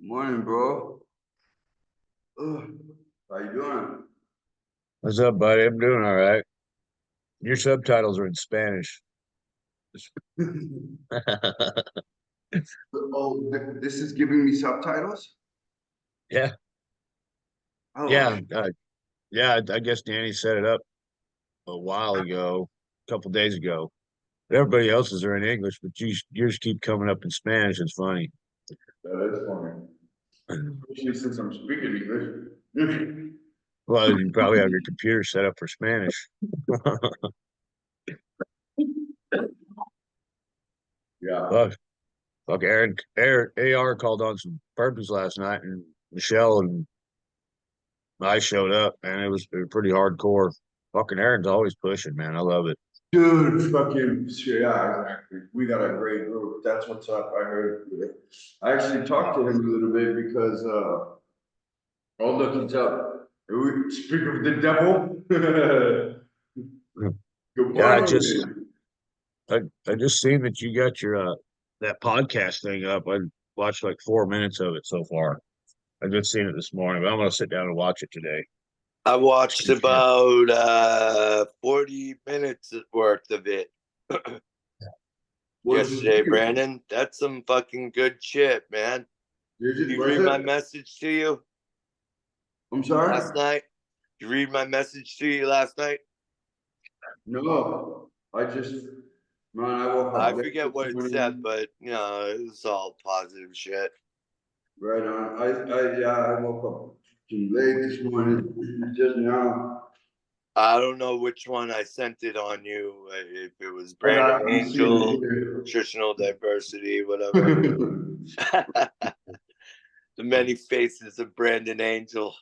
Morning, bro. Ugh, how you doing? What's up, buddy? I'm doing all right. Your subtitles are in Spanish. Oh, this is giving me subtitles? Yeah, Oh, yeah, yeah. I guess Danny set it up a while ago, a couple days ago. Everybody else's are in English, but yours keep coming up in Spanish. It's funny. that is funny. Especially since I'm speaking English. Well, you probably have your computer set up for Spanish. Yeah. Fuck, fuck. Aaron, AR called on some purpose last night, and Michelle and I showed up, and it was pretty hardcore. Fucking Aaron's always pushing, man. I love it. Dude, fucking, yeah, exactly. We got a great group. That's what's up. I heard. I actually talked to him a little bit because, oh, look, he's up. We speak of the devil. Good Yeah, morning. I I just seen that you got your that podcast thing up. I watched like 4 minutes of it so far. I just seen it this morning, but I'm gonna sit down and watch it today. I It's watched good shit. about 40 minutes worth of it What did you yesterday, think? Brandon. That's some fucking good shit, man. Did you Was read my it? message to you I'm last sorry? night? Did you read my message to you last night? No, man, I woke I up late forget what this it said, morning. but it was all positive shit. Right on. Yeah, I woke up too late this morning, just now. I don't know which one I sent it on you, if it was I Brandon got, I'm seeing Angel, it nutritional diversity, whatever. here. The many faces of Brandon Angel.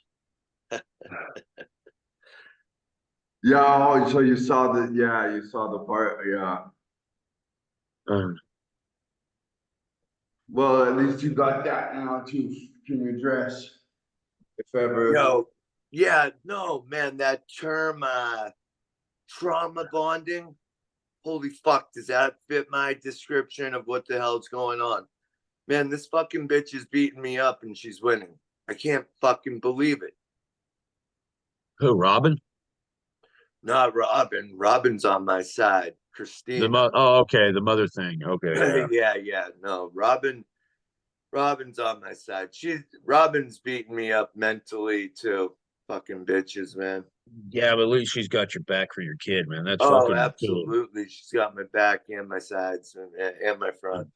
Yeah, oh, so you saw the part, yeah. Um, Well, at least you got that now to can address if ever. Yo, yeah, no, man, that term trauma bonding. Holy fuck, does that fit my description of what the hell's going on? Man, this fucking bitch is beating me up and she's winning. I can't fucking believe it. who, Robin? Not Robin. Robin's on my side. Christina. Oh, okay, the mother thing. Okay, yeah. Yeah, yeah. No, Robin's on my side. Robin's beating me up mentally too. Fucking bitches, man. Yeah, but at least she's got your back for your kid, man. That's Oh, fucking cool. absolutely. She's got my back and my sides and my front.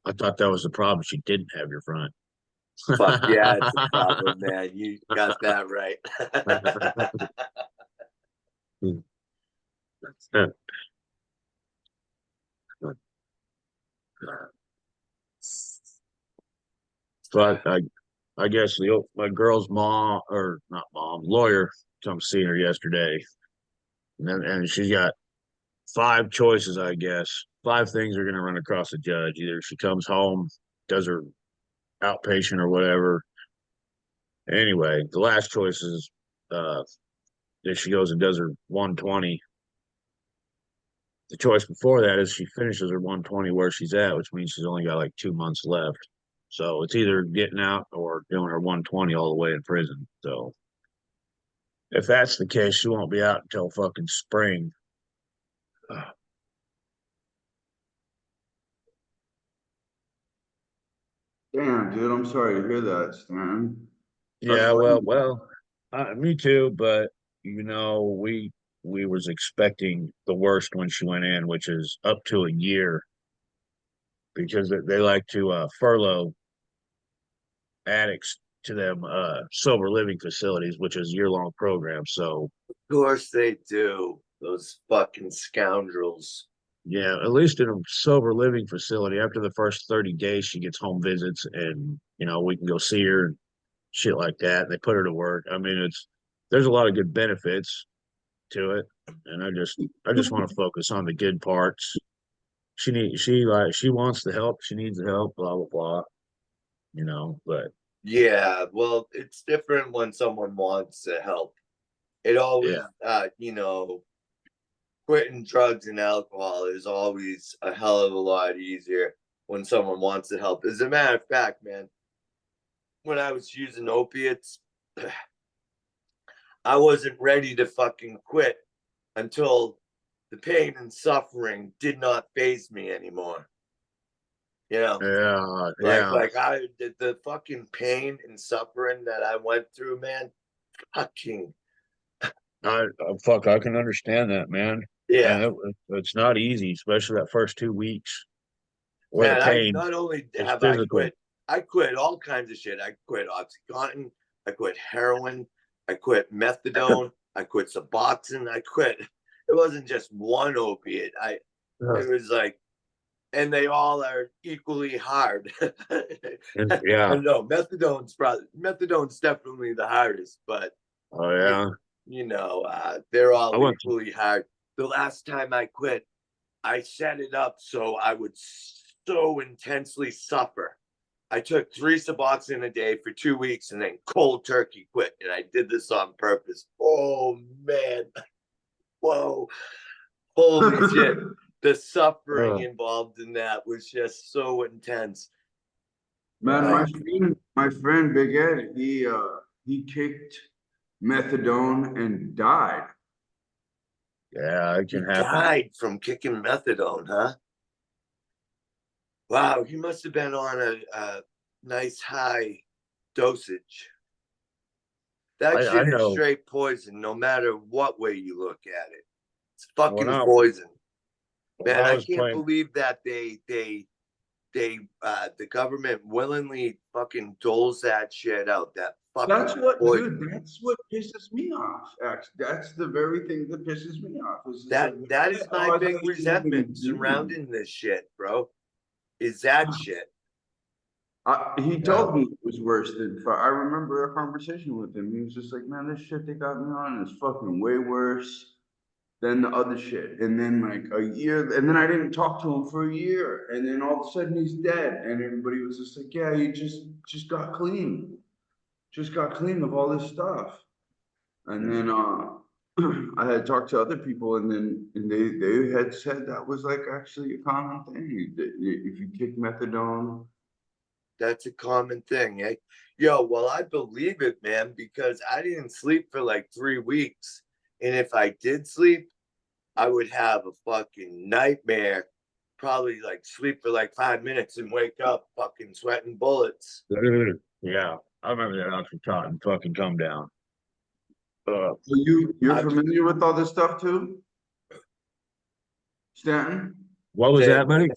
I thought that was the problem. She didn't have your front. Fuck yeah, it's a problem, man. You got that right. But I guess my girl's mom, or not mom, lawyer, come see her yesterday, and she's got five choices. I guess five things are going to run across the judge. Either she comes home, does her outpatient or whatever. Anyway, the last choice is uh, if she goes and does her 120. The choice before that is she finishes her 120 where she's at, which means she's only got like 2 months left. So it's either getting out or doing her 120 all the way in prison. So if that's the case, she won't be out until fucking spring. Damn, dude, I'm sorry to hear that, Stan. That's Yeah, funny. me too. But we was expecting the worst when she went in, which is up to a year, because they like to furlough addicts to them sober living facilities, which is year-long program. So Of course they do. Those fucking scoundrels. yeah, at least in a sober living facility, after the first 30 days, she gets home visits, and we can go see her and shit like that. They put her to work. I mean, there's a lot of good benefits to it, and I just want to focus on the good parts. She wants the help. She needs the help. Blah blah blah. But Yeah, well, it's different when someone wants to help. It always, yeah, quitting drugs and alcohol is always a hell of a lot easier when someone wants to help. As a matter of fact, man, when I was using opiates, I wasn't ready to fucking quit until the pain and suffering did not faze me anymore. You know, Yeah. the fucking pain and suffering that I went through, man, fucking I can understand that, man. yeah. And it's not easy, especially that first 2 weeks where the Man, I pain not only is have physical. I quit all kinds of shit. I quit Oxycontin, I quit heroin, I quit methadone, I quit Suboxone, I quit. It wasn't just one opiate. It was like, and they all are equally hard. Yeah. And no, methadone's definitely the hardest, but Oh yeah. they're all I went equally hard. The last time I quit, I set it up so I would so intensely suffer. I took 3 Suboxone a day for 2 weeks and then cold turkey quit. And I did this on purpose. Oh man. Whoa. Holy shit. The suffering involved in that was just so intense. Man, my friend Big Ed, he kicked methadone and died. yeah, it He can happen. died from kicking methadone, huh? Wow, he must have been on a nice high dosage. That I shit is know straight poison, no matter what way you look at it. It's when fucking I poison. when Man, I I was can't playing. believe that the government willingly fucking doles that shit out. That That's fucking what, poison. dude, that's what pisses me off, actually. That's the very thing that pisses me off. Is just like, That is my how big they resentment even do? surrounding this shit, bro. Is that shit. He Yeah. told me it was worse than, I remember a conversation with him. He was just like, man, this shit they got me on is fucking way worse than the other shit. And then like a year, and then I didn't talk to him for a year. And then all of a sudden he's dead. And everybody was just like, yeah, he just got clean. Just got clean of all this stuff. And then I had talked to other people, and they had said that was like actually a common thing. If you kick methadone, That's a common thing, eh? Yo, well, I believe it, man, because I didn't sleep for like 3 weeks. And if I did sleep, I would have a fucking nightmare. Probably like sleep for like 5 minutes and wake up fucking sweating bullets. Yeah, I remember that Oxycontin fucking come down. so you're I familiar with all this stuff too, Stanton? What was say that, it buddy? again.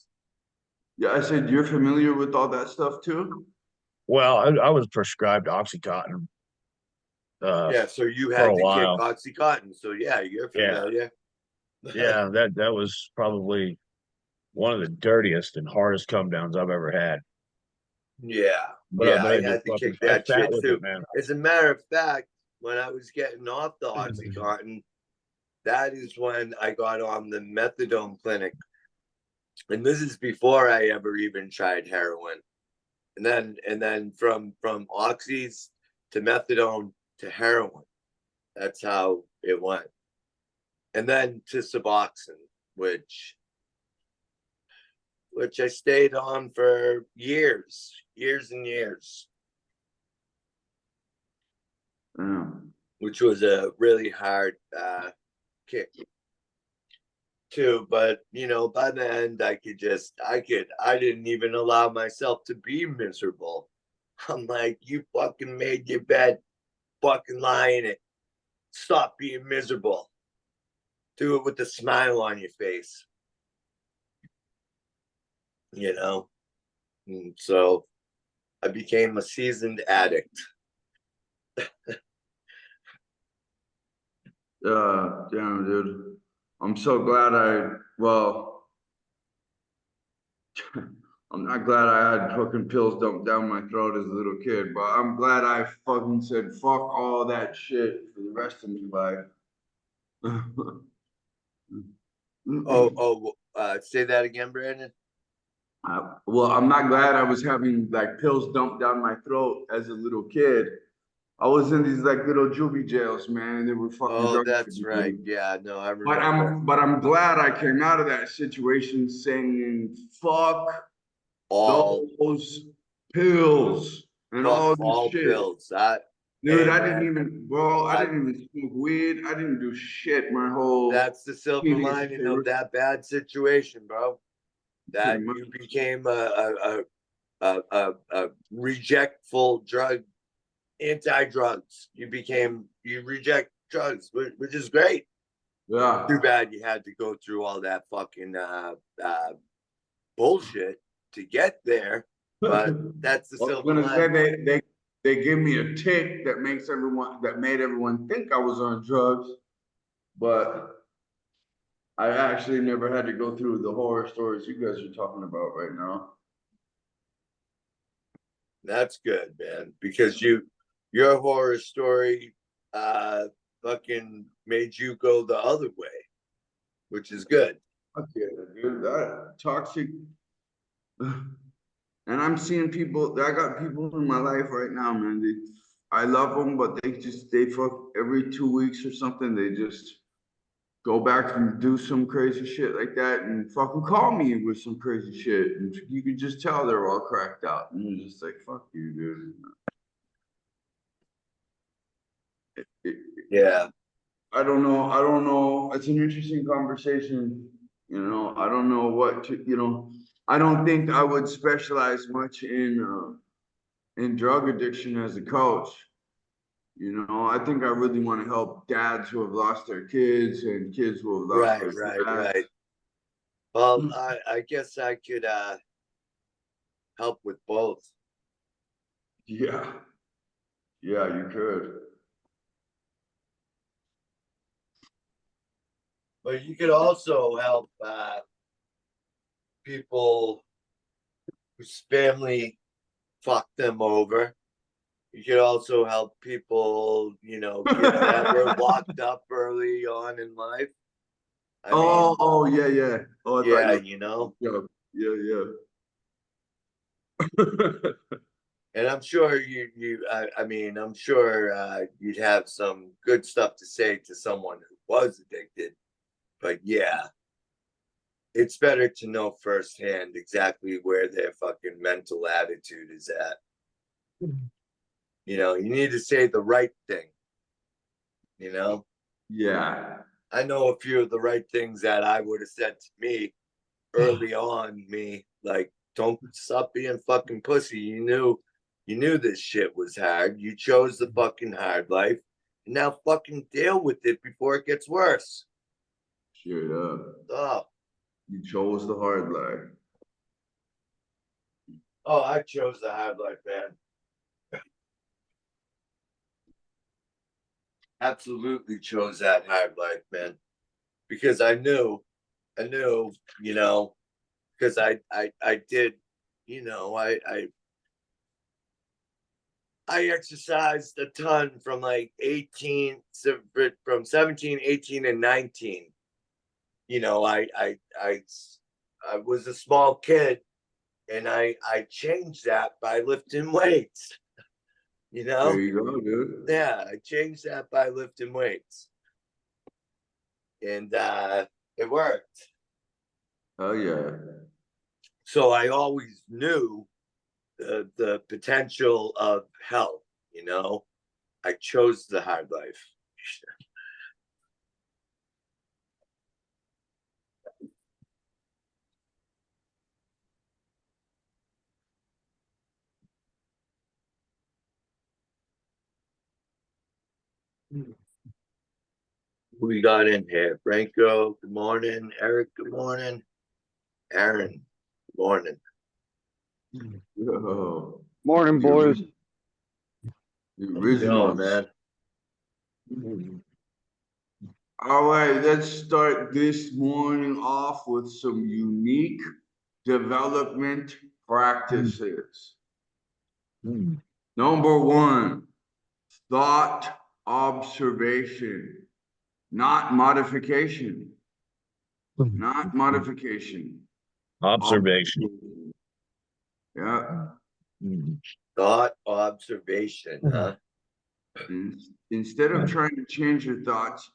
Yeah, I said you're familiar with all that stuff too. Well, I was prescribed Oxycontin uh, Yeah, so you for had a to kick while. Oxycontin. So yeah, you're Yeah, familiar. yeah, that was probably one of the dirtiest and hardest come downs I've ever had. Yeah, But yeah, but I I did had to fucking kick I that sat shit with it, too. man. As a matter of fact, when I was getting off the Oxycontin, that is when I got on the methadone clinic. And this is before I ever even tried heroin. And then from oxys to methadone to heroin. That's how it went. And then to Suboxone, which I stayed on for years and years, Yeah. which was a really hard kick too. But by the end, I didn't even allow myself to be miserable. I'm like, you fucking made your bed, fucking lie in it. Stop being miserable. Do it with a smile on your face. You know? And so I became a seasoned addict. Damn, dude. I'm so glad well, I'm not glad I had fucking pills dumped down my throat as a little kid, but I'm glad I fucking said fuck all that shit for the rest of my life. Say that again, Brandon. Well, I'm not glad I was having like pills dumped down my throat as a little kid. I was in these like little juvie jails, man, and they were fucking Oh, drugs. that's right. Yeah, no, I But remember. I'm glad I came out of that situation saying fuck all those pills and all this all shit. pills. That Dude, hey, I man, didn't even, bro, I didn't even smoke weed. I didn't do shit my whole that's the silver teenage lining of years, that bad situation, bro. pretty That much. you became a rejectful drug, anti-drugs. You reject drugs, which is great. Yeah. Too bad you had to go through all that fucking bullshit to get there. But that's the I was silver gonna say lining. they give me a tick that made everyone think I was on drugs, but I actually never had to go through the horror stories you guys are talking about right now. That's good, man, because your horror story fucking made you go the other way, which is good. Fuck yeah, dude, that toxic. And I'm seeing people. I got people in my life right now, man. I love them, but they fuck every 2 weeks or something. They just go back and do some crazy shit like that, and fucking call me with some crazy shit. And you can just tell they're all cracked out. And you're just like, fuck you, dude. It- Yeah. I don't know. I don't know. It's an interesting conversation. I don't know what to. I don't think I would specialize much in drug addiction as a coach. I think I really want to help dads who have lost their kids and kids who have lost Right, their right, dads. right. Well, I guess I could help with both. Yeah. Yeah, you could. But you could also help people whose family fucked them over. You could also help people, kids that were locked up early on in life. I mean, Oh, yeah, yeah. Oh, I thought yeah, you were, yeah. and I'm sure I mean, I'm sure you'd have some good stuff to say to someone who was addicted. But yeah, it's better to know firsthand exactly where their fucking mental attitude is at. You need to say the right thing, you know? Yeah. I know a few of the right things that I would have said to me early on, like, don't stop being fucking pussy. You knew this shit was hard. You chose the fucking hard life. Now fucking deal with it before it gets worse. Straight up. Oh, You chose the hard life. I chose the hard life, man. Absolutely chose that hard life, man. Because I knew, you know, because I did, I exercised a ton from like 18, from 17, 18, and 19. I was a small kid, and I changed that by lifting weights. There you go, dude. Yeah, I changed that by lifting weights, and it worked. Oh, yeah. So I always knew the potential of health. I chose the hard life. Who we got in here? Branko, good morning. Eric, good morning. Aaron, good morning. Yo, Morning, the, boys. the How's it going, originals. man? All right, let's start this morning off with some unique development practices. Number one, thought observation, not modification. Not modification. Observation. Yeah. Thought observation, huh? Instead of trying to change your thoughts,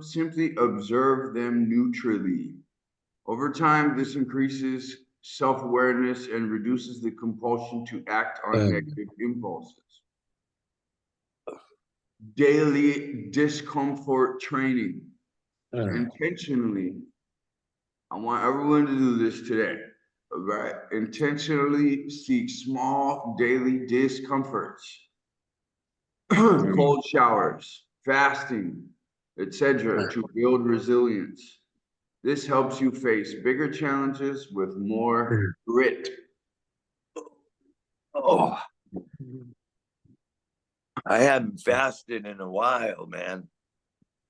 simply observe them neutrally. Over time, this increases self-awareness and reduces the compulsion to act on negative impulses. Daily discomfort training. Intentionally, I want everyone to do this today. Right? Intentionally seek small daily discomforts. Cold showers, fasting, etc. to build resilience. This helps you face bigger challenges with more grit. Oh, I haven't fasted in a while, man.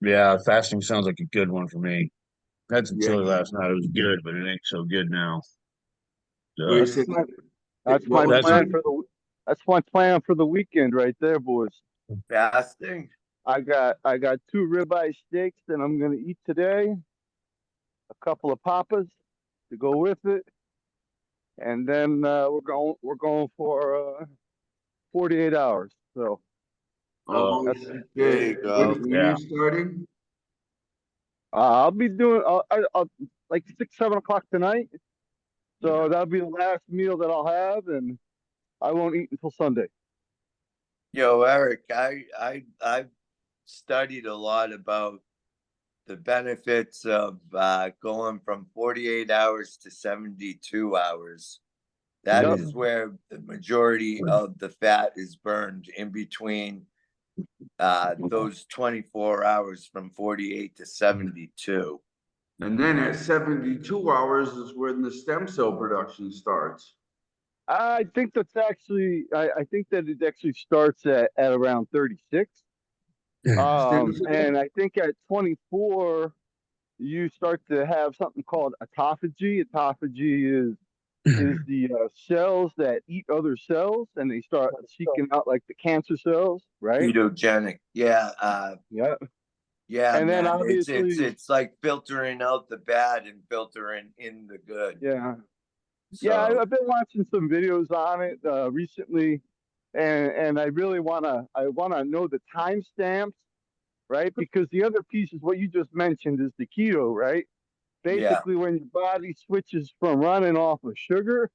Yeah, fasting sounds like a good one for me. Had some Yeah. chili last night. It was good, but it ain't so good now. Wait, So say That's what my was that's plan that? for the. That's my plan for the weekend, right there, boys. Fasting? I got 2 ribeye steaks that I'm gonna eat today. A couple of papas to go with it, and then we're going for 48 hours. So Oh that's There you shit. go. When are yeah. you starting? I'll be doing I'll like 6, 7 o'clock tonight. So that'll be the last meal that I'll have, and I won't eat until Sunday. Yo, Eric, I've studied a lot about the benefits of going from 48 hours to 72 hours. That Yep. is where the majority of the fat is burned, in between those 24 hours from 48 to 72. And then at 72 hours is when the stem cell production starts. I think that's actually I think that it actually starts at around 36. Stem cell? And I think at 24 you start to have something called autophagy. Autophagy is the cells that eat other cells, and they start seeking out like the cancer cells, right? Ketogenic. Yeah, Yeah. yeah, And then man. It's obviously, it's like filtering out the bad and filtering in the good. yeah, So I've been watching some videos on it recently, and I really wanna know the timestamps, right? Because the other piece is what you just mentioned is the keto, right? yeah, Basically, when your body switches from running off of sugar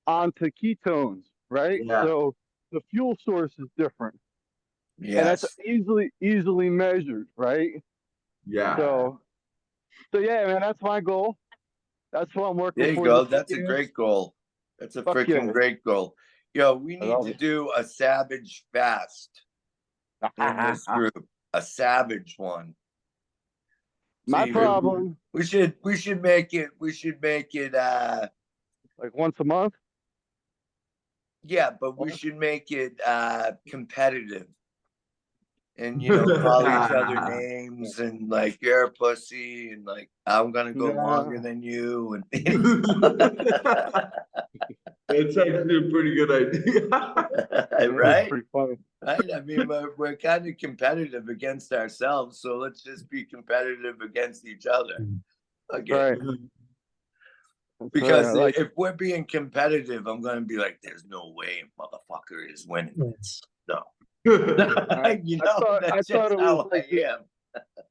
onto ketones, right? yeah, So the fuel source is different, and that's yes. easily measured, right? Yeah. So yeah, man, that's my goal. That's what I'm working There you for this go. That's a weekend. great goal. That's a Fuck yeah, freaking great goal. Yo, we I need love to it. do a savage fast in this group. A savage one. My See, problem, we should make it like once a month. yeah, but we Oh, should make it competitive. And call each other names, and like you're a pussy, and like I'm gonna go longer nah, than you, and That's actually a pretty good idea. that's right? pretty funny. Right? I mean, we're kind of competitive against ourselves, so let's just be competitive against each other. Okay. Right, that's right. I Because like. if we're being competitive, I'm going to be like, there's no way motherfucker is winning this. No. I, I That's thought just it was how I like this, am.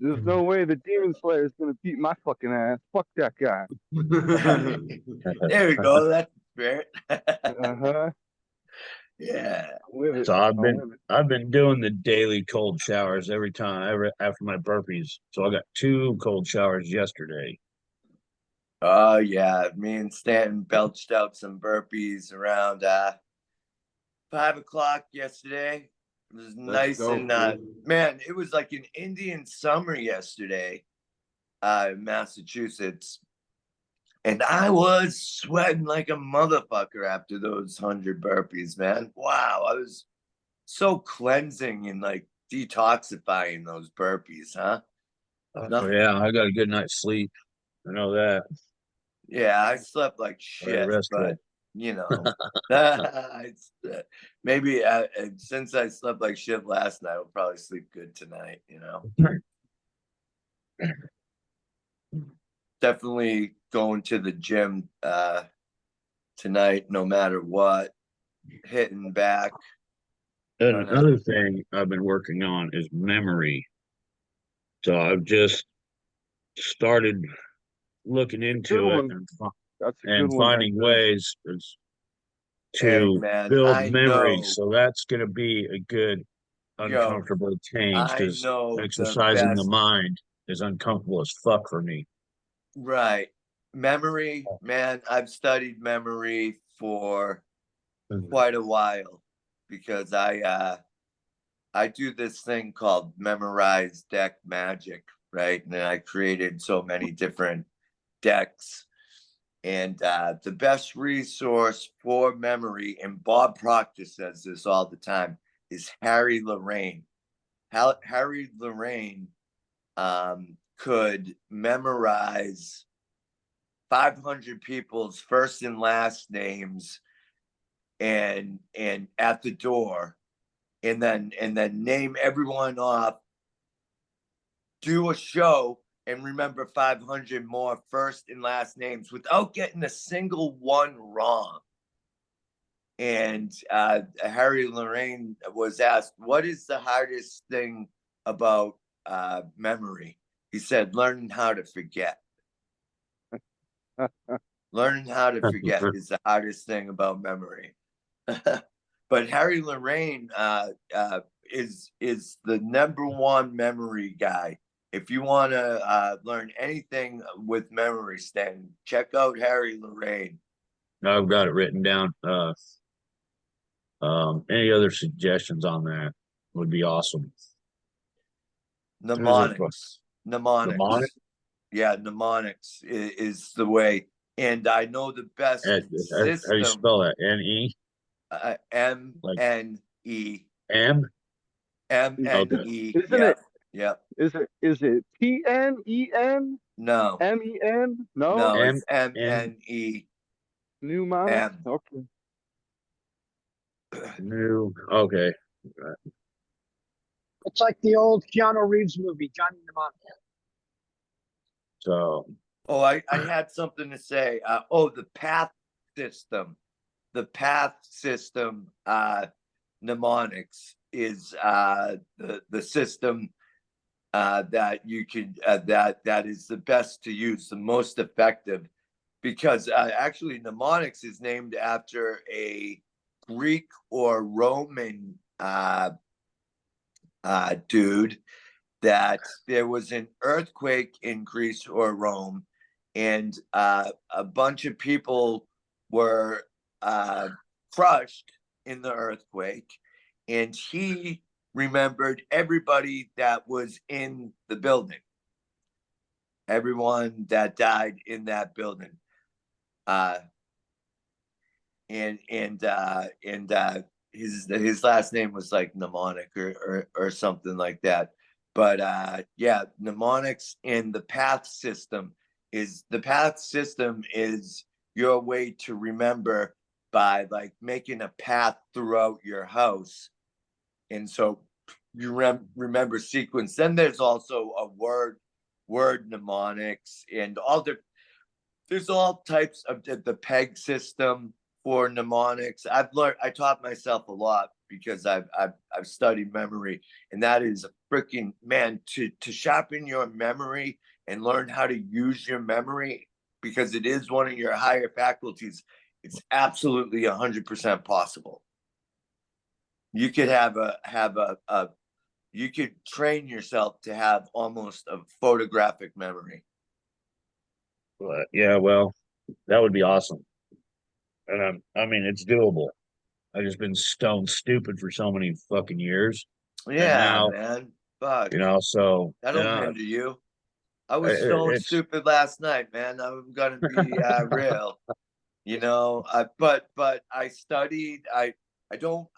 there's no way the Demon Slayer is gonna beat my fucking ass. Fuck that guy. There we go. That's fair. Uh-huh. Yeah. I'm with it. So I'm with it. I've been doing the daily cold showers every time after my burpees. So I got 2 cold showers yesterday. Oh, yeah. Me and Stanton belched out some burpees around 5 o'clock yesterday. It was nice dope, and dude. man, it was like an Indian summer yesterday, in Massachusetts. And I was sweating like a motherfucker after those 100 burpees, man. Wow, I was so cleansing and like detoxifying those burpees, huh? Oh Nothing. yeah, I got a good night's sleep. I know that. Yeah, I slept like Very shit, restful. but you know, maybe since I slept like shit last night, I'll probably sleep good tonight. Definitely going to the gym tonight, no matter what. Hitting back. And another thing I've been working on is memory. So I've just started looking Good into it one. and That's a good and one right finding there. ways Hey to man, build I memories. know, So that's going to be a good yo, uncomfortable change I because know the exercising the best. mind is uncomfortable as fuck for me. Right. Memory, man, I've studied memory for quite a while because I do this thing called memorize deck magic, right? And I created so many different decks. And the best resource for memory, and Bob Proctor says this all the time, is Harry Lorraine. Harry Lorraine could memorize 500 people's first and last names and at the door, and then name everyone off, do a show, and remember 500 more first and last names without getting a single one wrong. And Harry Lorraine was asked, what is the hardest thing about memory? He said, learning how to forget. Learning how to forget is the hardest thing about memory. But Harry Lorraine is the #1 memory guy. If you want to learn anything with memory, Stan, check out Harry Lorraine. I've got it written down. Any other suggestions on that would be awesome. Mnemonics. Mnemonic? Yeah, mnemonics is the way. And I know the best How do you system. spell that? N-E? Like M-N-E. M? Okay. M-N-E. Isn't Yep. it? Yep. Is it P-N-E-N? No. M-E-N? No? No, M it's N M-N-E. Mnemonics? M. Okay. new. Okay. It's like the old Keanu Reeves movie, Johnny Mnemonic. So Oh, I had something to say. The path system. The path system mnemonics is the system that you could that is the best to use, the most effective, because actually mnemonics is named after a Greek or Roman dude, that there was an earthquake in Greece or Rome, and a bunch of people were crushed in the earthquake, and he remembered everybody that was in the building, everyone that died in that building. And his last name was like mnemonic or something like that. But yeah, mnemonics and the path system is your way to remember by like making a path throughout your house, and so you remember sequence. Then there's also a word mnemonics, and there's all types of the peg system for mnemonics. I taught myself a lot because I've studied memory, and that is a freaking, man, to sharpen your memory and learn how to use your memory, because it is one of your higher faculties. It's absolutely 100% possible. You could you could train yourself to have almost a photographic memory. but yeah, well, that would be awesome. And I mean, it's doable. I've just been stone stupid for so many fucking years. And Yeah, now, man. Fuck. so That don't hinder you. I was stone it's stupid last night, man. I'm gonna be real. But I studied. I don't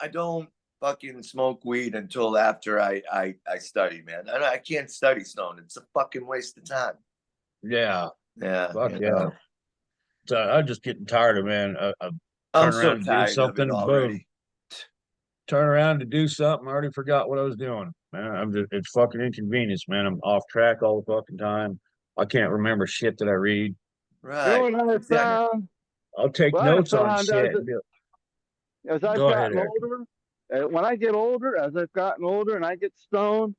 fucking smoke weed until after I study, man. I can't study stone. It's a fucking waste of time. yeah, Yeah, fuck yeah. So I'm just getting tired of, man. I I'm turn so around and do tired of it something, boom. already. Turn around to do something. I already forgot what I was doing. Man, it's fucking inconvenience, man. I'm off track all the fucking time. I can't remember shit that I read. You know Right. what I found? I'll take What I notes on found shit and be as I've go ahead, gotten Eric. older, when I get older, as I've gotten older and I get stoned,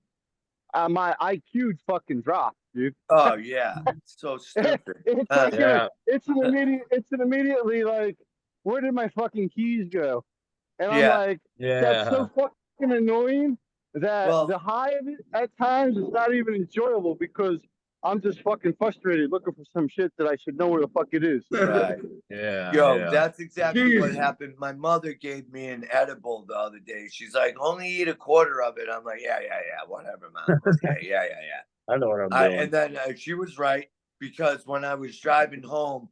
my IQ fucking drops. dude. Oh yeah, so stupid. It's like Yeah. it's an immediately like, where did my fucking keys go? And I'm Yeah. like, that's Yeah. so fucking annoying that Well, the high of it at times is not even enjoyable because I'm just fucking frustrated looking for some shit that I should know where the fuck it is. right. Yeah. Yo, Yeah. that's exactly what Jeez. happened. My mother gave me an edible the other day. She's like, only eat a quarter of it. I'm like, yeah, whatever, man. Okay, yeah. I know what I'm doing. And then she was right because when I was driving home,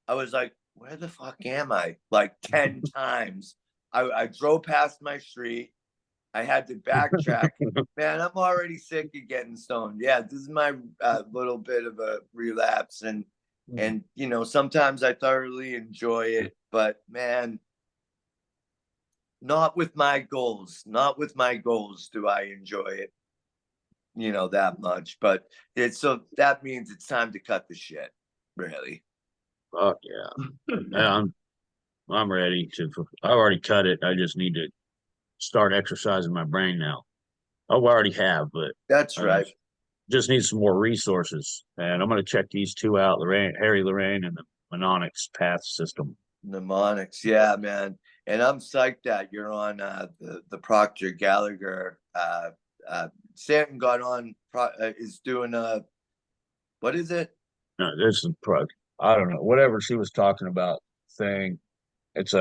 I was like, where the fuck am I? Like 10 times. I drove past my street. I had to backtrack. Man, I'm already sick of getting stoned. Yeah, this is my little bit of a relapse. And you know, sometimes I thoroughly enjoy it, but man, not with my goals. Not with my goals do I enjoy it, you know, that much. But it's so that means it's time to cut the shit, really. Fuck yeah. Yeah, I'm ready to. I already cut it. I just need to start exercising my brain now. Oh, I already have, but That's I right. just need some more resources. And I'm going to check these two out: Harry Lorraine and the Mononics Path System. Mnemonics, yeah, man. And I'm psyched that you're on the Proctor Gallagher. Stanton got on is doing what is it? No, this is I don't know, whatever she was talking about thing. It's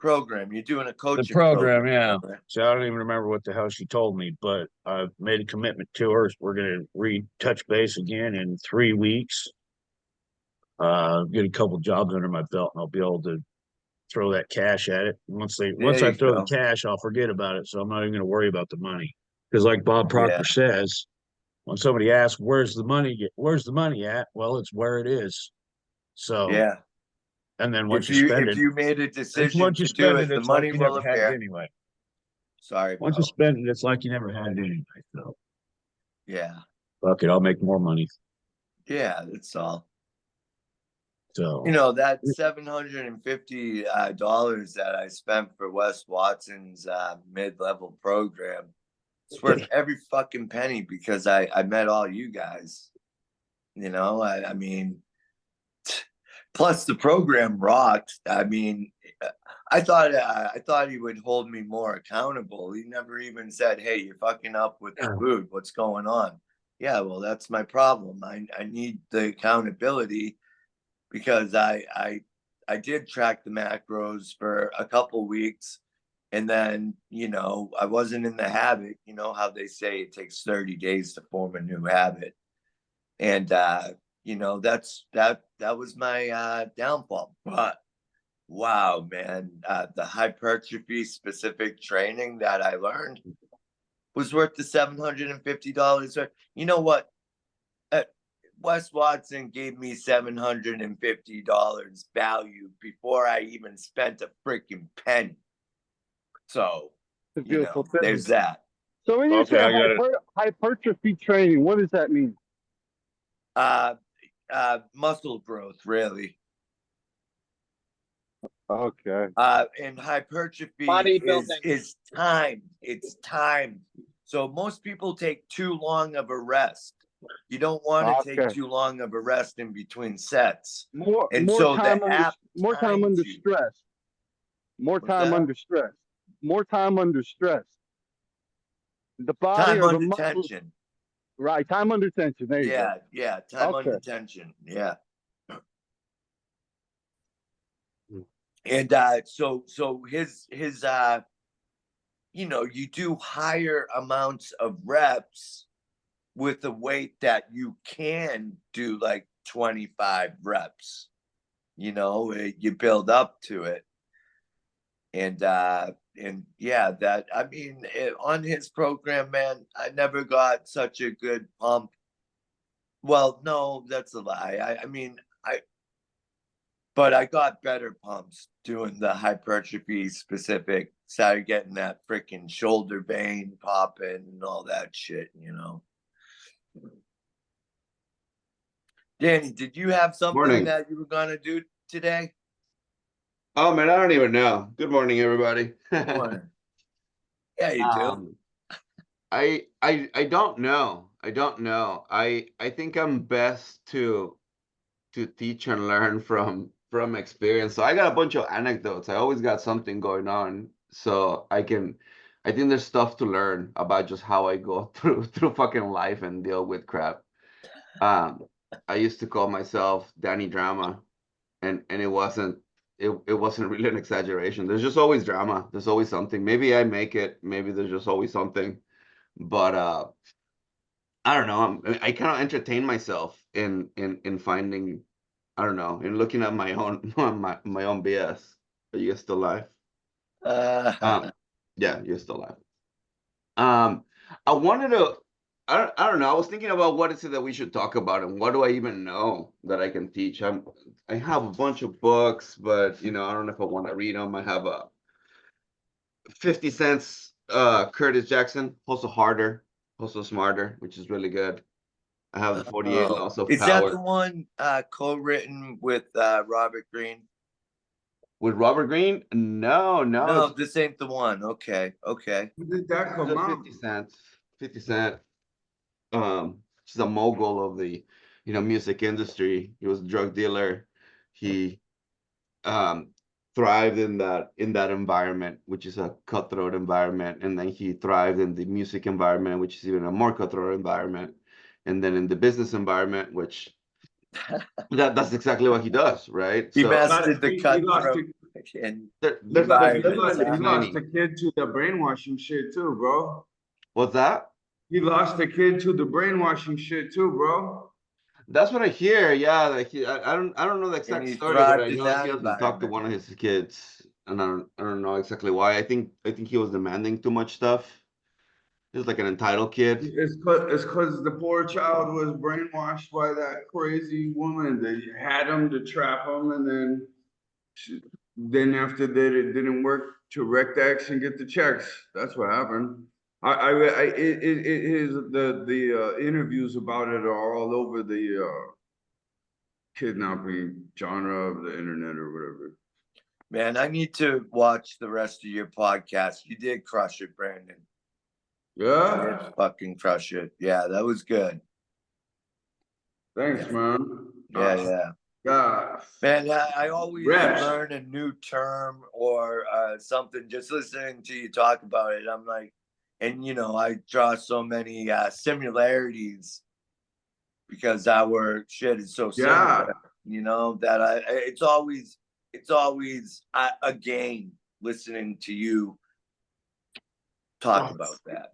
Program. You're doing a the coaching program, yeah. Right? So I don't even remember what the hell she told me, but I've made a commitment to her. We're gonna touch base again in 3 weeks. Get a couple jobs under my belt, and I'll be able to throw that cash at it. Once There I you throw the go. cash, I'll forget about it. So I'm not even gonna worry about the money. Because like Bob Yeah, Proctor says, when somebody asks where's the money at? Well, it's where it is. So yeah. and then once you spend If it, you made a it's decision once you to do spend it, it, the it's like money you will never had it appear. anyway. Sorry, Once you bro. spend it, it's like you never had it anyway. So Yeah, fuck it, I'll make more money. yeah. That's all. So You know that $750 that I spent for Wes Watson's mid-level program. It's worth every fucking penny because I met all you guys. You know, I mean, plus the program rocked. I mean, I thought he would hold me more accountable. He never even said, "Hey, you're fucking up with the food. What's going on?" Yeah, well, that's my problem. I need the accountability because I did track the macros for a couple weeks, and then you know I wasn't in the habit. You know how they say it takes 30 days to form a new habit, and you know that was my downfall. But wow, man, the hypertrophy specific training that I learned was worth the $750. You know what? Wes Watson gave me $750 value before I even spent a freaking penny. So, It's a you beautiful know, thing. there's that. So when you okay, say I got it. hypertrophy training, what does that mean? Muscle growth, really. Okay. And hypertrophy Bodybuilding. is time. It's time. So most people take too long of a rest. You don't want to take Okay. too long of a rest in between sets. More And more so time the under app more time times under you. stress. More What's time that? under stress. More time under stress. The body Time or the under muscles. tension. Right. Time under tension. There you go. Yeah. Time Okay. under tension. Yeah. Hmm. And so his you know, you do higher amounts of reps with a weight that you can do like 25 reps. You know, you build up to it. And yeah, that I mean on his program, man, I never got such a good pump. Well, no, that's a lie. I mean, but I got better pumps doing the hypertrophy specific. Started getting that freaking shoulder vein popping and all that shit, you know. Danny, did you have something Morning. that you were gonna do today? Oh man, I don't even know. Good morning, everybody. Morning. Yeah, you do. I don't know. I don't know. I think I'm best to teach and learn from experience. So I got a bunch of anecdotes. I always got something going on. So I think there's stuff to learn about just how I go through fucking life and deal with crap. Um, I used to call myself Danny Drama, and it wasn't really an exaggeration. There's just always drama. There's always something. Maybe I make it. Maybe there's just always something. But I don't know. I kind of entertain myself in finding, I don't know, in looking at my own my own BS. Are you guys still live? Uh, Yeah, you're still live. I wanted to. I don't know. I was thinking about what is it that we should talk about, and what do I even know that I can teach. I have a bunch of books, but I don't know if I want to read them. I have a 50 Cent's Curtis Jackson, also harder, also smarter, which is really good. I have the 48 oh, Laws of is that Power the one co-written with Robert Greene? with Robert Greene. No, No, it's this ain't the one. Okay, okay. When did that come the out? 50 Cent. 50 Cent. She's a mogul of the music industry. He was a drug dealer. He um thrived in that environment, which is a cutthroat environment, and then he thrived in the music environment, which is even a more cutthroat environment, and then in the business environment, which that's exactly what he does, right? He So mastered the He lost cutthroat the, and there's there's environment. literally he lost many. the kid to the brainwashing shit too, bro. What's that? He lost the kid to the brainwashing shit too, bro. That's what I hear. Yeah, like I don't know the And exact he story, but I thrived in know that that he doesn't talk to environment. one of his kids, and I don't know exactly why. I think he was demanding too much stuff. He was like an entitled kid. It's cause the poor child was brainwashed by that crazy woman that had him to trap him, and then then after that it didn't work to wreck the X and get the checks. That's what happened. It is the interviews about it are all over the kidnapping genre of the internet or whatever. Man, I need to watch the rest of your podcast. You did crush it, Brandon. You Yeah, did fucking crush it. Yeah, that was good. thanks, man. Yeah. Yeah, Man, I always reps. learn a new term or something just listening to you talk about it. I'm like, and I draw so many similarities because our shit is so Yeah. similar, that it's always a gain listening to you talk about that.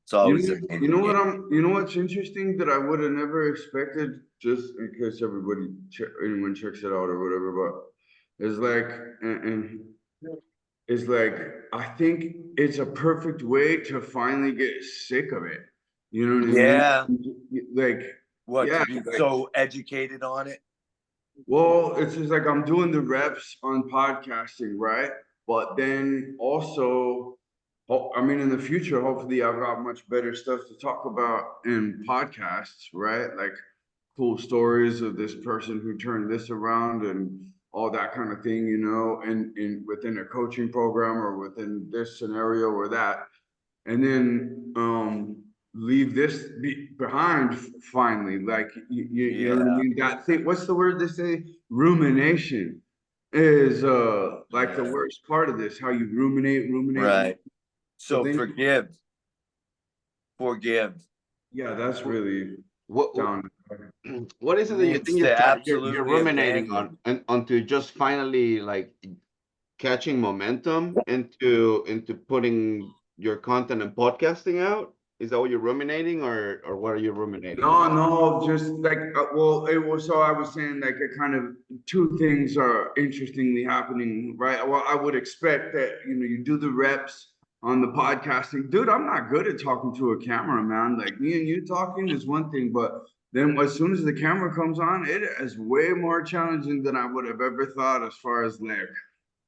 It's always a You know what you know what's interesting that I would have never expected, just in case anyone checks it out or whatever, but it's like, and it's like, I think it's a perfect way to finally get sick of it. You know what I Yeah. mean? Like, What, yeah, to be so educated on it? well, it's just like I'm doing the reps on podcasting, right? But then also, I mean, in the future, hopefully, I've got much better stuff to talk about in podcasts, right? Like cool stories of this person who turned this around and all that kind of thing, and within a coaching program or within this scenario or that, and then leave this behind finally. Like you know what I Yeah. mean? That thing. What's the word they say? Rumination is like the Yeah. worst part of this. How you ruminate. Right. So So then, forgive. yeah, that's really What down. what is it that you Means think to you're absolutely ruminating abandon. on, and onto just finally like catching momentum into putting your content and podcasting out? Is that what you're ruminating, or what are you ruminating on? No, just like, well, it was, so I was saying like a kind of two things are interestingly happening, right? Well, I would expect that, you do the reps on the podcasting. Dude, I'm not good at talking to a camera, man. Like me and you talking is one thing, but then as soon as the camera comes on, it is way more challenging than I would have ever thought as far as like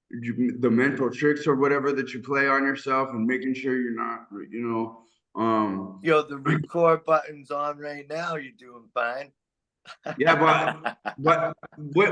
the mental tricks or whatever that you play on yourself and making sure you're not, The record button's on right now. You're doing fine. yeah, but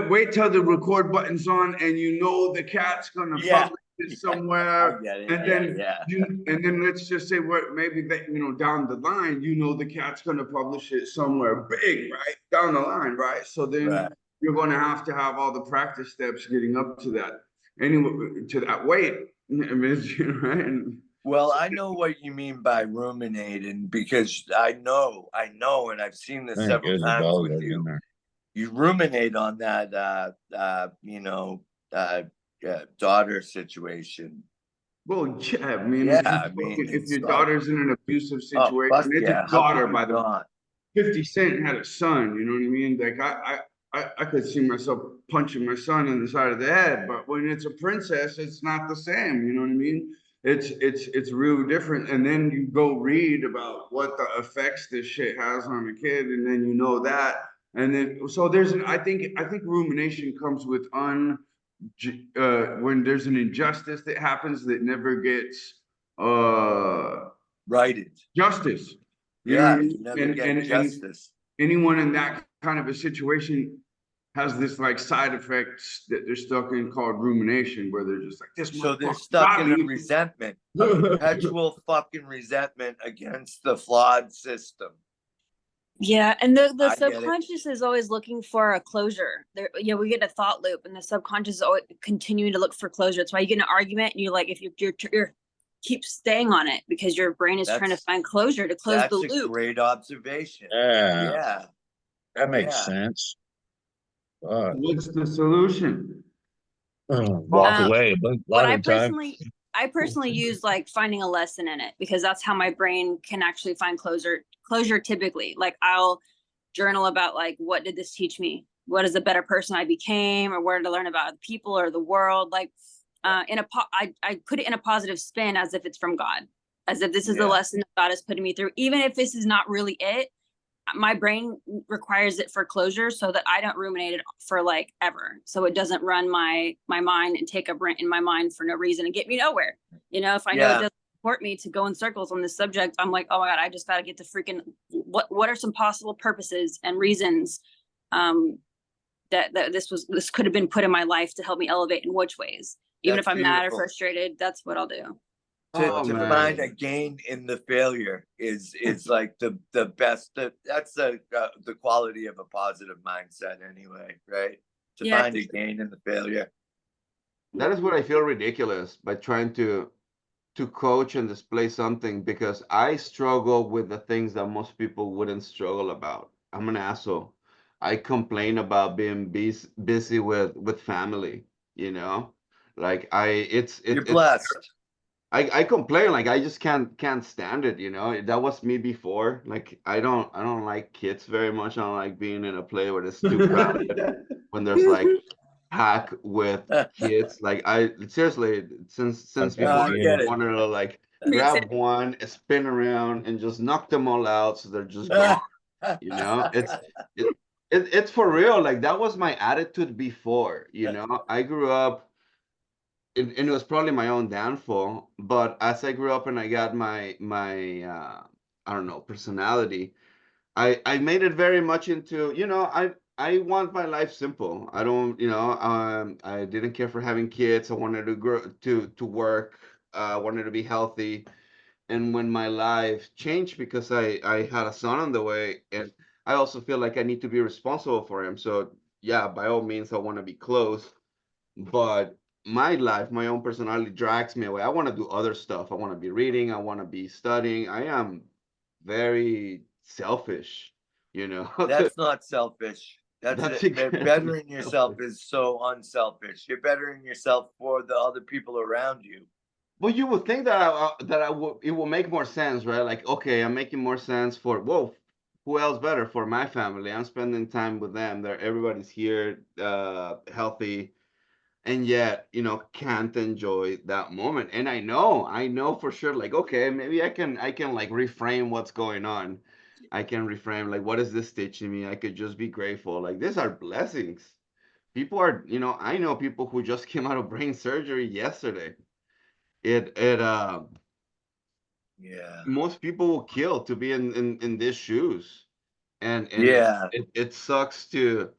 wait till the record button's on and the cat's gonna Yeah. publish it somewhere. I get it. And Yeah, then let's just say what maybe that, down the line, the cat's gonna publish it somewhere big, right? Down the line, right? So then Right. you're gonna have to have all the practice steps getting up to that anyway, to that weight. I mean, right? And Well, I know what you mean by ruminating because I know, and I've seen this Thank several goodness the times dog with was in you. there. You ruminate on that, daughter situation. well, yeah, I mean, Yeah, I mean, if it's your like, daughter's in an abusive oh, situation, fuck it's a yeah. How daughter, could by you the way. not? 50 Cent had a son, you know what I mean? Like I could see myself punching my son in the side of the head, but when it's a princess, it's not the same, you know what I mean? It's real different. And then you go read about what the effects this shit has on a kid, and then that. And then so I think rumination comes with when there's an injustice that happens that never gets Righted. justice. You know what Yeah, I mean? you never get justice. Anyone in that kind of a situation has this like side effects that they're stuck in called rumination, where they're just like this. So they're motherfucker stuck got in a me. resentment, a perpetual fucking resentment against the flawed system. Yeah, and the I get it. subconscious is always looking for a closure. There, we get a thought loop, and the subconscious is always continuing to look for closure. That's why you get in an argument, and if you're keep staying on it because your brain is trying to find closure to close the That's a loop. great observation. Yeah, Yeah, that makes Yeah. sense. What's the solution? Walk away, but a But lot of the time. I personally use like finding a lesson in it because that's how my brain can actually find closure typically. Like I'll journal about like, what did this teach me? What is the better person I became, or what did I learn about other people or the world? Like I put it in a positive spin as if it's from God, as if this is the lesson that God is putting me through. Even if this is not really it, my brain requires it for closure so that I don't ruminate it for like ever. So it doesn't run my mind and take a rent in my mind for no reason and get me nowhere. If I know it doesn't support me to go in circles on this subject, I'm like, oh my God, I just got to get to freaking, what are some possible purposes and reasons that this could have been put in my life to help me elevate in which ways. Even if I'm mad or frustrated, that's what I'll do. To find a gain in the failure is like the best. That's the quality of a positive mindset, anyway, right? To find a gain in the failure. That is what I feel ridiculous by trying to coach and display something, because I struggle with the things that most people wouldn't struggle about. I'm an asshole. I complain about being busy with family, like You're blessed. I complain, like I just can't stand it, That was me before. Like I don't like kids very much. I don't like being in a play where it's too crowded, when there's like pack with kids. Like I seriously, since before, I wanted to like grab one, spin around, and just knock them all out so they're just gone. It's for real. Like that was my attitude before. I grew up. It was probably my own downfall, but as I grew up and I got my I don't know, personality, I made it very much into, I want my life simple. I don't, I didn't care for having kids. I wanted to grow to work. I wanted to be healthy. And when my life changed because I had a son on the way, and I also feel like I need to be responsible for him. So yeah, by all means, I want to be close, but my life, my own personality drags me away. I want to do other stuff. I want to be reading. I want to be studying. I am very selfish, That's not selfish. That's bettering yourself is so unselfish. You're bettering yourself for the other people around you. Well, you would think that it will make more sense, right? Like, okay, I'm making more sense for, whoa, who else better for my family? I'm spending time with them. Everybody's here, healthy, and yet can't enjoy that moment. And I know for sure, like, okay, maybe I can like reframe what's going on. I can reframe, like, what is this teaching me? I could just be grateful. Like, these are blessings. People are, I know people who just came out of brain surgery yesterday. Most people will kill to be in these shoes, and it sucks to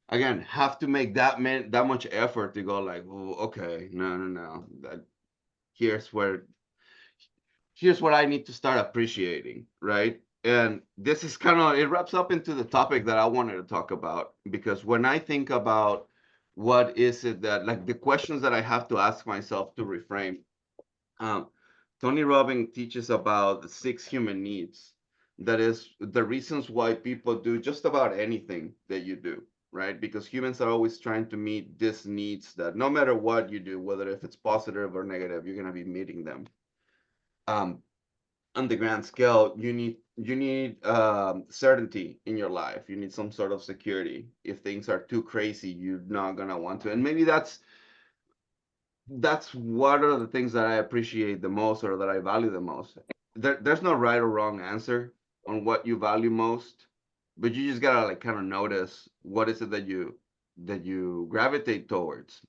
again, have to make that much effort to go like, "Ooh, okay, no. Here's where here's what I need to start appreciating, right? And this is kind of, it wraps up into the topic that I wanted to talk about, because when I think about what is it that, like, the questions that I have to ask myself to reframe, um, Tony Robbins teaches about the 6 human needs. That is the reasons why people do just about anything that you do, right? Because humans are always trying to meet these needs that no matter what you do, whether if it's positive or negative, you're going to be meeting them. Um, on the grand scale, you need certainty in your life. You need some sort of security. If things are too crazy, you're not gonna want to. And maybe that's one of the things that I appreciate the most, or that I value the most. There's no right or wrong answer on what you value most, but you just gotta like kind of notice what is it that you gravitate towards.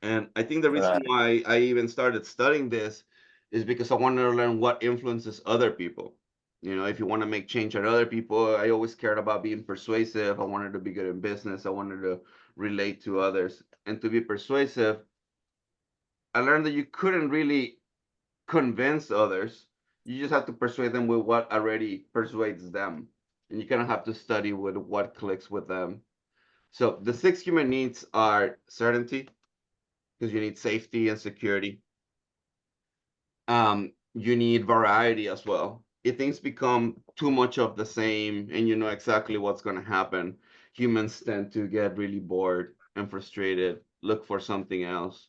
And I think the reason Right. why I even started studying this is because I wanted to learn what influences other people. You know, if you want to make change at other people, I always cared about being persuasive. I wanted to be good in business. I wanted to relate to others. And to be persuasive, I learned that you couldn't really convince others. You just have to persuade them with what already persuades them. And you kind of have to study with what clicks with them. So the 6 human needs are certainty, because you need safety and security. You need variety as well. If things become too much of the same and you know exactly what's going to happen, humans tend to get really bored and frustrated, look for something else.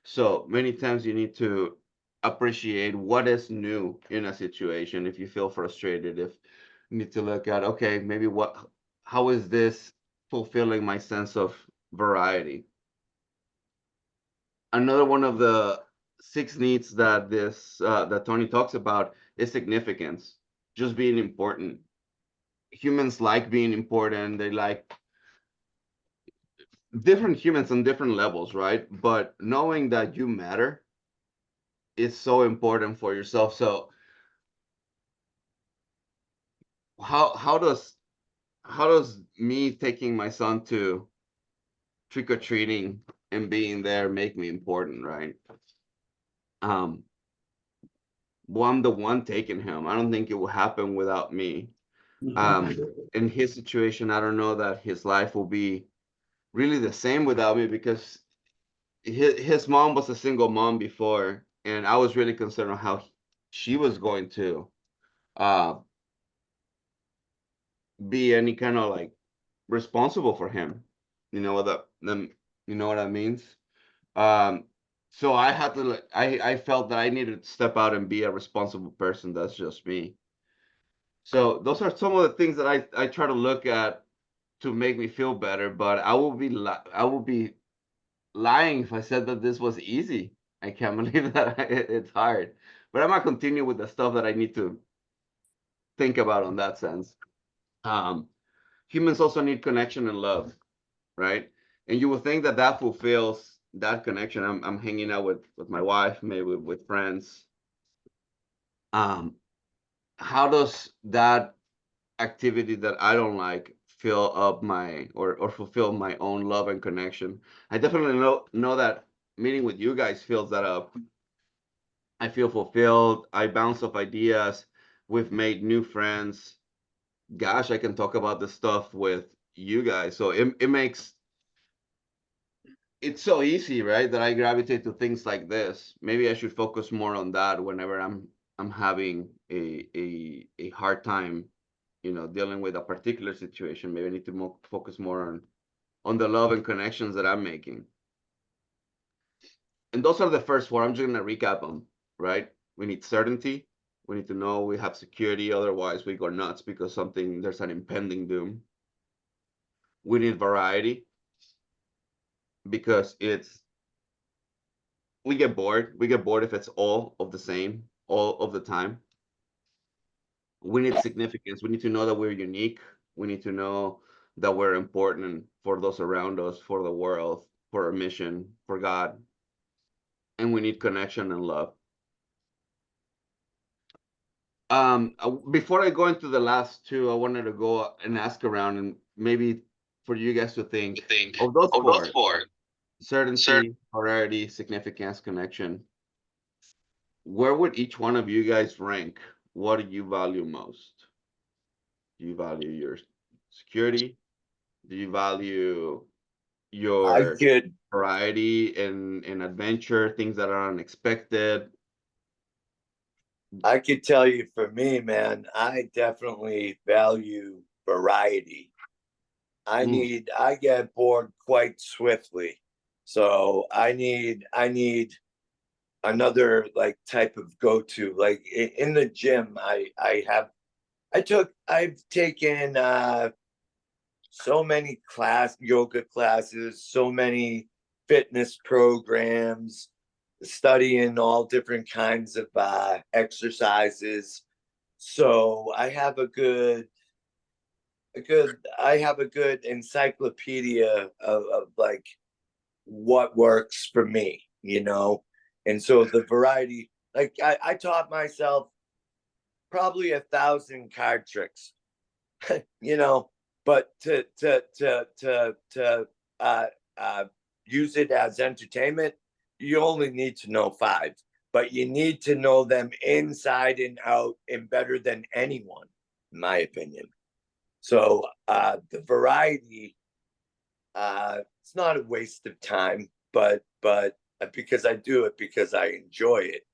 So many times you need to appreciate what is new in a situation. If you feel frustrated, if you need to look at, okay, maybe how is this fulfilling my sense of variety? Another one of the 6 needs that Tony talks about is significance, just being important. Humans like being important. They like different humans on different levels, right? But knowing that you matter is so important for yourself. So how does me taking my son to trick or treating and being there make me important, right? Um, well, I'm the one taking him. I don't think it will happen without me. In his situation, I don't know that his life will be really the same without me, because his mom was a single mom before, and I was really concerned on how she was going to uh, be any kind of like responsible for him. You know what you know what that means? Um, so I had to like, I felt that I needed to step out and be a responsible person. That's just me. So those are some of the things that I try to look at to make me feel better, but I will be lying if I said that this was easy. I can't believe that it's hard. But I'm gonna continue with the stuff that I need to think about on that sense. Um, Humans also need connection and love, right? And you will think that that fulfills that connection. I'm hanging out with my wife, maybe with friends. Um, how does that activity that I don't like fill up my or fulfill my own love and connection? I definitely know that meeting with you guys fills that up. I feel fulfilled. I bounce off ideas. We've made new friends. Gosh, I can talk about this stuff with you guys. So it makes it's so easy, right? That I gravitate to things like this. Maybe I should focus more on that whenever I'm having a hard time, dealing with a particular situation. Maybe I need to focus more on the love and connections that I'm making. And those are the first 4. I'm just gonna recap them, right? We need certainty. We need to know we have security. Otherwise, we go nuts because there's an impending doom. We need variety, because we get bored. We get bored if it's all of the same all of the time. We need significance. We need to know that we're unique. We need to know that we're important for those around us, for the world, for our mission, for God. And we need connection and love. Before I go into the last 2, I wanted to go and ask around and maybe for you guys to think think of those of those four: four, sir, certainty, variety, significance, connection. Where would each one of you guys rank? What do you value most? Do you value your security? Do you value I your could variety and adventure, things that are unexpected? I could tell you for me, man, I definitely value variety. Mm, I get bored quite swiftly. So I need another like type of go-to. Like in the gym, I've taken so many yoga classes, so many fitness programs, studying all different kinds of exercises. So I have a good encyclopedia of like what works for me, you know? And so the variety, like I taught myself probably 1,000 card tricks, you know, but to uh, use it as entertainment, you only need to know five, but you need to know them inside and out and better than anyone, in my opinion. So the variety, it's not a waste of time, but because I do it because I enjoy it.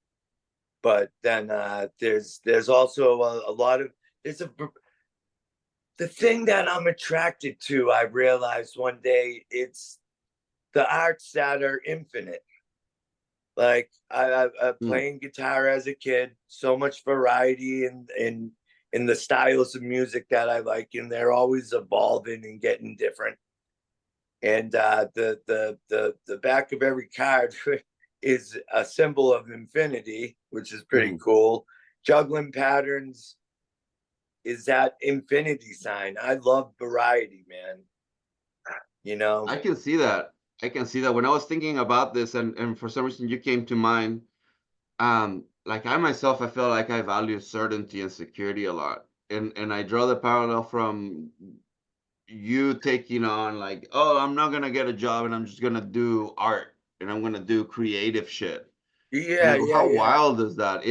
But then there's also a lot of there's a the thing that I'm attracted to. I realized one day it's the arts that are infinite. Like I mm. playing guitar as a kid, so much variety in the styles of music that I like, and they're always evolving and getting different. And the back of every card is a symbol of infinity, which is pretty cool. Juggling patterns is that infinity sign. I love variety, man. You know, I can see that. I can see that. When I was thinking about this, and for some reason you came to mind, like I myself, I feel like I value certainty and security a lot, and I draw the parallel from you taking on like, oh, I'm not gonna get a job and I'm just gonna do art and I'm gonna do creative shit. And I yeah, go, yeah, how yeah. wild is that?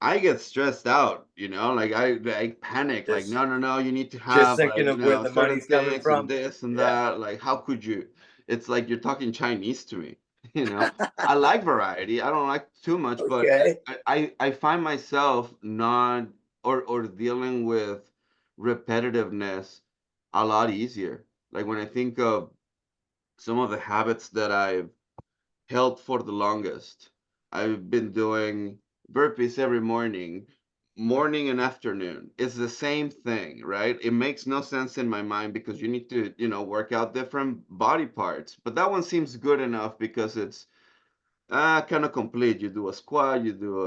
I get stressed out, like I panic, like, Just no, no, no, you need to just have thinking like, of where the certain money's coming things and from. this and Yeah. that. Like, how could you? It's like you're talking Chinese to me, you know. I like variety. I don't like too much, but Okay. I find myself not or dealing with repetitiveness a lot easier. Like when I think of some of the habits that I've held for the longest. I've been doing burpees every morning, morning and afternoon. It's the same thing, right? It makes no sense in my mind because you need to, work out different body parts. But that one seems good enough because it's kind of complete. You do a squat, you do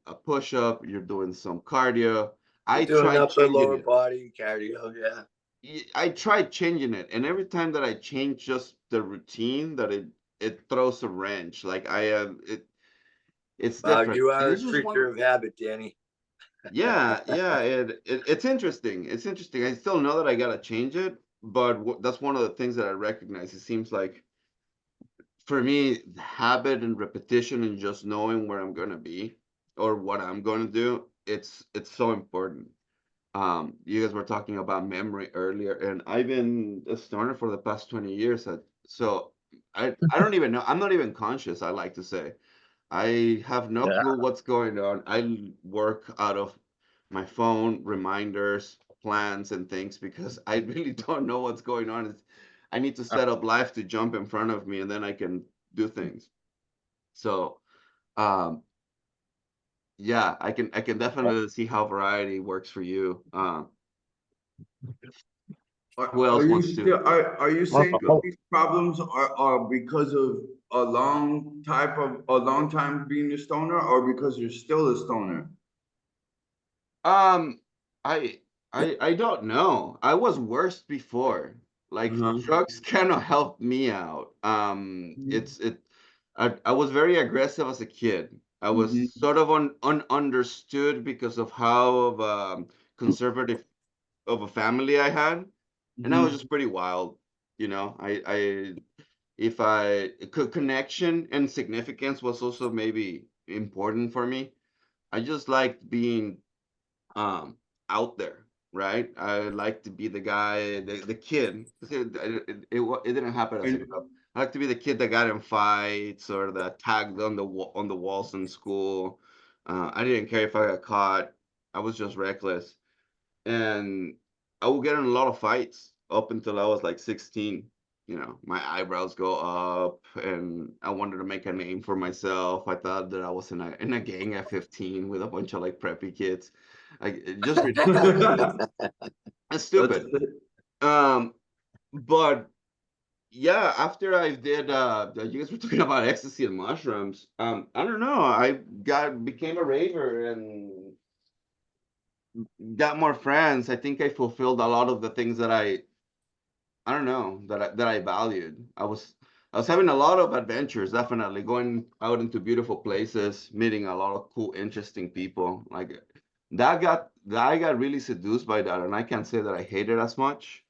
a push up, you're doing some cardio. You're I doing tried upper changing lower it. body cardio, yeah. I tried changing it, and every time that I change just the routine, that it throws a wrench. Like I am, it's different, You and are a this is one. creature of habit, Danny. Yeah, yeah, it's interesting. It's interesting. I still know that I gotta change it, but that's one of the things that I recognize. It seems like for me, habit and repetition and just knowing where I'm gonna be or what I'm gonna do, it's so important. You guys were talking about memory earlier, and I've been a stoner for the past 20 years. So I don't even know. I'm not even conscious, I like to say. I have no Yeah. clue what's going on. I work out of my phone, reminders, plans, and things because I really don't know what's going on. I need to set up life to jump in front of me, and then I can do things. So, um, yeah, I can definitely see how variety works for you. Who Are else you wants to? still, are you saying that these problems are because of a long time being a stoner or because you're still a stoner? Um, I don't know. I was worse before. Like Uh-huh. drugs kind of helped me out. I was very aggressive as a kid. I was Mhm. sort of understood because of how of conservative of a family I had. and that was just pretty wild. You know, if connection and significance was also maybe important for me. I just liked being out there, right? I like to be the guy, the kid. It didn't happen as a And girl. I like to be the kid that got in fights or that tagged on on the walls in school. I didn't care if I got caught. I was just reckless, and I would get in a lot of fights up until I was like 16. You know, my eyebrows go up, and I wanted to make a name for myself. I thought that I was in a gang at 15 with a bunch of like preppy kids, like just ridiculous. It's stupid. Um, but yeah, after I did, you guys were talking about ecstasy and mushrooms. I don't know. I became a raver and got more friends. I think I fulfilled a lot of the things that I don't know that I valued. I was having a lot of adventures, definitely going out into beautiful places, meeting a lot of cool, interesting people. Like I got really seduced by that, and I can't say that I hate it as much.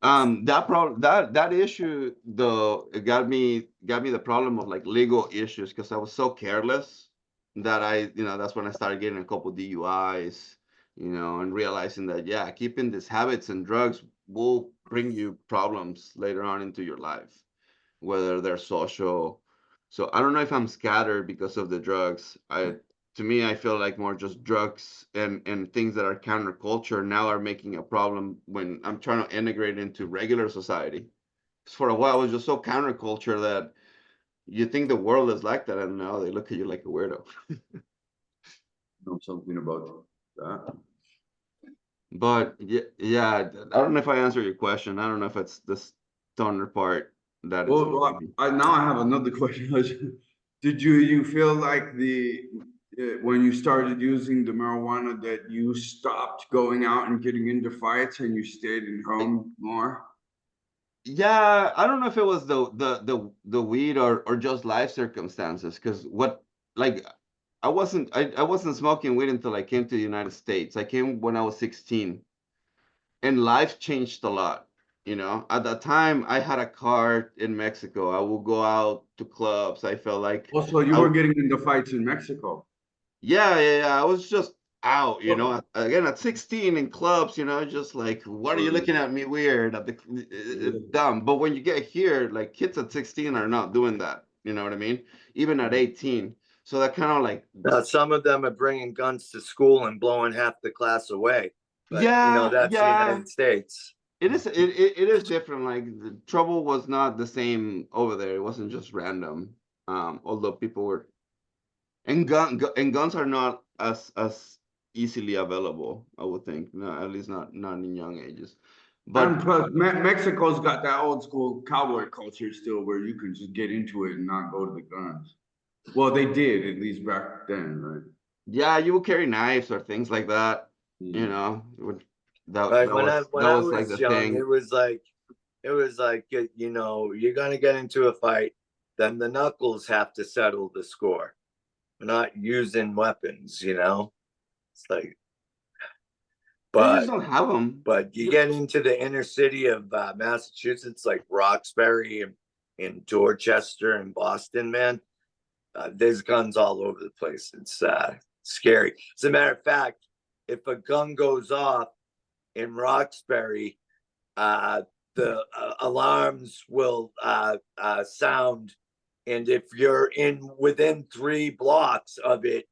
That issue though, it got me the problem of like legal issues because I was so careless that that's when I started getting a couple DUIs, and realizing that yeah, keeping these habits and drugs will bring you problems later on into your life, whether they're social. So I don't know if I'm scattered because of the drugs. To me, I feel like more just drugs and things that are counterculture now are making a problem when I'm trying to integrate into regular society. 'Cause for a while, I was just so counterculture that you think the world is like that, and now they look at you like a weirdo. know something about that. But yeah, I don't know if I answered your question. I don't know if it's the stoner part that it's Well, making me. now I have another question. Did you feel like when you started using the marijuana that you stopped going out and getting into fights and you stayed in home more? Yeah, I don't know if it was the weed or just life circumstances. Because like I wasn't smoking weed until I came to the United States. I came when I was 16, and life changed a lot. At that time, I had a car in Mexico. I would go out to clubs. I felt like Also, you I were getting into fights in Mexico. yeah. I was just out, Well, again at 16 in clubs, just like, what are you looking at me weird? Dumb. But when you get here, like kids at 16 are not doing that. You know what I mean? Even at 18. So that kind of like, Now, some of them are bringing guns to school and blowing half the class away. But, that's the yeah. United States. It is different. Like the trouble was not the same over there. It wasn't just random. Although people were and guns are not as easily available, I would think. No, at least not in young ages. And But plus, Mexico's got that old school cowboy culture still where you can just get into it and not go to the guns. Well, they did, at least back then, right? yeah, you would carry knives or things like that. Hmm. Right. When That I was like was the young, thing. you're gonna get into a fight, then the knuckles have to settle the score. We're not using weapons, It's like, You just but don't have them. you get into the inner city of Massachusetts, like Roxbury and Dorchester and Boston, man. There's guns all over the place. It's scary. As a matter of fact, if a gun goes off in Roxbury, the alarms will sound, and if you're within 3 blocks of it,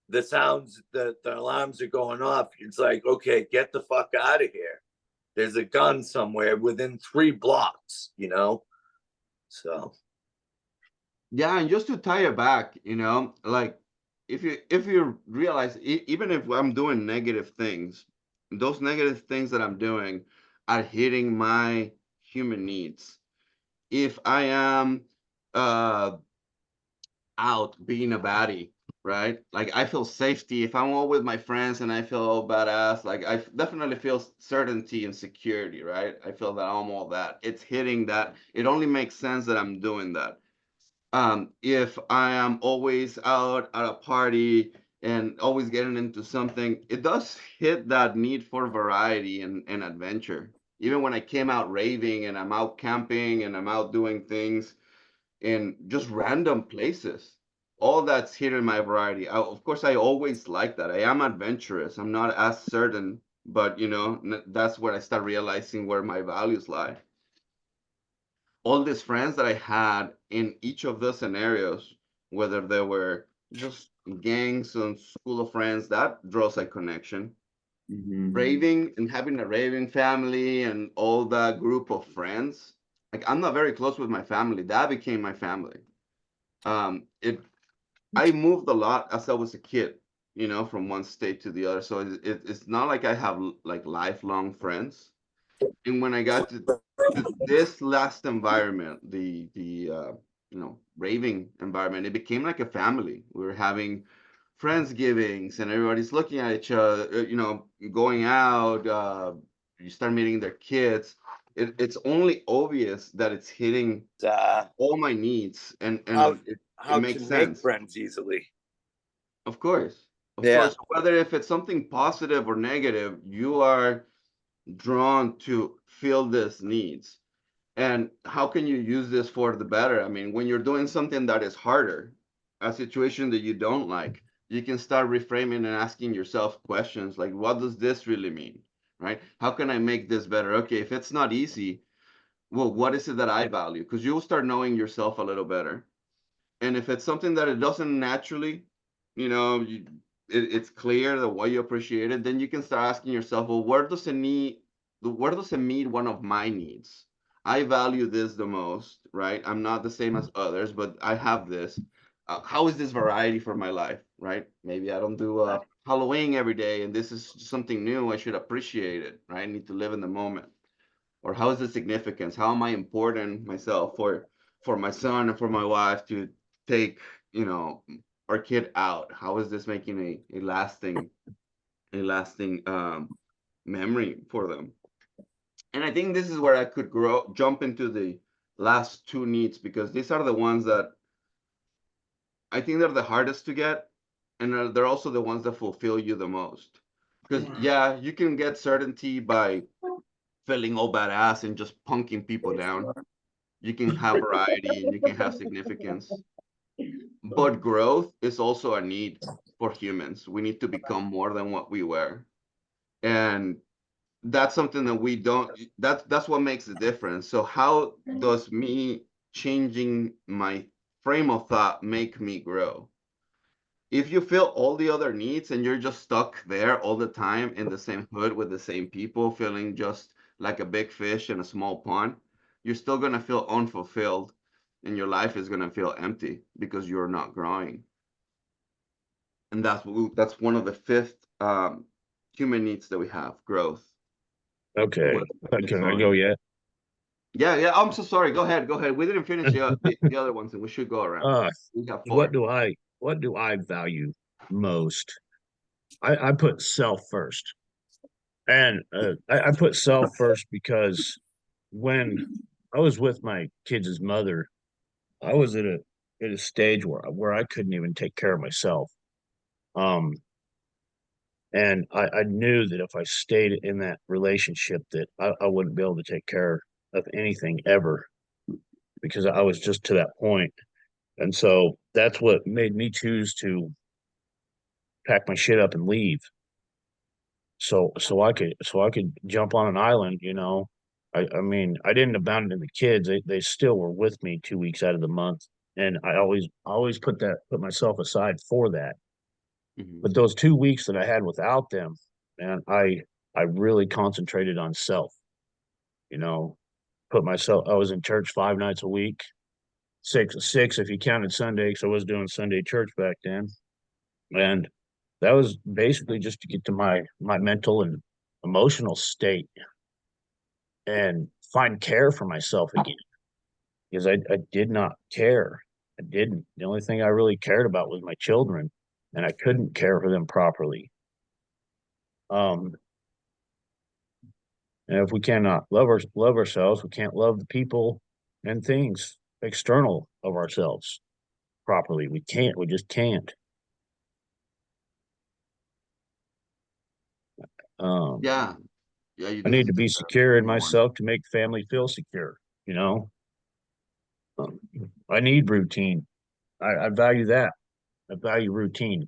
the alarms are going off. It's like, okay, get the fuck out of here. There's a gun somewhere within 3 blocks, So Yeah, and just to tie it back, like if you realize even if I'm doing negative things, those negative things that I'm doing are hitting my human needs. If I am uh out being a baddie, right? Like I feel safety. If I'm all with my friends and I feel all badass, like I definitely feel certainty and security, right? I feel that I'm all that. It's hitting that. It only makes sense that I'm doing that. If I am always out at a party and always getting into something, it does hit that need for variety and adventure. even when I came out raving and I'm out camping and I'm out doing things in just random places. All that's here in my variety. Of course, I always like that. I am adventurous. I'm not as certain, but that's where I start realizing where my values lie. All these friends that I had in each of the scenarios, whether they were just gangs and school of friends, that draws a connection. Raving and having a raving family and all that group of friends. Like I'm not very close with my family. That became my family. It I moved a lot as I was a kid, from one state to the other. So it's not like I have like lifelong friends. And when I got to this last environment, the raving environment, it became like a family. We were having friendsgivings, and everybody's looking at each other, going out. You start meeting their kids. It's only obvious that it's hitting all my needs, and How it how makes to make sense. friends easily. Of course, of Yeah. course. Whether if it's something positive or negative, you are drawn to fill these needs. And how can you use this for the better? I mean, when you're doing something that is harder, a situation that you don't like, you can start reframing and asking yourself questions like, what does this really mean? Right? How can I make this better? Okay, if it's not easy, well, what is it that I value? Because you'll start knowing yourself a little better. And if it's something that it doesn't naturally, you know, you, it's clear the way you appreciate it, then you can start asking yourself, well, where does it meet one of my needs? I value this the most, right? I'm not the same as others, but I have this. How is this variety for my life, right? Maybe I don't do Halloween every day, and this is something new. I should appreciate it, right? I need to live in the moment. Or how is the significance? How am I important myself for my son and for my wife to take, you know, our kid out? How is this making a lasting memory for them? And I think this is where I could jump into the last two needs, because these are the ones that I think they're the hardest to get, and they're also the ones that fulfill you the most. Because yeah, you can get certainty by feeling all badass and just punking people down. You can have variety and you can have significance. But growth is also a need for humans. We need to become more than what we were. And that's something that we don't that's what makes the difference. So how does me changing my frame of thought make me grow? If you feel all the other needs and you're just stuck there all the time in the same hood with the same people, feeling just like a big fish in a small pond, you're still going to feel unfulfilled, and your life is going to feel empty because you're not growing. And that's one of the fifth human needs that we have: growth. Okay. Can I go yet? Yeah. I'm so sorry. Go ahead. We didn't finish the other ones, and we should go around. We have four. What do I value most? I put self first. And I put self first because when I was with my kids' mother, I was at a stage where I couldn't even take care of myself. Um, and I knew that if I stayed in that relationship, that I wouldn't be able to take care of anything ever, because I was just to that point. And so that's what made me choose to pack my shit up and leave. So I could jump on an island, you know. I mean, I didn't abandon the kids. They still were with me 2 weeks out of the month. And I always put myself aside for that. Mhm. But those 2 weeks that I had without them, man, I really concentrated on self, you know, I was in church 5 nights a week, six if you counted Sunday, because I was doing Sunday church back then. And that was basically just to get to my mental and emotional state and find care for myself again, because I did not care. I didn't. The only thing I really cared about was my children, and I couldn't care for them properly. Um, and if we cannot love ourselves, we can't love the people and things external of ourselves properly. We can't. We just can't. Um, Yeah. Yeah, you I do. need to be Think that secure in more. myself to make family feel secure, you know? I need routine. I value that. I value routine,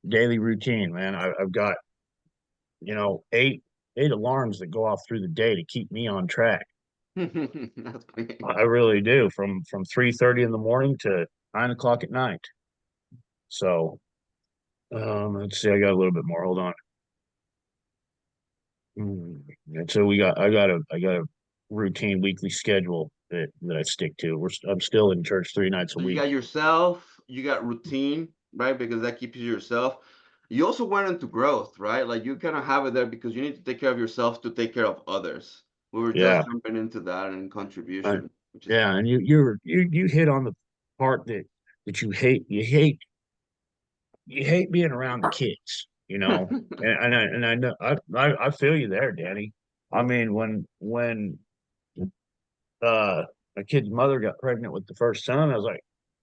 daily routine, man. I've got, eight alarms that go off through the day to keep me on track. That's great. I really do, from 3:30 in the morning to 9 o'clock at night. So, let's see, I got a little bit more. Hold on. And so I got a routine weekly schedule that I stick to. I'm still in church 3 nights a So you week. got yourself, you got routine, right? Because that keeps you yourself. You also went into growth, right? Like you kind of have it there because you need to take care of yourself to take care of others. We were Yeah, just jumping into that and I, contribution, which is yeah, and you hit on the part that you hate being around the kids, and I know I feel you there, Danny. I mean, when my kid's mother got pregnant with the first son,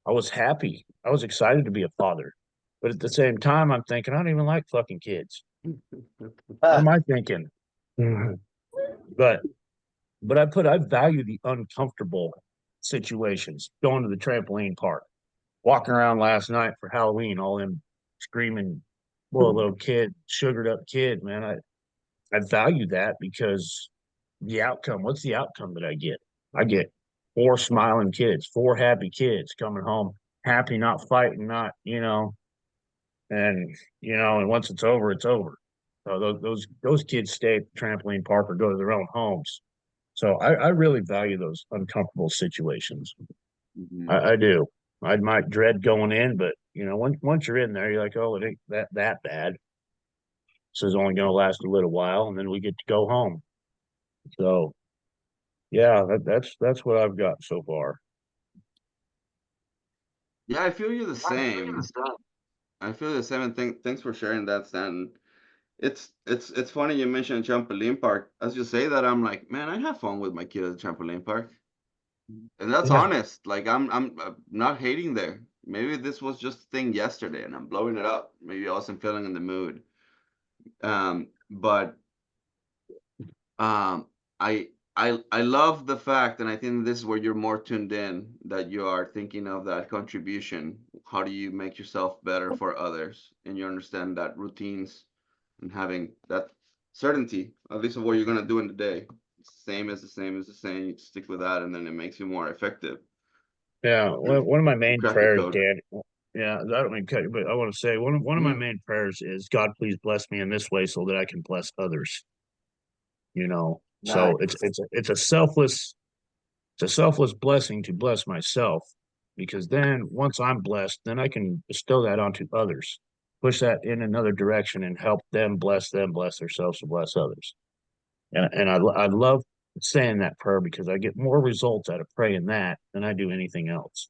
I was happy. I was excited to be a father. But at the same time, I'm thinking, I don't even like fucking kids. What am I thinking? Mhm. But I value the uncomfortable situations. Going to the trampoline park, walking around last night for Halloween, all them screaming, well, little kid, sugared up kid, man. I value that because the outcome, what's the outcome that I get? I get four smiling kids, four happy kids coming home, happy, not fighting, not, and once it's over, it's over. So those kids stay at the trampoline park or go to their own homes. So I really value those uncomfortable situations. Mhm. I do. I might dread going in, but once you're in there, you're like, oh, it ain't that bad. This is only going to last a little while, and then we get to go home. So yeah, that's what I've got so far. Yeah, I feel you the same. I feel the same, and thanks for sharing that, Stan. It's funny you mentioned trampoline park. As you say that, I'm like, man, I have fun with my kid at the trampoline park, and that's Yeah, honest. Like I'm not hating there. Maybe this was just a thing yesterday, and I'm blowing it up. Maybe I wasn't feeling in the mood. But um, I love the fact, and I think this is where you're more tuned in, that you are thinking of that contribution. How do you make yourself better for others, and you understand that routines and having that certainty, at least of what you're gonna do in the day. Same as the same as the same. You stick with that, and then it makes you more effective. yeah. And One of my you main crack the prayers, code. Dan. Yeah, I don't mean to cut you, but I want to say one of my Mm, main prayers is God, please bless me in this way so that I can bless others. So Nice. it's a selfless blessing to bless myself, because then once I'm blessed, then I can bestow that onto others, push that in another direction and help them, bless themselves, to bless others. And I love saying that prayer because I get more results out of praying that than I do anything else.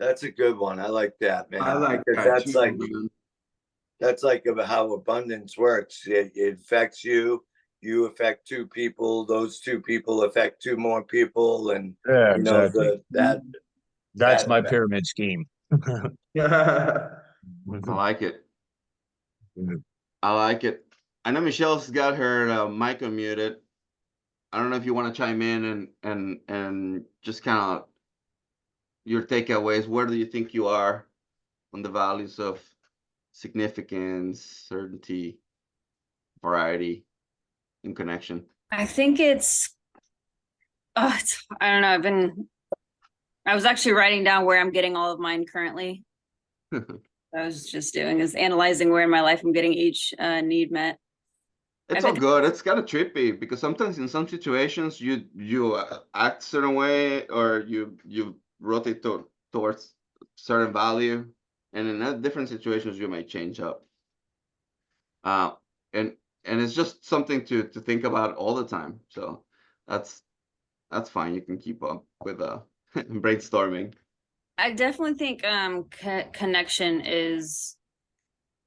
That's a good one. I like that, I man. like Because that too, man. that's like about how abundance works. It affects you. You affect two people. Those two people affect two more people, and Yeah, you know exactly. the that That's that my effect. pyramid scheme. I like it. I like it. I know Michelle's got her mic unmuted. I don't know if you want to chime in and just kind of your takeaways. Where do you think you are on the values of significance, certainty, variety, and connection? I think I don't know. I was actually writing down where I'm getting all of mine currently. I was just doing is analyzing where in my life I'm getting each need met. It's I've all had good. It's kind of trippy because sometimes in some situations you act certain way or you rotate towards certain value, and in different situations you may change up. Uh, and it's just something to think about all the time. So that's that's fine. You can keep up with brainstorming. I definitely think connection is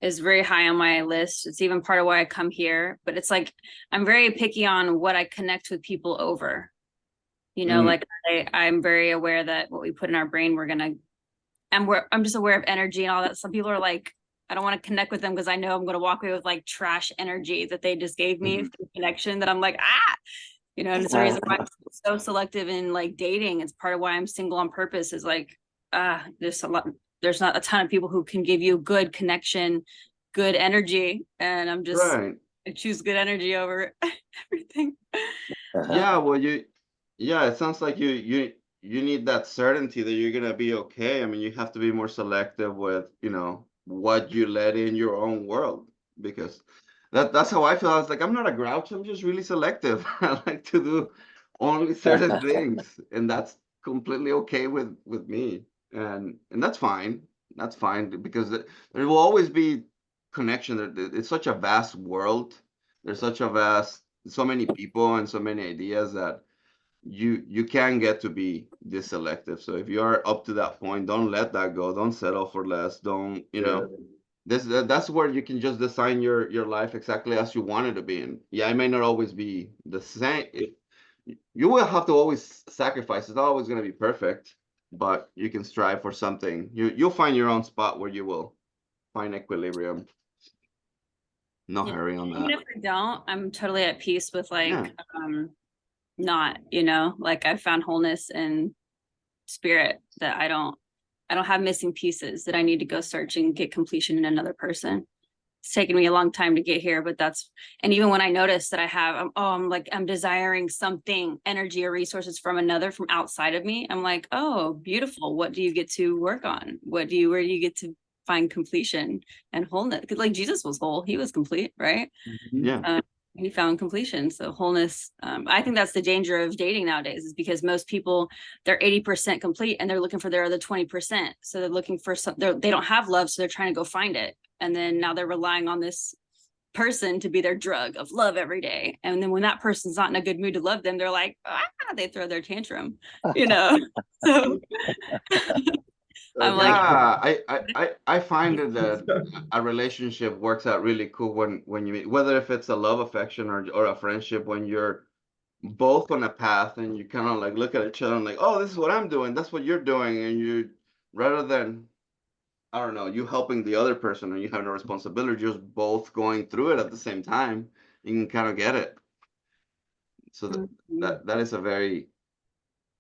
very high on my list. It's even part of why I come here, but it's like I'm very picky on what I connect with people over. Mm, Like I'm very aware that what we put in our brain, I'm just aware of energy and all that. Some people are like, I don't want to connect with them because I know I'm going to walk away with like trash energy that they just gave me through connection that I'm like, you know, and it's the reason why I'm so selective in like dating. It's part of why I'm single on purpose is like, there's not a ton of people who can give you good connection, good energy. And I'm just, Right. I choose good energy over everything. Yeah, well, yeah, it sounds like you need that certainty that you're gonna be okay. I mean, you have to be more selective with, what you let in your own world, because that's how I feel. I was like, I'm not a grouch, I'm just really selective. I like to do only certain things, and that's completely okay with me. And that's fine. That's fine because there will always be connection. It's such a vast world. There's such a vast so many people and so many ideas that you can get to be this selective. So if you are up to that point, don't let that go. Don't settle for less. Don't that's where you can just design your life exactly as you want it to be. And yeah, it may not always be the same. You will have to always sacrifice. It's not always going to be perfect, but you can strive for something. You'll find your own spot where you will find equilibrium. No Yeah. hurry on Even that. if I don't, I'm totally at peace with like, Yeah. not, like I found wholeness in spirit that I don't have missing pieces that I need to go search and get completion in another person. It's taken me a long time to get here, but and even when I notice that I have, I'm desiring something, energy or resources from outside of me. I'm like, oh, beautiful. What do you get to work on? Where do you get to find completion and wholeness? Because like Jesus was whole, he was complete, right? Yeah. He found completion. So wholeness. I think that's the danger of dating nowadays is because most people, they're 80% complete and they're looking for their other 20%. So they're looking for they don't have love. So they're trying to go find it. And then now they're relying on this person to be their drug of love every day. And then when that person's not in a good mood to love them, they're like, they throw their tantrum, So I'm like, Yeah, I find that a relationship works out really cool when you meet, whether if it's a love affection or a friendship, when you're both on a path and you kind of like look at each other and like, oh, this is what I'm doing, that's what you're doing, and you rather than I don't know, you helping the other person and you having a responsibility, just both going through it at the same time, you can kind of get it. So that is a very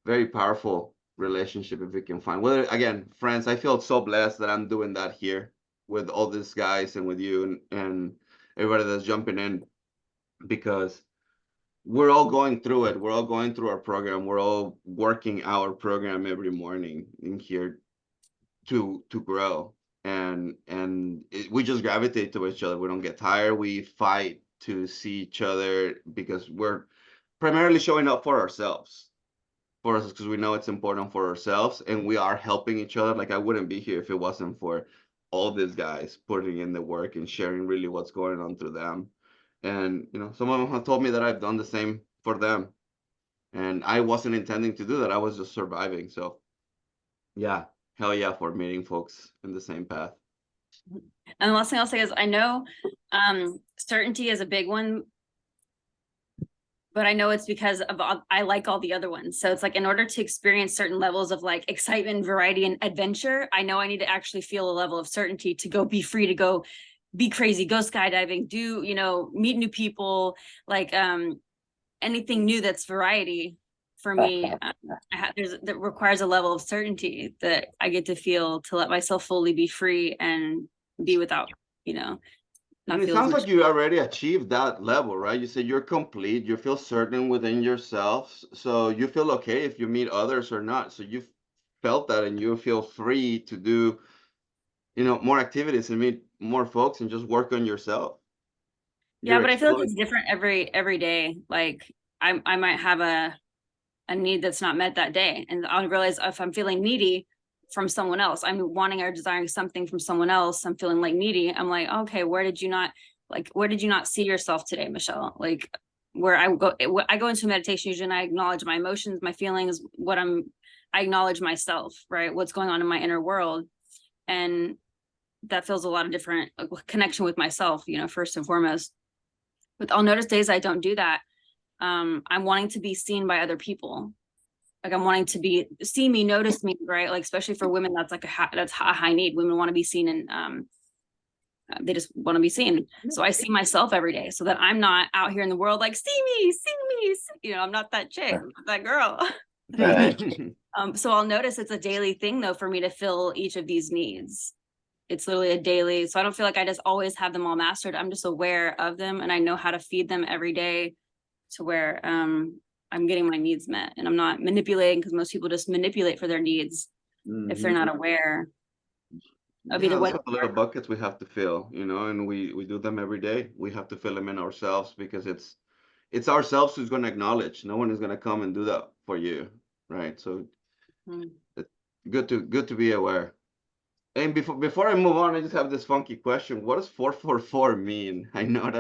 very powerful relationship if we can find whether again friends. I feel so blessed that I'm doing that here with all these guys and with you and everybody that's jumping in, because we're all going through it. We're all going through our program. We're all working our program every morning in here to grow, we just gravitate to each other. We don't get tired. We fight to see each other because we're primarily showing up for ourselves, for us, because we know it's important for ourselves, and we are helping each other. Like I wouldn't be here if it wasn't for all these guys putting in the work and sharing really what's going on through them. And some of them have told me that I've done the same for them, and I wasn't intending to do that. I was just surviving. So yeah, hell yeah for meeting folks in the same path. and the last thing I'll say is I know certainty is a big one, but I know it's because of I like all the other ones. So it's like in order to experience certain levels of like excitement, variety, and adventure, I know I need to actually feel a level of certainty to go be free, to go be crazy, go skydiving, do, meet new people, like anything new that's variety for me. That requires a level of certainty that I get to feel to let myself fully be free and be without, And it sounds like you already achieved that level, right? You said you're complete, you feel certain within yourself, so you feel okay if you meet others or not. So you felt that and you feel free to do, more activities and meet more folks and just work on yourself. Yeah, but I feel like it's different every day. Like I might have a need that's not met that day. And I'll realize if I'm feeling needy from someone else, I'm wanting or desiring something from someone else, I'm feeling like needy. I'm like, okay, where did you not see yourself today, Michelle? Like where I go into meditation usually and I acknowledge my emotions, my feelings, I acknowledge myself, right? What's going on in my inner world. And that feels a lot of different connection with myself, first and foremost. But I'll notice days I don't do that. I'm wanting to be seen by other people. Like I'm wanting to see me, notice me, right? Like especially for women, that's like that's a high need. Women want to be seen and They just want to be seen. So I see myself every day so that I'm not out here in the world like, see me, I'm not that chick, that girl. So I'll notice it's a daily thing though for me to fill each of these needs. It's literally a daily, so I don't feel like I just always have them all mastered. I'm just aware of them and I know how to feed them every day to where I'm getting my needs met and I'm not manipulating, because most people just manipulate for their needs if they're not aware of either Yeah, those what. are the little buckets we have to fill, and we do them every day. We have to fill them in ourselves because it's ourselves who's going to acknowledge. No one is going to come and do that for you, right? So it's good to be aware. And before I move on, I just have this funky question. What does 444 mean? I notice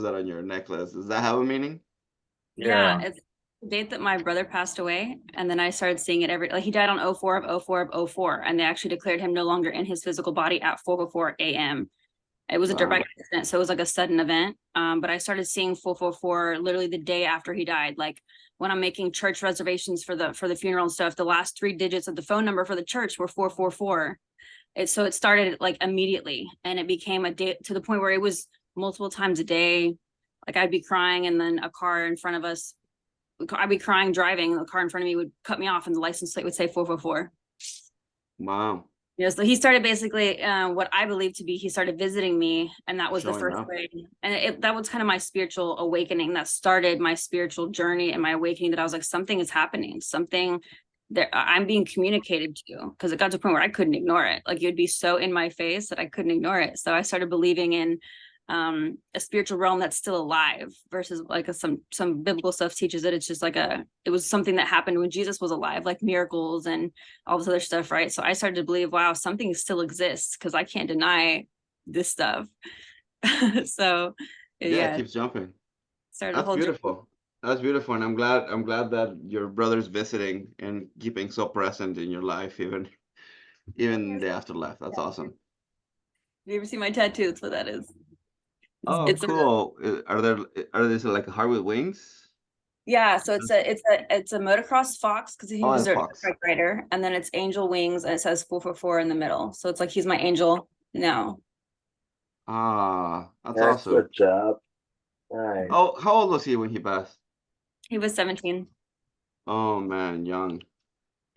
that on your necklace. Does that have a meaning? Yeah, it's the date that my brother passed away, and then I started seeing it like he died on 04 of 04 of 04, and they actually declared him no longer in his physical body at 4:04 a.m. It was a dirt Wow. bike accident, so it was like a sudden event. But I started seeing 444 literally the day after he died. Like when I'm making church reservations for the funeral and stuff, the last 3 digits of the phone number for the church were 444. So it started like immediately, and it became a day to the point where it was multiple times a day. Like I'd be crying, and then a car in front of us, I'd be crying driving, and the car in front of me would cut me off, and the license plate would say 444. Wow. So he started basically what I believe to be, he started visiting me, and that was the Showing first up. way. And that was kind of my spiritual awakening that started my spiritual journey and my awakening, that I was like, something is happening, something that I'm being communicated to, because it got to a point where I couldn't ignore it. Like it would be so in my face that I couldn't ignore it. So I started believing in a spiritual realm that's still alive, versus like some biblical stuff teaches that it's just like it was something that happened when Jesus was alive, like miracles and all this other stuff, right? So I started to believe, wow, something still exists, because I can't deny this stuff. So Yeah, it keeps jumping. started a That's whole beautiful. That's beautiful, and I'm glad that your brother's visiting and keeping so present in your life, even in the afterlife. That's awesome. You ever see my tattoo? That's what that is. Oh, It's cool. Are these like a heart with wings? Yeah, so it's a motocross fox, because he Oh, was and a fox. bike rider, and then it's angel wings, and it says 444 in the middle. So it's like he's my angel now. Ah, that's awesome. Good job. Nice. Oh, how old was he when he passed? He was 17. Oh man, youngling.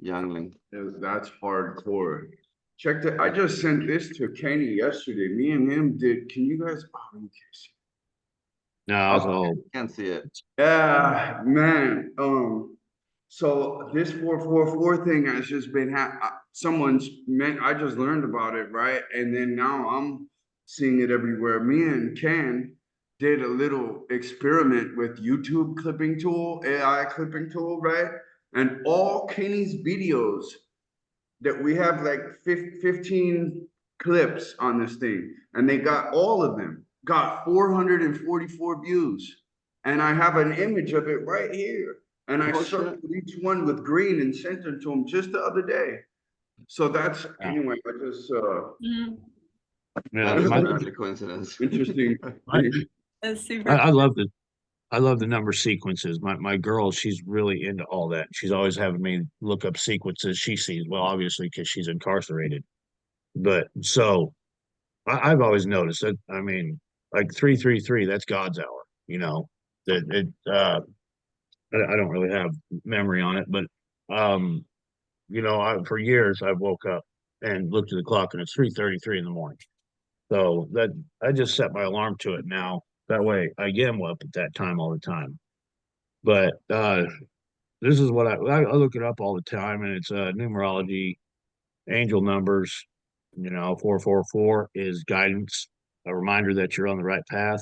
That's hardcore. Check that. I just sent this to Kenny yesterday. Me and him did. Can you guys? Oh, you can't see. No, so Can't see it. Yeah, man. So this 444 thing has just been someone's meant. I just learned about it, right? And then now I'm seeing it everywhere. Me and Ken did a little experiment with YouTube clipping tool, AI clipping tool, right? And all Kenny's videos that we have like 15 clips on this thing, and they got all of them, got 444 views. And I have an image of it right here. And I Oh, shit. circled each one with green and sent it to him just the other day. So that's anyway, I just yeah, That is my, apparently coincidence. interesting. That's super. I love the number sequences. My girl, she's really into all that. She's always having me look up sequences she sees. Well, obviously because she's incarcerated. But so I've always noticed that. I mean, like 333, that's God's hour. That it. I don't really have memory on it, but um, for years I woke up and looked at the clock and it's 3:33 in the morning. So that I just set my alarm to it now. That way I am up at that time all the time. But this is what I look it up all the time, and it's numerology, angel numbers. 444 is guidance, a reminder that you're on the right path.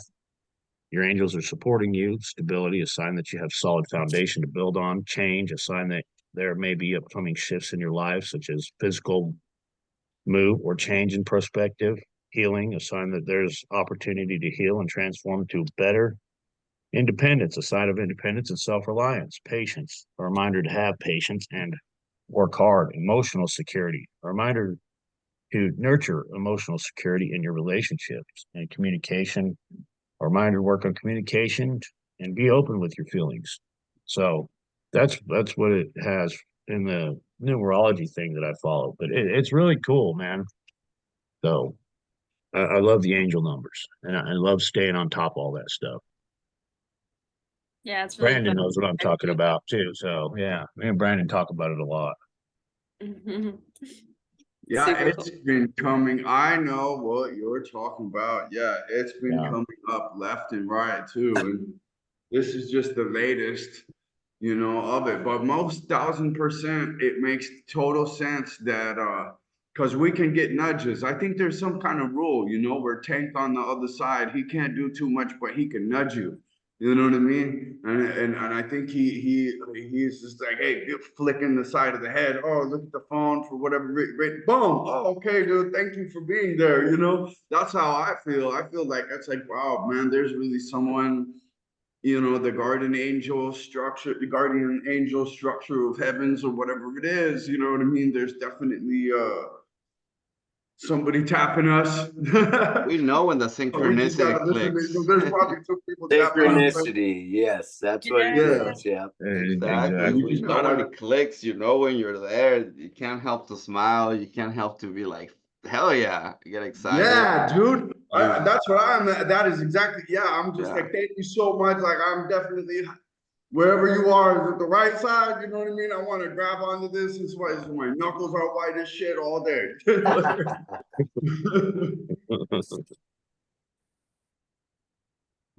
Your angels are supporting you. Stability, a sign that you have solid foundation to build on. Change, a sign that there may be upcoming shifts in your life, such as physical move or change in perspective. Healing, a sign that there's opportunity to heal and transform to better. Independence, a sign of independence and self-reliance. Patience, a reminder to have patience and work hard. Emotional security, a reminder to nurture emotional security in your relationships. And communication, a reminder to work on communication and be open with your feelings. So that's what it has in the numerology thing that I follow. But it's really cool, man. So I love the angel numbers, and I love staying on top of all that stuff. Yeah, it's really Brandon fun. knows what I'm talking about too. So yeah, me and Brandon talk about it a lot. Yeah, Super it's cool. been coming. I know what you're talking about. Yeah, it's been Yeah. coming up left and right too. And this is just the latest, of it. But most 1,000%, it makes total sense that because we can get nudges. I think there's some kind of rule, where Tank on the other side, he can't do too much, but he can nudge you. You know what I mean? And I think he's just like, hey, flicking the side of the head. Oh, look at the phone for whatever. Boom. Oh, okay, dude. Thank you for being there. That's how I feel. I feel like it's like, wow, man. There's really someone. The guardian angel structure of heavens or whatever it is. You know what I mean? There's definitely somebody tapping us. We know when the We just synchronicity gotta listen. clicks. There's probably two people tapping us. Synchronicity. Yes, that's what it Yeah. is. Yeah. Exactly. You We just know when gotta. it clicks, you know when you're there. You can't help to smile. You can't help to be like, hell yeah, you get excited. Yeah, dude. You, That's what I'm. That is exactly. Yeah, I'm just yeah. like, thank you so much. Like, I'm definitely wherever you are, the right side. You know what I mean? I want to grab onto this. This is why my knuckles are white as shit all day.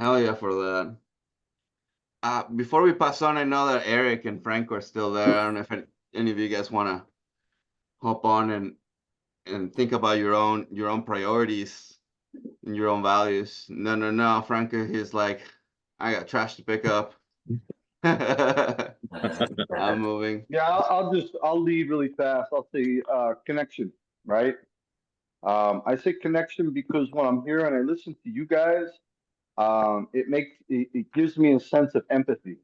Hell yeah for that. Before we pass on, I know that Eric and Franco are still there. I don't know if any of you guys want to hop on and think about your own priorities and your own values. No, Franco, he's like, I got trash to pick up. I'm moving. Yeah, I'll lead really fast. I'll say connection, right? I say connection because when I'm here and I listen to you guys, it gives me a sense of empathy,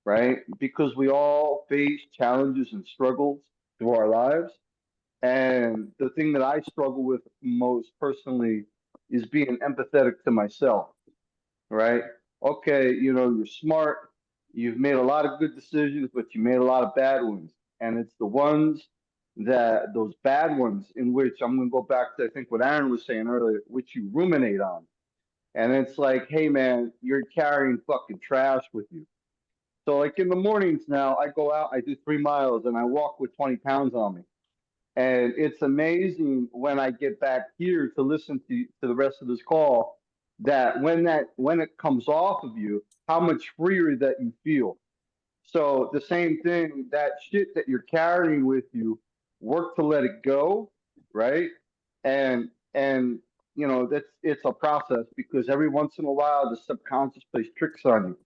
right? Because we all face challenges and struggles through our lives. And the thing that I struggle with most personally is being empathetic to myself, right? Okay, you're smart, you've made a lot of good decisions, but you made a lot of bad ones. And it's the ones those bad ones in which I'm going to go back to, I think, what Aaron was saying earlier, which you ruminate on. And it's like, hey, man, you're carrying fucking trash with you. So, like in the mornings now, I go out, I do 3 miles, and I walk with 20 pounds on me. And it's amazing when I get back here to listen to the rest of this call that when it comes off of you, how much freer that you feel. So the same thing, that shit that you're carrying with you, work to let it go, right? And that's it's a process because every once in a while the subconscious plays tricks on you.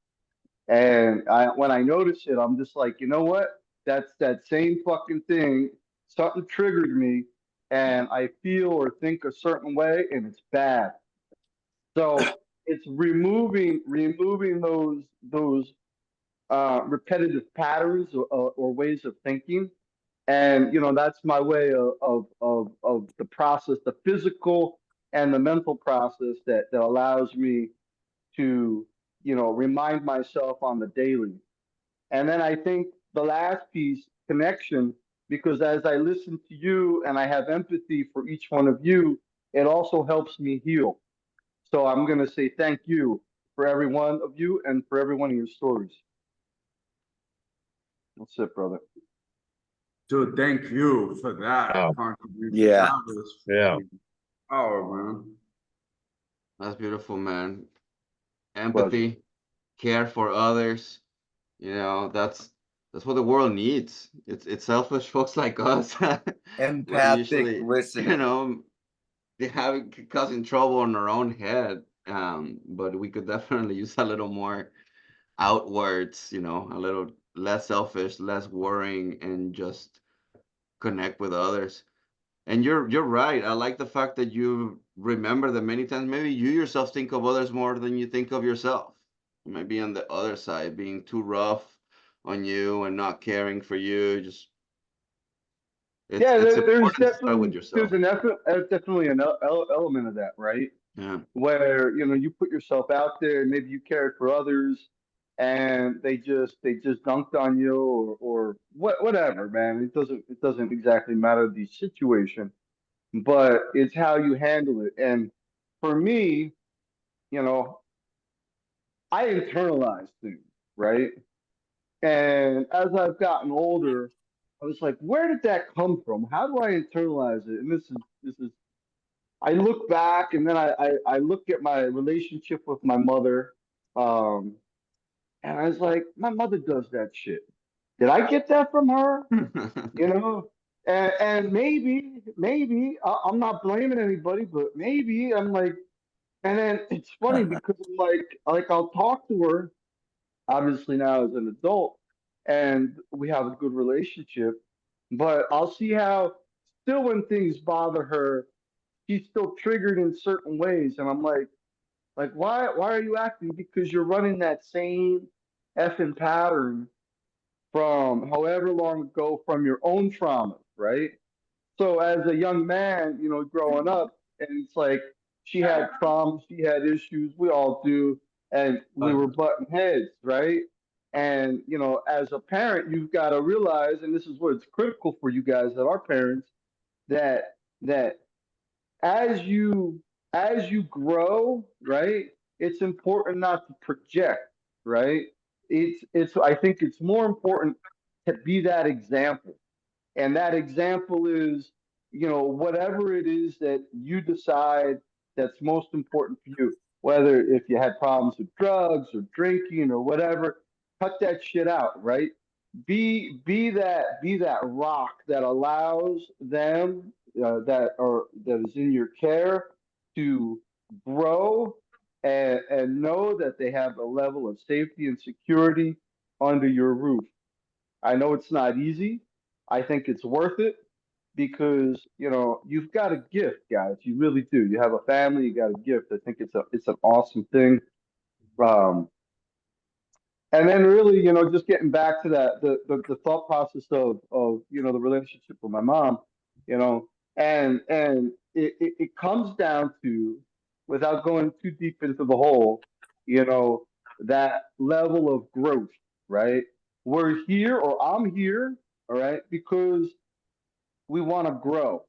And when I notice it, I'm just like, you know what? That's that same fucking thing. Something triggered me, and I feel or think a certain way, and it's bad. So it's removing those repetitive patterns or ways of thinking, and that's my way of the process, the physical and the mental process that allows me to remind myself on the daily. And then I think the last piece, connection, because as I listen to you and I have empathy for each one of you, it also helps me heal. So I'm going to say thank you for every one of you and for every one of your stories. That's it, brother. Dude, thank you for that Wow. contribution. Yeah. That was Yeah. power, man. That's beautiful, man. Empathy, care for others. That's what the world needs. It's selfish folks like us. We're Empathic usually, listening. they have causing trouble in our own head. But we could definitely use a little more outwards, a little less selfish, less worrying, and just connect with others. And you're right. I like the fact that you remember that many times maybe you yourself think of others more than you think of yourself. You might be on the other side, being too rough on you and not caring for you. Just Yeah, it's there's important to start with definitely yourself. definitely an element of that, right? Yeah. Where you put yourself out there, maybe you cared for others, and they just dunked on you or whatever, man. It doesn't exactly matter the situation, but it's how you handle it. And for me, you know, I internalize things, right? And as I've gotten older, I was like, where did that come from? How do I internalize it? And this is I look back and then I look at my relationship with my mother. Um, and I was like, my mother does that shit. Did I get that from her? You know? And maybe I'm not blaming anybody, but maybe I'm like, and then it's funny because I'm like I'll talk to her, obviously now as an adult, and we have a good relationship, but I'll see how still when things bother her, she's still triggered in certain ways, and I'm like why are you acting? Because you're running that same effing pattern from however long ago from your own trauma, right? So as a young man, you know, growing up, and it's like she had problems, she had issues, we all do, and we were butting heads, right? And you know, as a parent, you've got to realize, and this is what's critical for you guys that are parents, that as you grow, right? It's important not to project, right? It's I think it's more important to be that example, and that example is, you know, whatever it is that you decide that's most important for you. Whether if you had problems with drugs or drinking or whatever, cut that shit out, right? Be that rock that allows them that is in your care to grow and know that they have a level of safety and security under your roof. I know it's not easy. I think it's worth it because, you know, you've got a gift, guys. You really do. You have a family, you got a gift. I think it's an awesome thing. Um, and then really, you know, just getting back to that the thought process of you know the relationship with my mom, you know, and it comes down to, without going too deep into the whole, you know, that level of growth, right? We're here, or I'm here, all right, because we want to grow,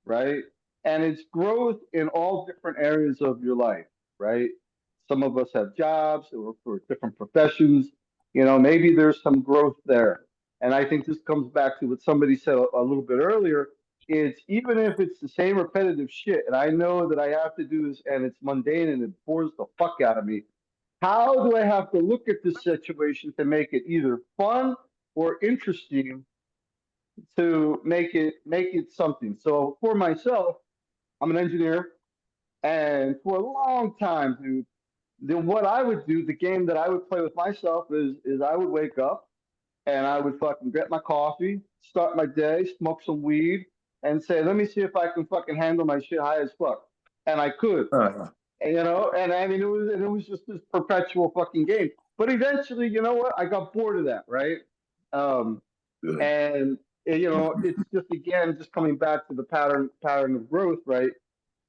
right? And it's growth in all different areas of your life, right? Some of us have jobs or for different professions. You know, maybe there's some growth there. And I think this comes back to what somebody said a little bit earlier. It's even if it's the same repetitive shit, and I know that I have to do this and it's mundane and it bores the fuck out of me. How do I have to look at this situation to make it either fun or interesting to make it something. So for myself, I'm an engineer, and for a long time, dude, then what I would do, the game that I would play with myself is I would wake up and I would fucking get my coffee, start my day, smoke some weed, and say, let me see if I can fucking handle my shit high as fuck. And I could. And, you know, and I mean it was just this perpetual fucking game. But eventually, you know what? I got bored of that, right? Um, Good. and you know, it's just again just coming back to the pattern of growth, right?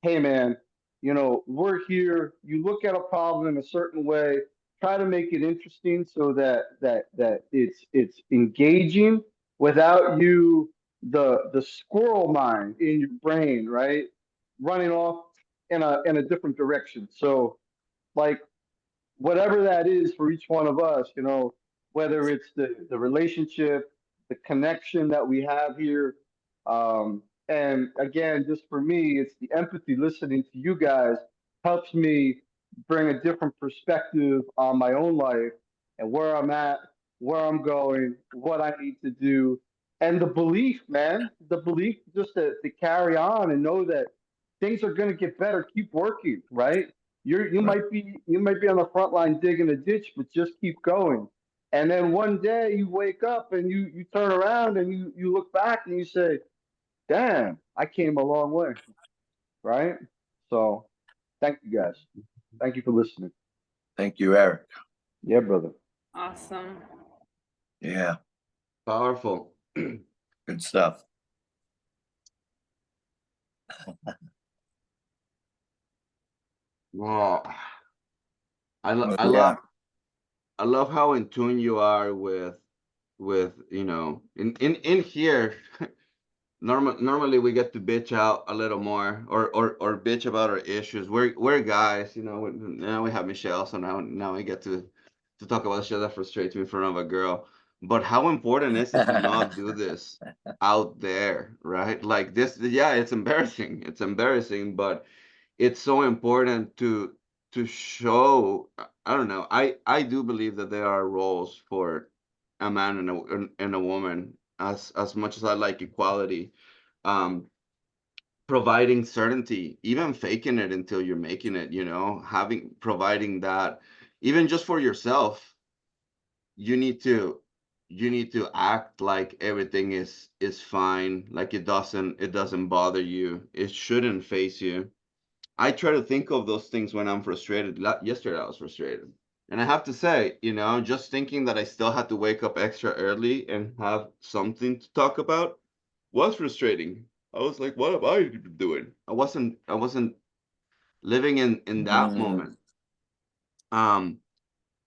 Hey man, you know, we're here. You look at a problem in a certain way, try to make it interesting so that it's engaging without you the squirrel mind in your brain, right? Running off in a different direction. So like whatever that is for each one of us, you know, whether it's the relationship, the connection that we have here. And again, just for me, it's the empathy. Listening to you guys helps me bring a different perspective on my own life and where I'm at, where I'm going, what I need to do. And the belief, man, the belief just to carry on and know that things are going to get better. Keep working, right? You Right. might be on the front line digging a ditch, but just keep going. And then one day you wake up and you turn around and you look back and you say, "Damn, I came a long way." Right? So, thank you guys. Thank you for listening. Thank you, Eric. Yeah, brother. Awesome. Yeah, Powerful. good stuff. Wow. I Well, love yeah. I love how in tune you are with you know in here normally we get to bitch out a little more, or bitch about our issues. We're guys, you know. Now we have Michelle, so now we get to talk about shit that frustrates me in front of a girl. But how important is it to not do this out there, right? Like this, yeah, it's embarrassing. It's embarrassing, but it's so important to show. I don't know. I do believe that there are roles for a man and a woman, as much as I like equality. um Providing certainty, even faking it until you're making it, you know, having providing that, even just for yourself. You need to act like everything is fine, like it doesn't bother you, it shouldn't face you. I try to think of those things when I'm frustrated. Yesterday I was frustrated, and I have to say, you know, just thinking that I still had to wake up extra early and have something to talk about was frustrating. I was like, what am I doing? I wasn't living in that Mm. moment. Um,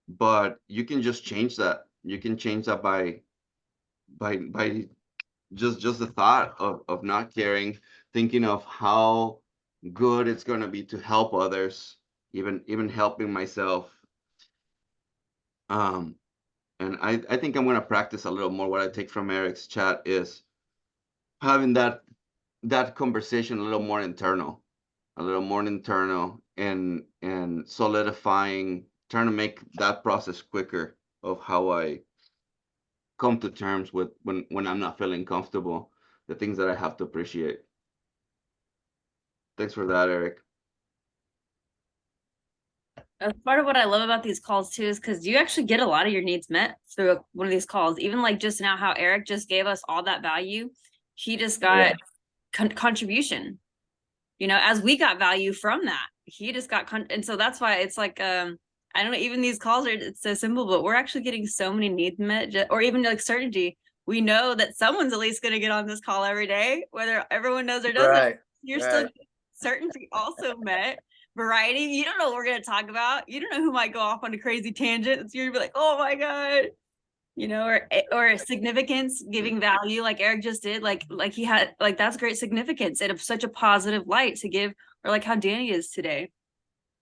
but you can just change that. You can change that by just the thought of not caring, thinking of how good it's gonna be to help others, even helping myself. Um, and I think I'm gonna practice a little more. What I take from Eric's chat is having that conversation a little more internal, and solidifying, trying to make that process quicker of how I come to terms with when I'm not feeling comfortable, the things that I have to appreciate. Thanks for that, Eric. That's part of what I love about these calls too, is because you actually get a lot of your needs met through one of these calls. Even like just now, how Eric just gave us all that value, he just got contribution. You know, as we got value from that, he just got and so that's why it's like I don't know. Even these calls are, it's so simple, but we're actually getting so many needs met, or even like certainty. We know that someone's at least going to get on this call every day, whether everyone knows or doesn't. Right. You're right. still certainty also met. Variety, you don't know what we're going to talk about. You don't know who might go off on a crazy tangent. So you're gonna be like, oh my God, you know, or significance, giving value like Eric just did, like he had, like that's great significance and such a positive light to give, or like how Danny is today,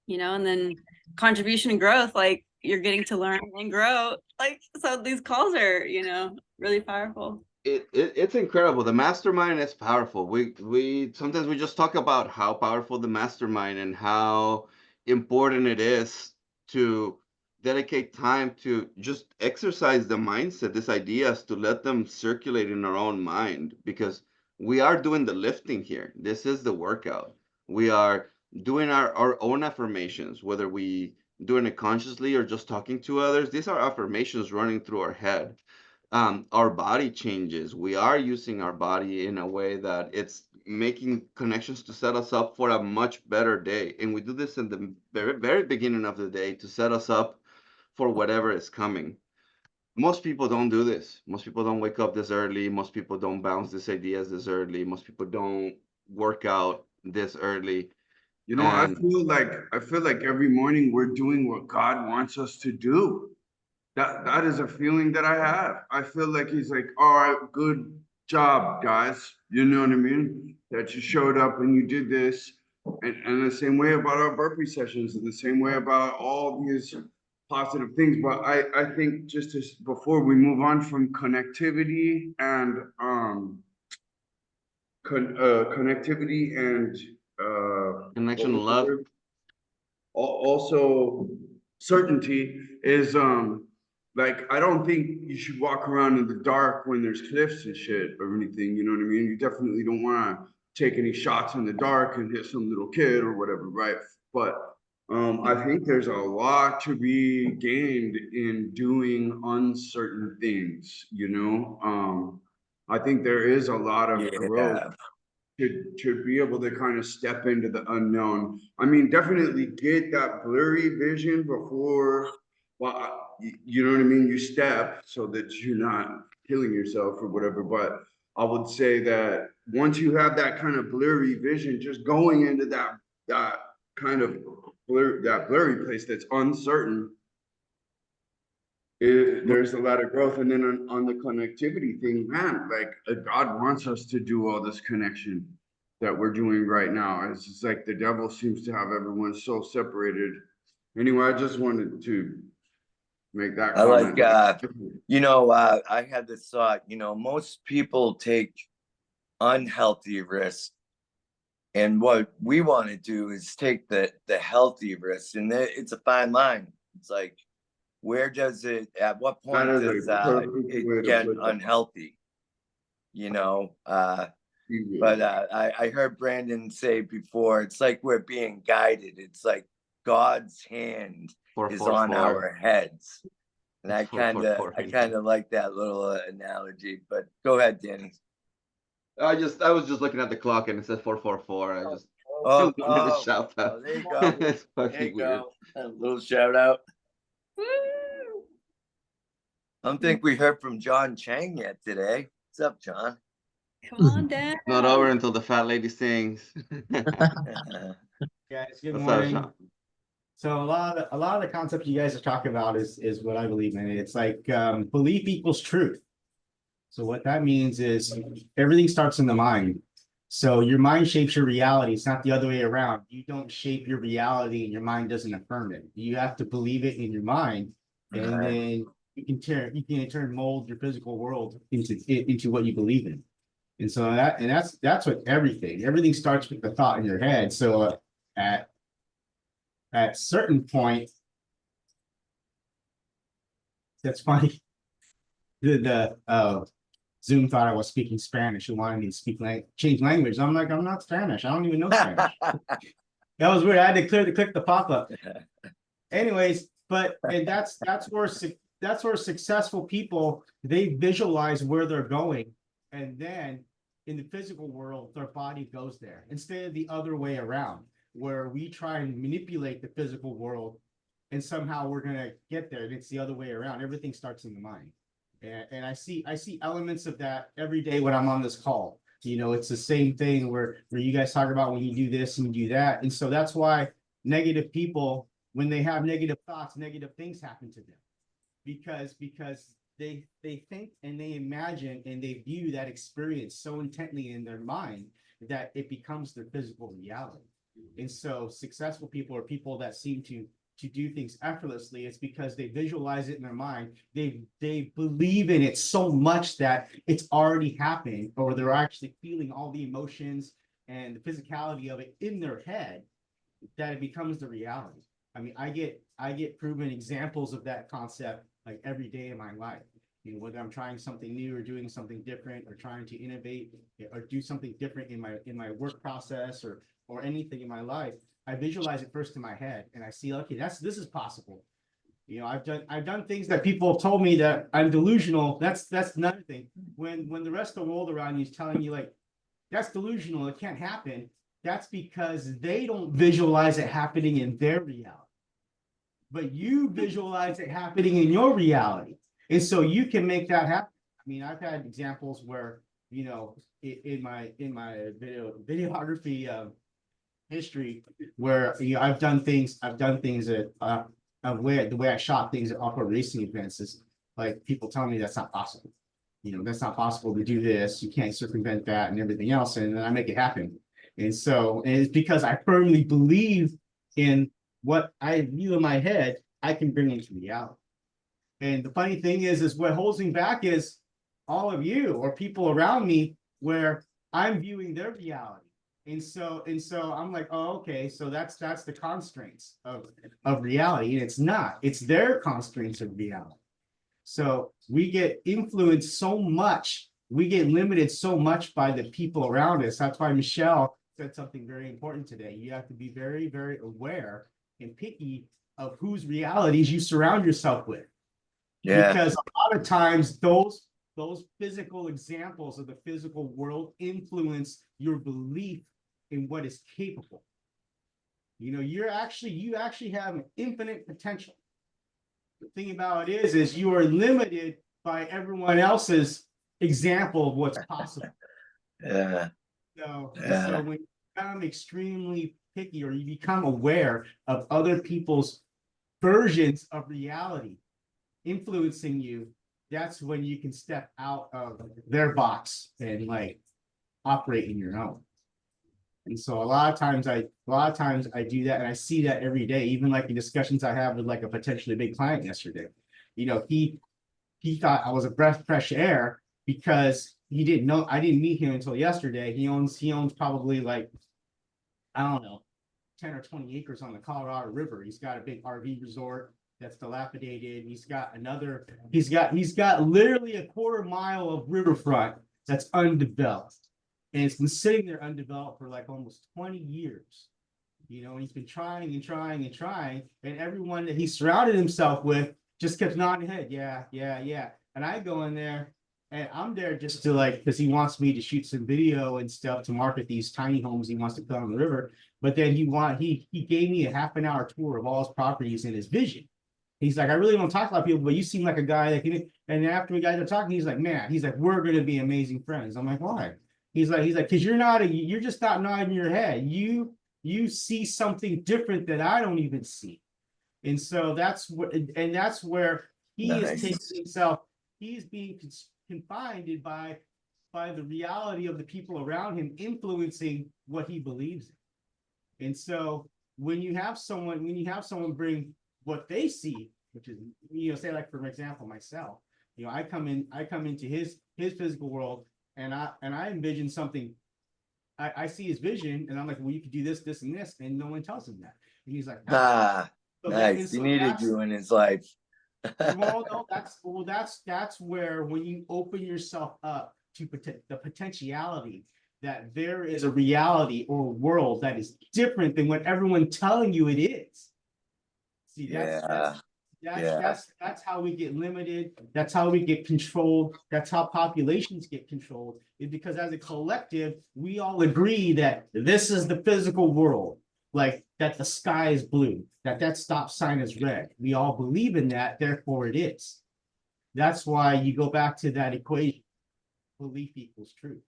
you know. And then contribution and growth, like you're getting to learn and grow, like, so these calls are, you know, really powerful. It's incredible. The mastermind is powerful. We sometimes we just talk about how powerful the mastermind and how important it is to dedicate time to just exercise the mindset, these ideas, to let them circulate in our own mind, because we are doing the lifting here. This is the workout. We are doing our own affirmations, whether we doing it consciously or just talking to others. These are affirmations running through our head. Our body changes. We are using our body in a way that it's making connections to set us up for a much better day. And we do this in the very, very beginning of the day to set us up for whatever is coming. Most people don't do this. Most people don't wake up this early. Most people don't bounce these ideas this early. Most people don't work out this early. You know, And I feel like every morning we're doing what God wants us to do. That is a feeling that I have. I feel like he's like, all right, good job, guys. You know what I mean? That you showed up and you did this. And the same way about our burpee sessions, and the same way about all these positive things. But I think just as before we move on from connectivity and connectivity and what connection, was the love. word? Also certainty is like I don't think you should walk around in the dark when there's cliffs and shit or anything, you know what I mean? You definitely don't want to take any shots in the dark and hit some little kid or whatever, right? But I think there's a lot to be gained in doing uncertain things, you know. I think there is a lot of growth Yeah. to be able to kind of step into the unknown. I mean, definitely get that blurry vision before, well, you know what I mean? You step so that you're not killing yourself or whatever. But I would say that once you have that kind of blurry vision, just going into that kind of blurry place that's uncertain there's a lot of growth. And then on the connectivity thing, man, like God wants us to do all this connection that we're doing right now. It's just like the devil seems to have everyone so separated. Anyway, I just wanted to make that I like, comment. I had this thought, most people take unhealthy risks. And what we want to do is take the healthy risks. And it's a fine line. It's like, at what point That is does a perfect way it to get put that. unhealthy? But I heard Brandon say before, it's like we're being guided. It's like God's hand is on our heads. And I kind of like that little analogy, but go ahead, Danny. I was just looking at the clock and it said 444. I just wanted to shout that. There you go. It's There fucking you weird. go. A little shout out. I don't think we heard from John Chang yet today. What's up, John? Come on down. Not over until the fat lady sings. Guys, good What's up, morning. Sean? So a lot of the concepts you guys are talking about is what I believe in. It's like belief equals truth. So what that means is everything starts in the mind. So your mind shapes your reality. It's not the other way around. You don't shape your reality and your mind doesn't affirm it. You have to believe it in your mind, and then you can in turn mold your physical world into what you believe in. And so that's what everything starts with the thought in your head. So at certain point, that's funny. The Zoom thought I was speaking Spanish and wanted me to speak change language. I'm like, I'm not Spanish. I don't even know Spanish. That was weird. I had to click the pop-up. Anyways, and that's where successful people, they visualize where they're going, and then in the physical world, their body goes there instead of the other way around, where we try and manipulate the physical world and somehow we're going to get there. And it's the other way around. Everything starts in the mind. And I see elements of that every day when I'm on this call. It's the same thing where you guys talk about when you do this and you do that. And so that's why negative people, when they have negative thoughts, negative things happen to them, because they think and they imagine and they view that experience so intently in their mind that it becomes their physical reality. And so successful people are people that seem to do things effortlessly. It's because they visualize it in their mind. They believe in it so much that it's already happened, or they're actually feeling all the emotions and the physicality of it in their head, that it becomes the reality. I mean, I get proven examples of that concept like every day in my life. Whether I'm trying something new or doing something different or trying to innovate or do something different in my work process or anything in my life, I visualize it first in my head and I see, okay, this is possible. I've done things that people have told me that I'm delusional. That's another thing. When the rest of the world around you is telling you like, that's delusional, it can't happen. That's because they don't visualize it happening in their reality. But you visualize it happening in your reality. And so you can make that happen. I mean, I've had examples where, in my videography history, where I've done things that the way I shot things at off-road racing events is like people tell me that's not possible. That's not possible to do this. You can't circumvent that and everything else. And then I make it happen. And it's because I firmly believe in what I view in my head, I can bring into reality. And the funny thing is what holds me back is all of you or people around me where I'm viewing their reality. And so I'm like, oh, okay, so that's the constraints of reality. And it's not, it's their constraints of reality. So we get influenced so much, we get limited so much by the people around us. That's why Michelle said something very important today. You have to be very, very aware and picky of whose realities you surround yourself with. Yeah. Because a lot of times those physical examples of the physical world influence your belief in what is capable. You actually have an infinite potential. The thing about it is you are limited by everyone else's example of what's possible. Yeah. So when you become extremely picky or you become aware of other people's versions of reality, influencing you, that's when you can step out of their box and like operate in your own. And so a lot of times I do that, and I see that every day, even like the discussions I have with like a potentially big client yesterday. You know, he thought I was a breath of fresh air because he didn't know, I didn't meet him until yesterday. He owns probably like, I don't know, 10 or 20 acres on the Colorado River. He's got a big RV resort that's dilapidated. He's got literally a quarter mile of riverfront that's undeveloped. And it's been sitting there undeveloped for like almost 20 years. You know, and he's been trying and trying and trying. And everyone that he surrounded himself with just kept nodding head. Yeah, yeah, yeah. And I go in there and I'm there just to like, because he wants me to shoot some video and stuff to market these tiny homes he wants to put on the river. But then he gave me a half an hour tour of all his properties and his vision. He's like, I really don't talk to a lot of people, but you seem like a guy that can. And after we got to talking, he's like, man, he's like, we're gonna be amazing friends. I'm like, why? He's like, because you're just not nodding your head. You see something different that I don't even see. And so that's where he is taking himself, he's being confined by the reality of the people around him influencing what he believes in. And so when you have someone bring what they see, which is, you know, say like for example, myself, you know, I come into his physical world and I envision something. I see his vision and I'm like, well, you could do this, this, and this, and no one tells him that. And he's like, nice. He needed you in his life. Well, no, that's where when you open yourself up to the potentiality that there is a reality or a world that is different than what everyone's telling you it is. See, that's how we get limited. That's how we get controlled. That's how populations get controlled. Is because as a collective, we all agree that this is the physical world, like that the sky is blue, that stop sign is red. We all believe in that, therefore it is. That's why you go back to that equation. Belief equals truth.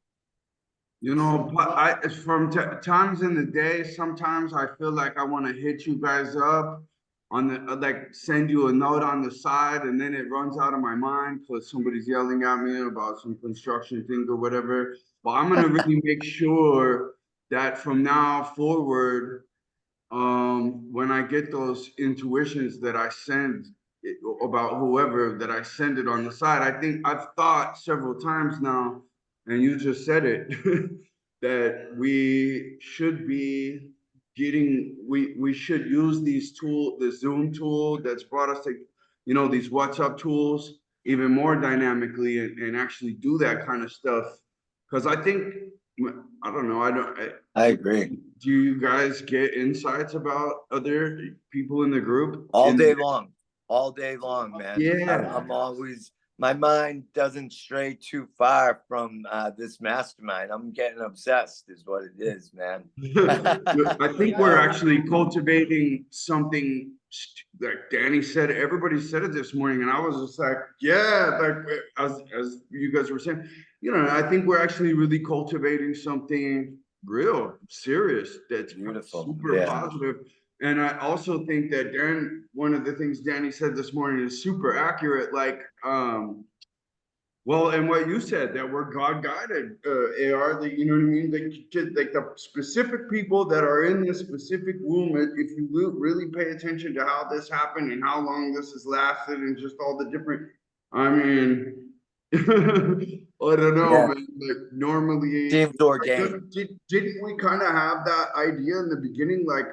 You know, but from times in the day, sometimes I feel like I want to hit you guys up on the, like send you a note on the side, and then it runs out of my mind because somebody's yelling at me about some construction thing or whatever. But I'm gonna really make sure that from now forward, when I get those intuitions that I send about whoever, that I send it on the side. I think I've thought several times now, and you just said it, that we should be getting, we should use the Zoom tool that's brought us to, you know, these WhatsApp tools even more dynamically and actually do that kind of stuff. Because I think, I don't know, I agree. Do you guys get insights about other people in the group? All day long, man. Yeah. I'm always, my mind doesn't stray too far from this mastermind. I'm getting obsessed is what it is, man. I think we're actually cultivating something, like Danny said, everybody said it this morning, and I was just like, yeah, like as you guys were saying, you know, I think we're actually really cultivating something real serious that's beautiful, super positive. And I also think that one of the things Danny said this morning is super accurate. Like, well, and what you said, that we're God guided, AR, that, you know what I mean? Like the specific people that are in this specific womb, if you really pay attention to how this happened and how long this has lasted and just all the different, I mean, I don't know, man. Like normally, seems ordained. Didn't we kind of have that idea in the beginning? Like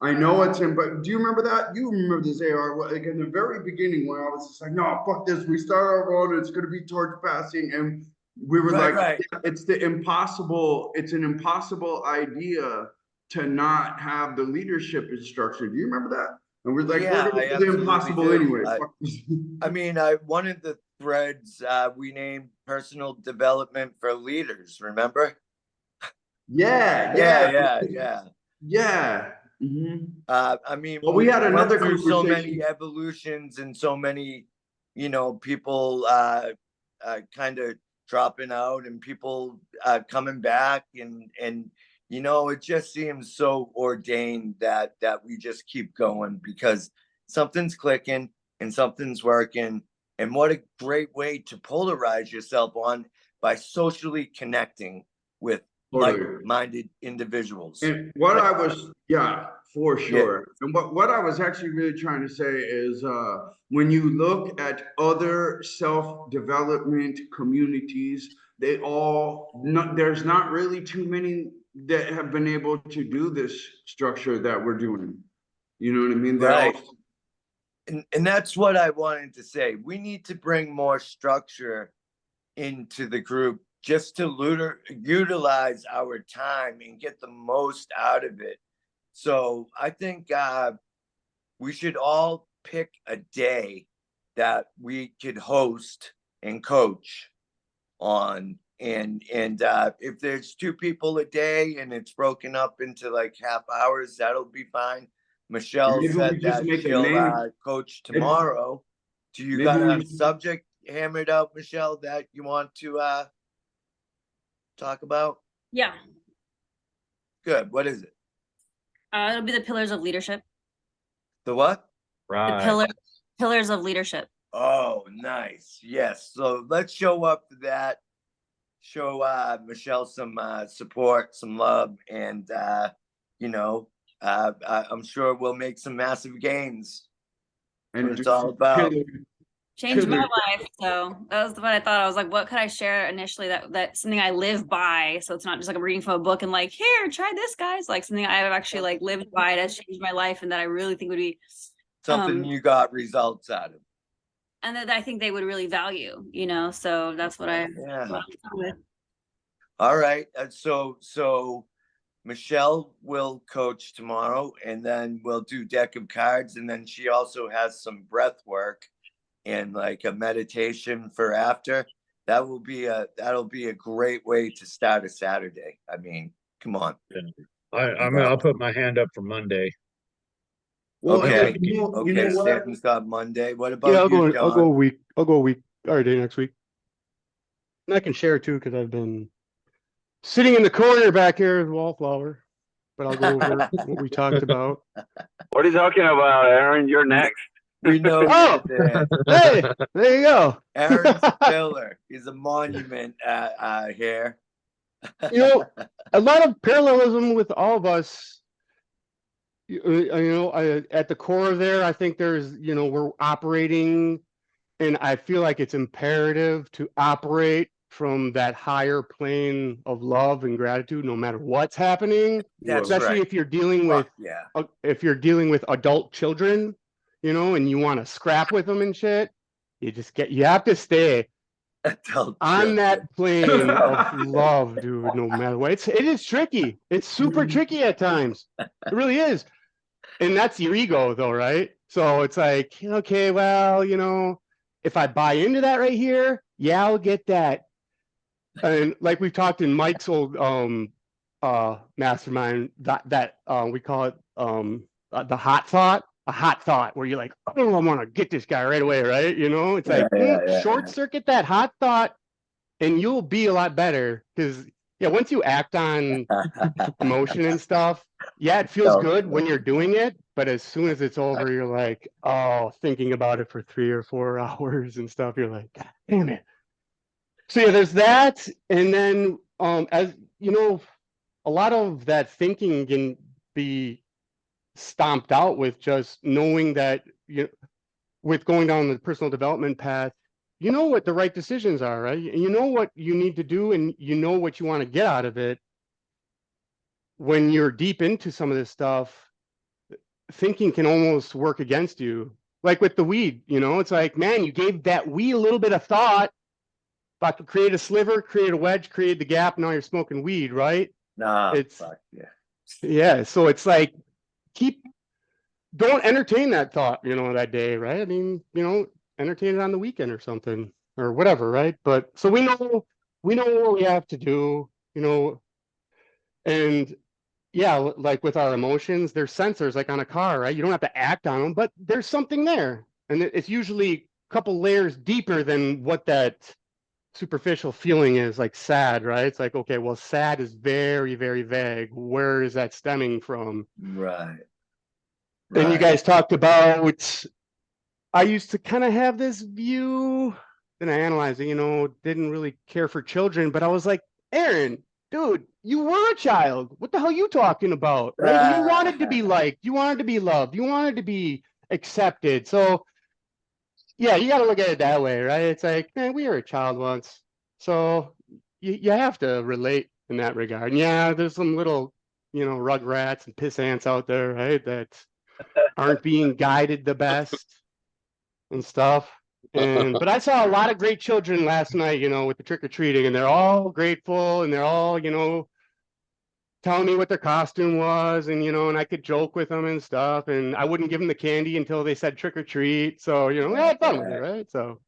I know it's him, but do you remember that? You remember this, AR? Like in the very beginning, when I was just like, no, fuck this. We start our own. It's gonna be torch passing, and we were Right. Yeah, it's an impossible idea to not have the leadership instruction. Do you remember that? And we're like, Yeah, we're gonna I do the impossible absolutely do. anyway. I mean, one of the threads we named personal development for leaders. Remember? Yeah. Mm-hmm. I mean, well, we had another through conversation. so many evolutions and so many, you know, people kind of dropping out and people coming back, and you know, it just seems so ordained that we just keep going because something's clicking. and something's working. And what a great way to polarize yourself on by socially connecting with Totally. like-minded individuals. And what I was, yeah, for sure. And what I was actually really trying to say is, when you look at other self-development communities, they all, there's not really too many that have been able to do this structure that we're doing. You know what I mean? They're Right. all, And that's what I wanted to say. We need to bring more structure into the group just to utilize our time and get the most out of it. So I think we should all pick a day that we could host and coach on. And if there's 2 people a day and it's broken up into like half hours, that'll be fine. Michelle maybe we said just that make a she'll name. coach tomorrow. Do you Maybe got a we- subject hammered out, Michelle, that you want to talk about? Yeah. Good. What is it? It'll be the pillars of leadership. The what? The pillars of leadership. Oh, nice. Yes. So let's show up for that. Show Michelle some support, some love, and I'm sure we'll make some massive gains. And It's all about. Changed my life. So that was what I thought. I was like, what could I share initially that's something I live by? So it's not just like I'm reading from a book and like, here, try this, guys. Like something I've actually like lived by, it has changed my life, and that I really think would be something you got results out of. And that I think they would really value, so that's what I'm with. All right. So Michelle will coach tomorrow, and then we'll do deck of cards. And then she also has some breath work and like a meditation for after. That'll be a great way to start a Saturday. I mean, come on. I'll put my hand up for Monday. Well, Okay. you know what? Stanton's got Monday. What about Yeah, you, John? I'll go a week. I'll go a week or a day next week. And I can share too because I've been sitting in the corner back here as wallflower. But I'll go over what we talked about. What are you talking about, Aaron? You're next. We know Oh, that. hey, there you go. Aaron's a pillar. He's a monument here. A lot of parallelism with all of us. At the core of there, I think there's, we're operating, and I feel like it's imperative to operate from that higher plane of love and gratitude, no matter what's happening. That's especially right. if you're dealing with, if you're dealing with adult children, and you want to scrap with them and shit. You have to stay on that plane of love, dude. No matter what, it is tricky. It's super tricky at times. It really is. And that's your ego though, right? So it's like, okay, well, if I buy into that right here, yeah, I'll get that. And like we've talked in Mike's old mastermind, that we call it the hot thought, a hot thought where you're like, oh, I want to get this guy right away, right? It's like short circuit that hot thought and you'll be a lot better. Because once you act on emotion and stuff, it feels good when you're doing it, but as soon as it's over, you're like, oh, thinking about it for 3 or 4 hours and stuff, you're like, God damn it. So there's that. And then as a lot of that thinking can be stomped out with just knowing that with going down the personal development path, you know what the right decisions are, right? You know what you need to do, and you know what you want to get out of it. When you're deep into some of this stuff, thinking can almost work against you. Like with the weed, it's like, man, you gave that weed a little bit of thought, about to create a sliver, create a wedge, create the gap, now you're smoking weed, right? Nah, so it's like, don't entertain that thought, that day, right? I mean, entertain it on the weekend or something or whatever, right? But so we know what we have to do, and like with our emotions, there's sensors like on a car, right? You don't have to act on them, but there's something there, and it's usually a couple layers deeper than what that superficial feeling is, like sad, right? It's like, okay, well, sad is very, very vague. Where is that stemming from? Right. And you guys talked about I used to kind of have this view, then I analyzed it, didn't really care for children, but I was like, Aaron, dude, you were a child. What the hell are you talking about? Right? And you wanted to be liked, you wanted to be loved, you wanted to be accepted. So yeah, you got to look at it that way, right? It's like, man, we were a child once. So you have to relate in that regard. And yeah, there's some little, rugrats and piss ants out there, right? That aren't being guided the best and stuff. But I saw a lot of great children last night, with the trick or treating, and they're all grateful and they're all, telling me what their costume was, and I could joke with them and stuff, and I wouldn't give them the candy until they said trick or treat. So, I had fun with it, right? So,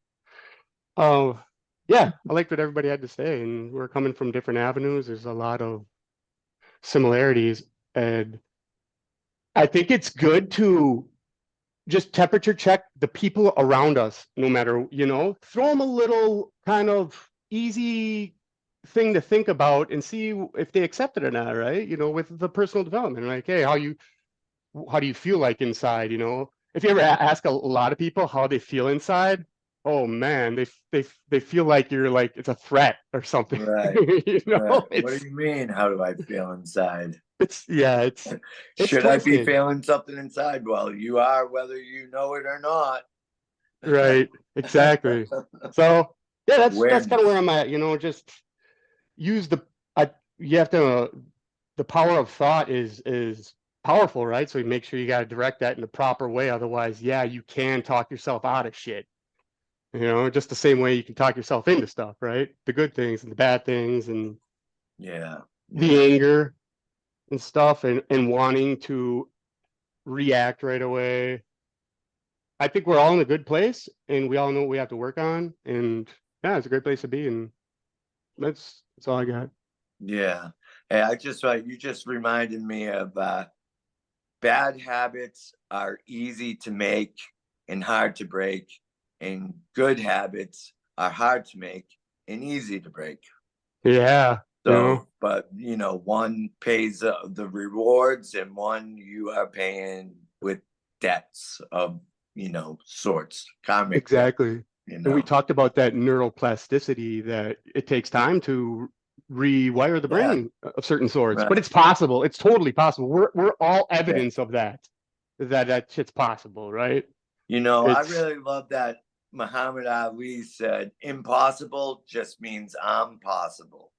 oh, yeah, I liked what everybody had to say, and we're coming from different avenues. There's a lot of similarities, and I think it's good to just temperature check the people around us, no matter, throw them a little kind of easy thing to think about and see if they accept it or not, right? With the personal development, like, hey, how do you feel like inside? If you ever ask a lot of people how they feel inside, oh man, they feel like you're like it's a threat or something. Right. Right. What do you mean? How do I feel inside? It's Should I be twisted. feeling something inside? Well, you are, whether you know it or not. Right. Exactly. So yeah, that's kind of where I'm at. Just use you have to. The power of thought is powerful, right? So you make sure you got to direct that in the proper way. Otherwise, yeah, you can talk yourself out of shit. Just the same way you can talk yourself into stuff, right? The good things and the bad things and the anger and stuff and wanting to react right away. I think we're all in a good place and we all know what we have to work on. And yeah, it's a great place to be. And that's all I got. Yeah. Hey, you just reminded me of bad habits are easy to make and hard to break, and good habits are hard to make and easy to break. Yeah. So, but one pays the rewards, and one you are paying with debts of sorts, karmic. Exactly. And we talked about that neuroplasticity, that it takes time to rewire the brain of certain sorts, but it's possible. It's totally possible. We're all evidence of that shit's possible, right? I really love that Muhammad Ali said, impossible just means I'm possible.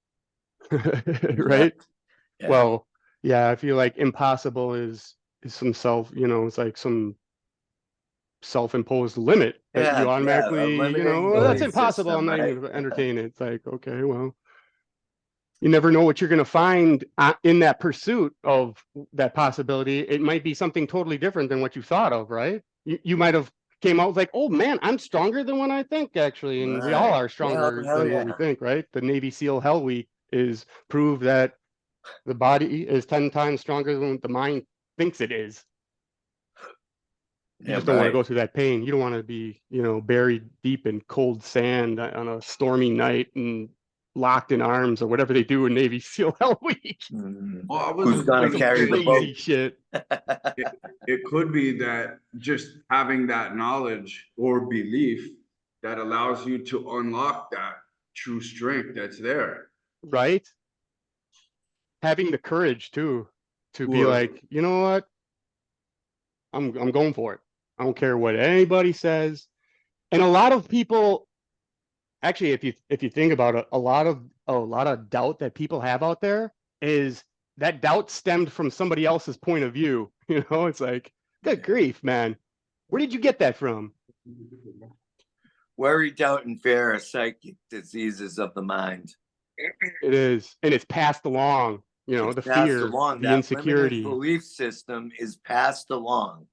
Right? Yeah. Well, yeah, I feel like impossible is some it's like some self-imposed limit that you automatically, that's impossible. I'm not even going to entertain it. It's like, okay, well, you never know what you're going to find in that pursuit of that possibility. It might be something totally different than what you thought of, right? You might have came out like, oh man, I'm stronger than what I think, actually. And we all are stronger than what we think, right? The Navy SEAL Hell Week is proof that the body is 10 times stronger than the mind thinks it is. You just don't want to go through that pain. You don't want to be, buried deep in cold sand on a stormy night and locked in arms or whatever they do in Navy SEAL Hell Week. Well, who's gonna carry the boat? Shit. It could be that just having that knowledge or belief that allows you to unlock that true strength that's there. Right. Having the courage too, to be like, you know what? I'm going for it. I don't care what anybody says. And a lot of people, actually, if you think about it, a lot of doubt that people have out there is that doubt stemmed from somebody else's point of view. It's like, good grief, man. Where did you get that from? Worry, doubt, and fear are psychic diseases of the mind. It is, and it's passed along. The fear, the insecurity. Belief system is passed along.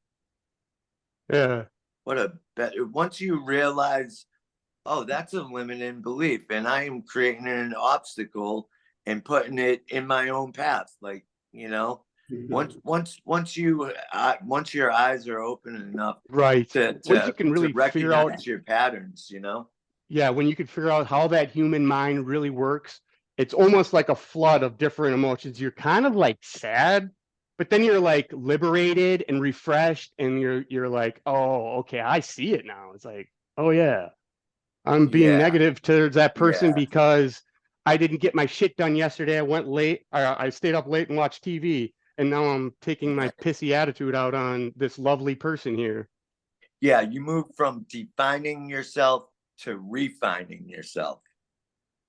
Yeah. Once you realize, oh, that's a limiting belief, and I am creating an obstacle and putting it in my own path. Like, once your eyes are open enough, right? Once you can really figure out your patterns, Yeah, when you can figure out how that human mind really works, it's almost like a flood of different emotions. You're kind of like sad, but then you're like liberated and refreshed, and you're like, oh, okay, I see it now. It's like, oh yeah, I'm being Yeah. negative towards that person Yeah. because I didn't get my shit done yesterday. I went late. I stayed up late and watched TV, and now I'm taking my pissy attitude out on this lovely person here. Yeah, you move from defining yourself to refining yourself.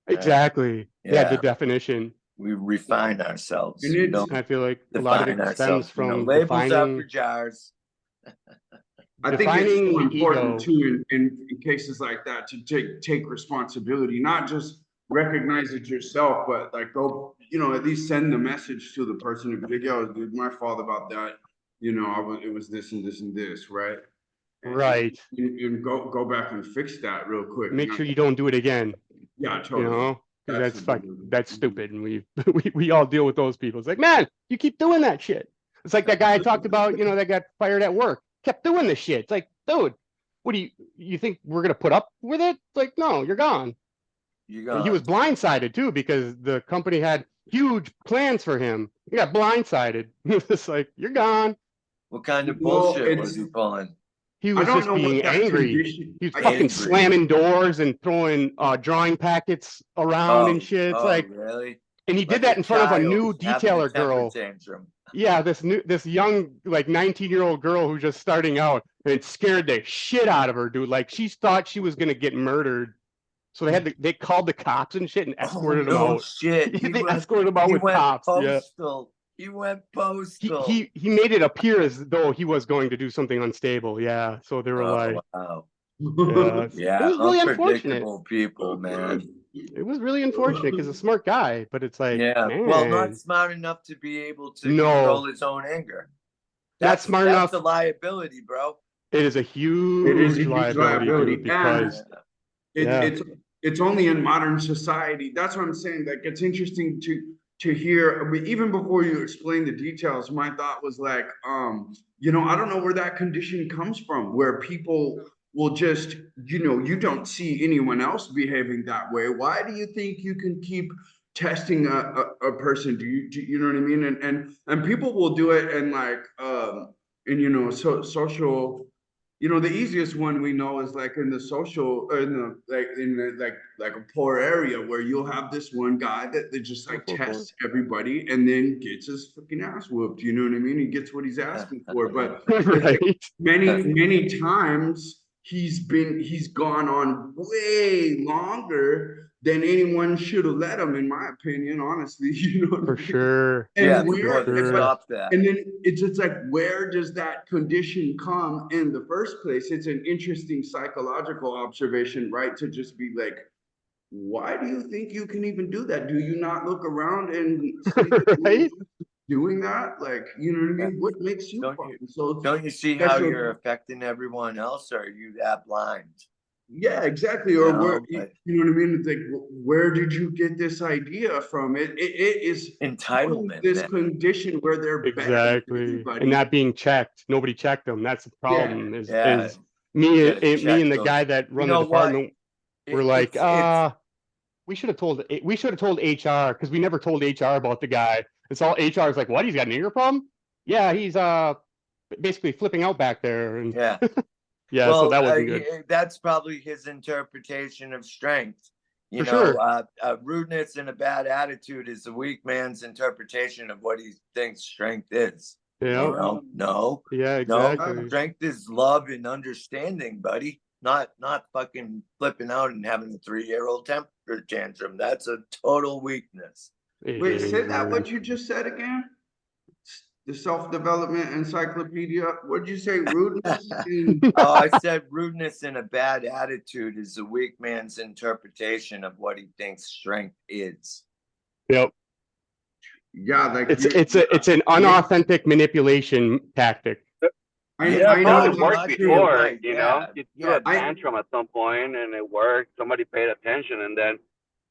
Exactly. Yeah, the Yeah. definition. We refine ourselves. And We it's- don't I feel like a lot of define it ourselves. stems You know, from labels are for defining. jars. I think it's Defining so the important ego. too in cases like that to take responsibility, not just recognize it yourself, but like go, you know, at least send the message to the person and be like, yo, dude, my fault about that. You know, it was this and this and this, right? Right. And go back and fix that real quick. Make sure you don't do it again. Yeah, totally. You know, because Absolutely. that's stupid, and we all deal with those people. It's like, man, you keep doing that shit. It's like that guy I talked about, you know, that got fired at work, kept doing this shit. It's like, dude, what do you think we're gonna put up with it? It's like, no, you're gone. You And he was blindsided too because the company had huge plans for him. He got blindsided. It's like, you're gone. What kind of Well, bullshit was he pulling? He I was don't just know what being that angry. condition- He was I- fucking Angry. slamming doors and throwing drawing packets around and shit. It's like, really? and he did Like that in front of a child new having a detailer temper girl. tantrum. Yeah, this young like 19-year-old girl who's just starting out, and it scared the shit out of her, dude. Like she thought she was gonna get murdered. So they called the cops and shit and escorted him no out. shit. They escorted him out He with went cops. Yeah. postal. He went postal. He made it appear as though he was going to do something unstable. Yeah. So they were like, wow. yeah, Yeah, it was really unfortunate. unpredictable people, man. It was really unfortunate because a smart guy, but it's like, Yeah, man, well, not smart enough to be able to No. control his own anger. Not smart enough. That's a liability, bro. It is a huge, It is a huge liability, liability, dude, because It's only in modern society. That's what I'm saying. Like it's interesting to hear. I mean, even before you explain the details, my thought was like, you know, I don't know where that condition comes from, where people will just, you know, you don't see anyone else behaving that way. Why do you think you can keep testing a person? Do you know what I mean? And people will do it and like and you know, social. You know, the easiest one we know is like in the social, like a poor area where you'll have this one guy that just like tests everybody and then gets his fucking ass whooped. You know what I mean? He gets what he's asking for. But right. many times he's gone on way longer than anyone should have let him, in my opinion, honestly. You know what For I mean? sure. And Yeah, where, stop that. and then it's just like, where does that condition come in the first place? It's an interesting psychological observation, right? To just be like, why do you think you can even do that? Do you not look around and see Right? doing that? Like, you know what I mean? What makes you Don't you see how you're affecting everyone else, or are you that blind? Yeah, exactly. Or where, you know what I mean? It's like, where did you get this idea from? It is entitlement. This condition where they're Exactly, and not being checked. Nobody checked them. That's the problem. Is me and the guy that run the department were like, we should have told HR because we never told HR about the guy. It's all HR is like, what? He's got an ear problem? Yeah, he's basically flipping out back there. And yeah. Yeah, well, so that wasn't good. That's probably his interpretation of strength. You For know, rudeness and a bad attitude is the weak man's interpretation of what he thinks strength is. Yeah. You know? No. Yeah, exactly. No, strength is love and understanding, buddy. Not fucking flipping out and having a 3-year-old temper tantrum. That's a total weakness. Wait, say that what you just said again? The self-development encyclopedia. What'd you say? Rudeness? Oh, I said rudeness and a bad attitude is a weak man's interpretation of what he thinks strength is. Yep. Yeah, like it's an unauthentic manipulation tactic. I know it worked before, right, you know. You threw a tantrum at some point and it worked. Somebody paid attention, and then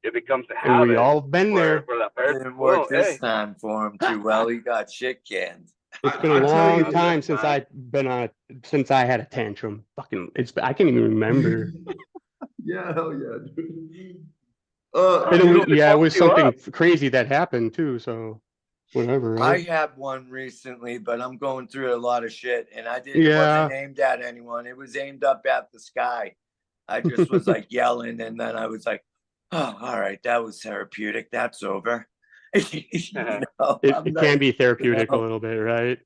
it becomes a habit. And we all been there. For that person. It didn't work this time for him too well. He got shit canned. It's been a long time since since I had a tantrum. Fucking, I can't even remember. Yeah, hell yeah, dude. It was something crazy that happened too. So whatever, I right? had one recently, but I'm going through a lot of shit, and it Yeah. wasn't aimed at anyone. It was aimed up at the sky. I just was like yelling, and then I was like, "Oh, all right, that was therapeutic. That's over." It can be therapeutic a little bit, right?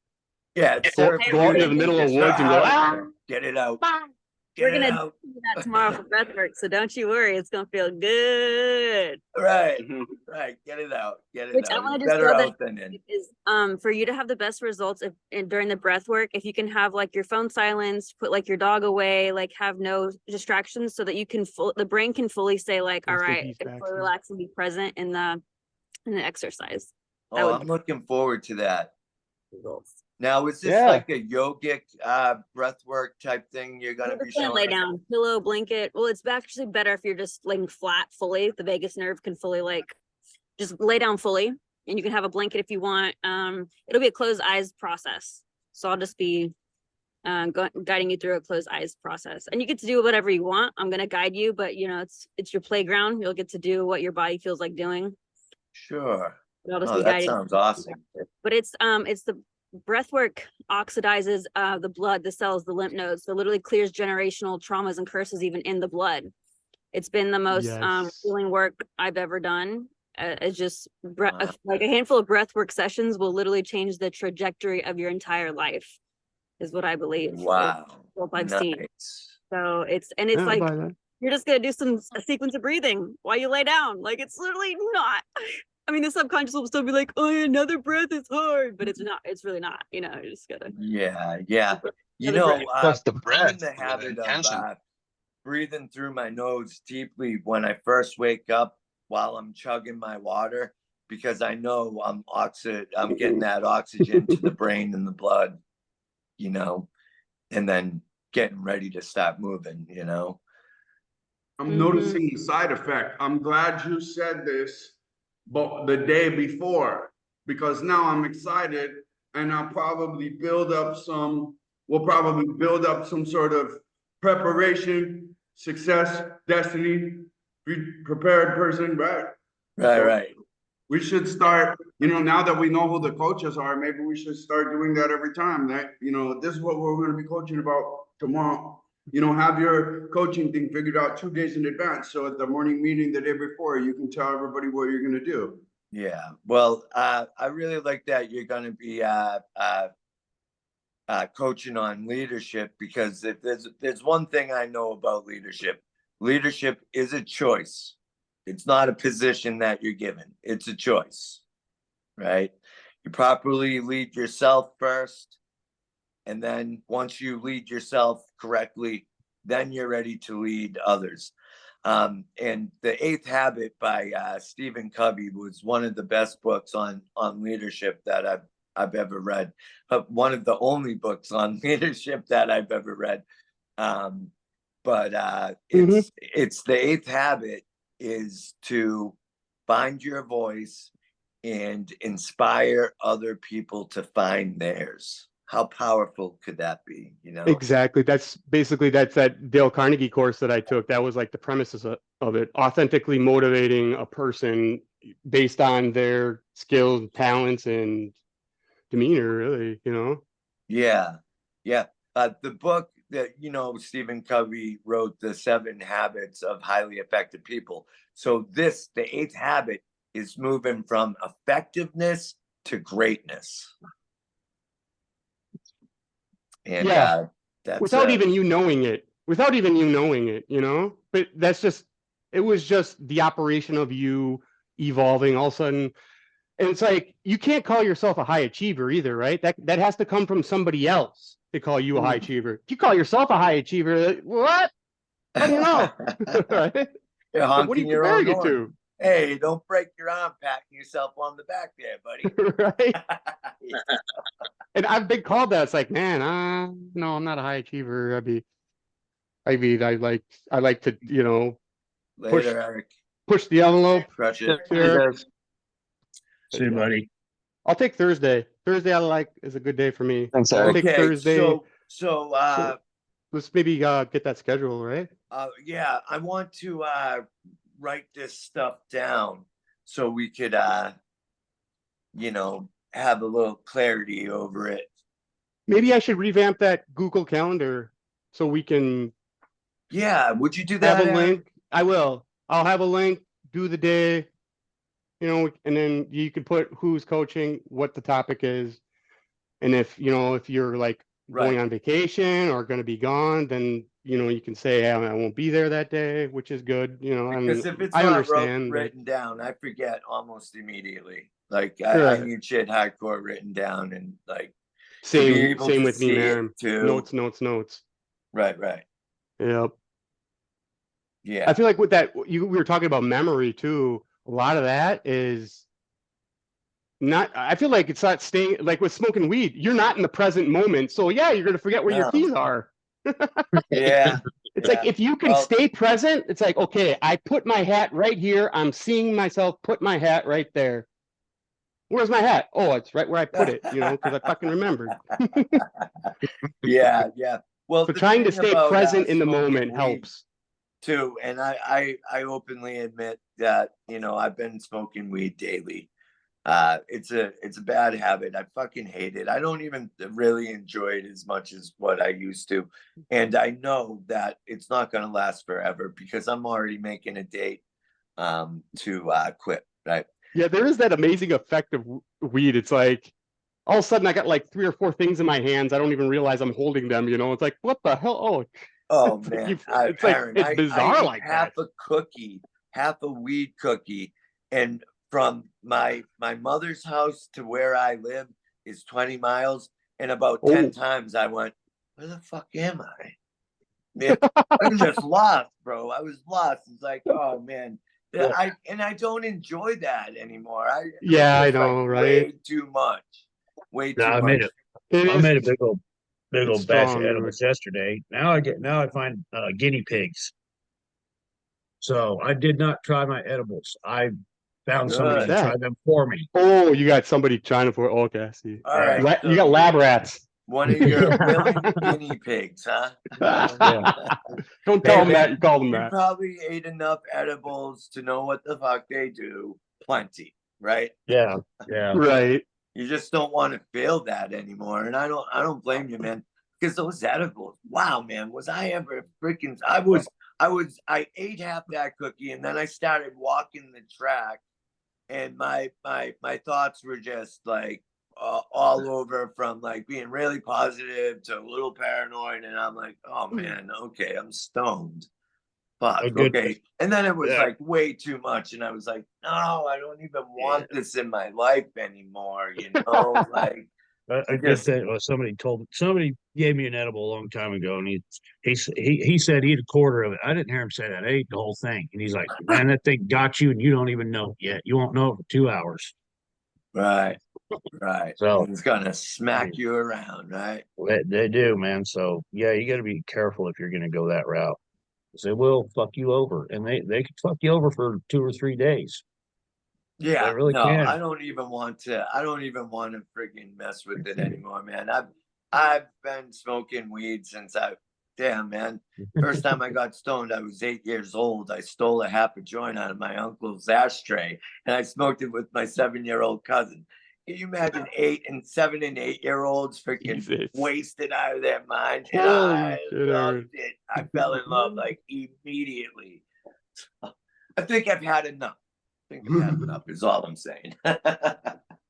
Yeah, it's Go out into the middle of the woods and go, get it out. We're Get it gonna out. do that tomorrow for breath work, so don't you worry, it's gonna feel good. Right, right. Get it out. Get it Which I out. want It's to just better throw out than in. is for you to have the best results during the breath work, if you can have like your phone silenced, put like your dog away, like have no distractions, so that you can the brain can fully say like, all right, fully relax and be present in the exercise. Oh, I'm looking forward to that. Results. Now, is this like a yogic breath work type thing you're gonna be showing? Lay down, pillow, blanket. Well, it's actually better if you're just laying flat fully. The vagus nerve can fully like just lay down fully, and you can have a blanket if you want. It'll be a closed eyes process. So I'll just be guiding you through a closed eyes process, and you get to do whatever you want. I'm gonna guide you, but you know, it's your playground. You'll get to do what your body feels like doing. Sure. I'll just Oh, be that guiding. sounds awesome. But it's the breath work oxidizes the blood, the cells, the lymph nodes. So literally clears generational traumas and curses even in the blood. It's been the most healing work I've ever done. It's just like a handful of breath work sessions will literally change the trajectory of your entire life, is what I believe. Wow. What I've seen. So it's like you're just gonna do a sequence of breathing while you lay down. Like it's literally not. I mean, the subconscious will still be like, "Oh, another breath is hard," but it's not. It's really not. You know, you just gotta. Yeah, yeah. You Another know, Plus the I'm breath, in the with habit intention. of breathing through my nose deeply when I first wake up while I'm chugging my water, because I know I'm getting that oxygen to the brain and the blood, you know, and then getting ready to start moving, you know. I'm noticing the side effect. I'm glad you said this, but the day before, because now I'm excited and we'll probably build up some sort of preparation, success, destiny, prepared person, right? Right. We should start, now that we know who the coaches are, maybe we should start doing that every time. That, this is what we're going to be coaching about tomorrow. Have your coaching thing figured out 2 days in advance. So at the morning meeting the day before, you can tell everybody what you're going to do. Yeah. Well, I really like that you're going to be coaching on leadership, because if there's one thing I know about leadership is a choice. It's not a position that you're given. It's a choice, right? You properly lead yourself first. And then once you lead yourself correctly, then you're ready to lead others. And The Eighth Habit by Stephen Covey was one of the best books on leadership that I've ever read. One of the only books on leadership that I've ever read. It's The Eighth Habit is to find your voice and inspire other people to find theirs. How powerful could that be? Exactly. That's that Dale Carnegie course that I took. That was like the premises of it. Authentically motivating a person based on their skills, talents, and demeanor, really, Yeah. The book that, Stephen Covey wrote, The 7 Habits of Highly Effective People. So The Eighth Habit is moving from effectiveness to greatness. And that's without even you knowing it, but it was just the operation of you evolving all of a sudden. And it's like, you can't call yourself a high achiever either, right? That has to come from somebody else to call you a high achiever. If you call yourself a high achiever, what? How do you know? Right? What are you comparing it to? Hey, don't break your arm patting yourself on the back there, buddy. Right? And I've been called that. It's like, man, no, I'm not a high achiever. I like to, Later, Eric. Push the envelope. Crush it. See you, buddy. I'll take Thursday. Thursday is a good day for me. Thanks, I'll Eric. take Thursday. So let's maybe get that schedule, right? Yeah, I want to write this stuff down so we could have a little clarity over it. Maybe I should revamp that Google Calendar so we can Yeah, would you do that? have a Aaron? link. I will. I'll have a link, do the day, you know, and then you can put who's coaching, what the topic is. And if, you know, if you're like going Right. on vacation or going to be gone, then, you know, you can say, hey, I won't be there that day, which is good. You know, I mean, Because if it's I not understand. written down, I forget almost immediately. Like I Sure. need shit hardcore written down and like Same able to with me, see it man. too. Notes. Right. Yep. Yeah. I feel like with that, we were talking about memory too. A lot of that is not, I feel like it's not staying, like with smoking weed, you're not in the present moment. So yeah, you're going to forget where your No. keys are. Yeah. It's like, if you can Well- stay present, it's like, okay, I put my hat right here. I'm seeing myself put my hat right there. Where's my hat? Oh, it's right where I put it, you know, because I fucking remembered. Yeah. Well, So the trying to thing stay about, present in the smoking moment weed helps. too. And I openly admit that, you know, I've been smoking weed daily. It's a bad habit. I fucking hate it. I don't even really enjoy it as much as what I used to. And I know that it's not going to last forever because I'm already making a date to quit. Right. Yeah, there is that amazing effect of weed. It's like all of a sudden I got like 3 or 4 things in my hands. I don't even realize I'm holding them, you know. It's like, what the hell? Oh it's man, like, it's like, Aaron, it's bizarre I ate like half that. a cookie, half a weed cookie, and from my mother's house to where I live is 20 miles, and about 10 times I went, where the fuck am I? Man, I was just lost, bro. I was lost. It's like, oh man. Yeah. I don't enjoy that anymore. Yeah, I it's know, like right? Way too much. Way too I much. made I made a big old It's batch strong, of edibles yesterday. Now I find guinea pigs. So I did not try my edibles. I found somebody to Good. try them for me. Oh, you got somebody trying for, okay, I see. All right. You got lab rats. One of your willing guinea pigs, huh? Don't tell them man, that. You call them you that. probably ate enough edibles to know what the fuck they do. Plenty, right? Yeah. Right. You just don't want to feel that anymore. And I don't blame you, man. Because those edibles, wow, man, was I ever freaking I ate half that cookie and then I started walking the track and my thoughts were just like all over, from like being really positive to a little paranoid, and I'm like, oh man, okay, I'm stoned. Fuck, okay. And then it was like way too much, and I was like, no, I don't even want this in my life anymore, you know? Like, I guess that somebody gave me an edible a long time ago, and he said eat a quarter of it. I didn't hear him say that. I ate the whole thing, and he's like, "Man, that thing got you, and you don't even know it yet. You won't know it for 2 hours." Right. So it's gonna smack you around, right? They do, man. So yeah, you got to be careful if you're going to go that route. They will fuck you over, and they could fuck you over for 2 or 3 days. Yeah, they really no, can. I don't even want to freaking mess with it anymore, man. I've been smoking weed since damn, man. First time I got stoned, I was 8 years old. I stole a half a joint out of my uncle's ashtray and I smoked it with my 7-year-old cousin. Can you imagine 7 and 8-year-olds freaking wasted out of their mind? And I loved it. I fell in love like immediately. I think I've had enough. Is all I'm saying.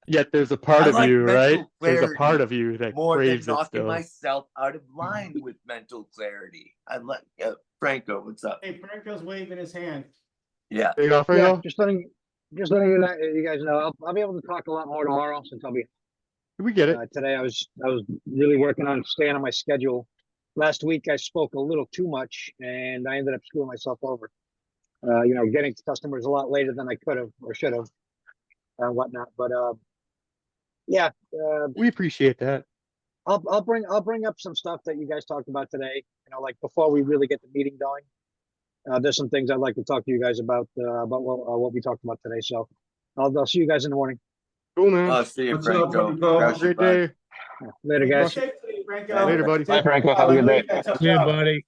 Yet there's a part of you, right? There's a part of you that more craves than it knocking still. myself out of line with mental clarity. I like Franco. What's up? Hey, Franco's waving his hand. Yeah. There you go, Yeah, Franco. just letting you guys know. I'll be able to talk a lot more tomorrow since I'll be. We get it. Today I was really working on staying on my schedule. Last week I spoke a little too much and I ended up screwing myself over. Getting to customers a lot later than I could have or should have and whatnot. But we appreciate that. I'll bring up some stuff that you guys talked about today. Like before we really get the meeting going. There's some things I'd like to talk to you guys about what we talked about today. So I'll see you guys in the morning. Cool, man. I'll see you, What's up, Franco. Franco? Have a great day. Later, guys. Later, buddy. Bye, Franco. Have a good day. Yeah, buddy.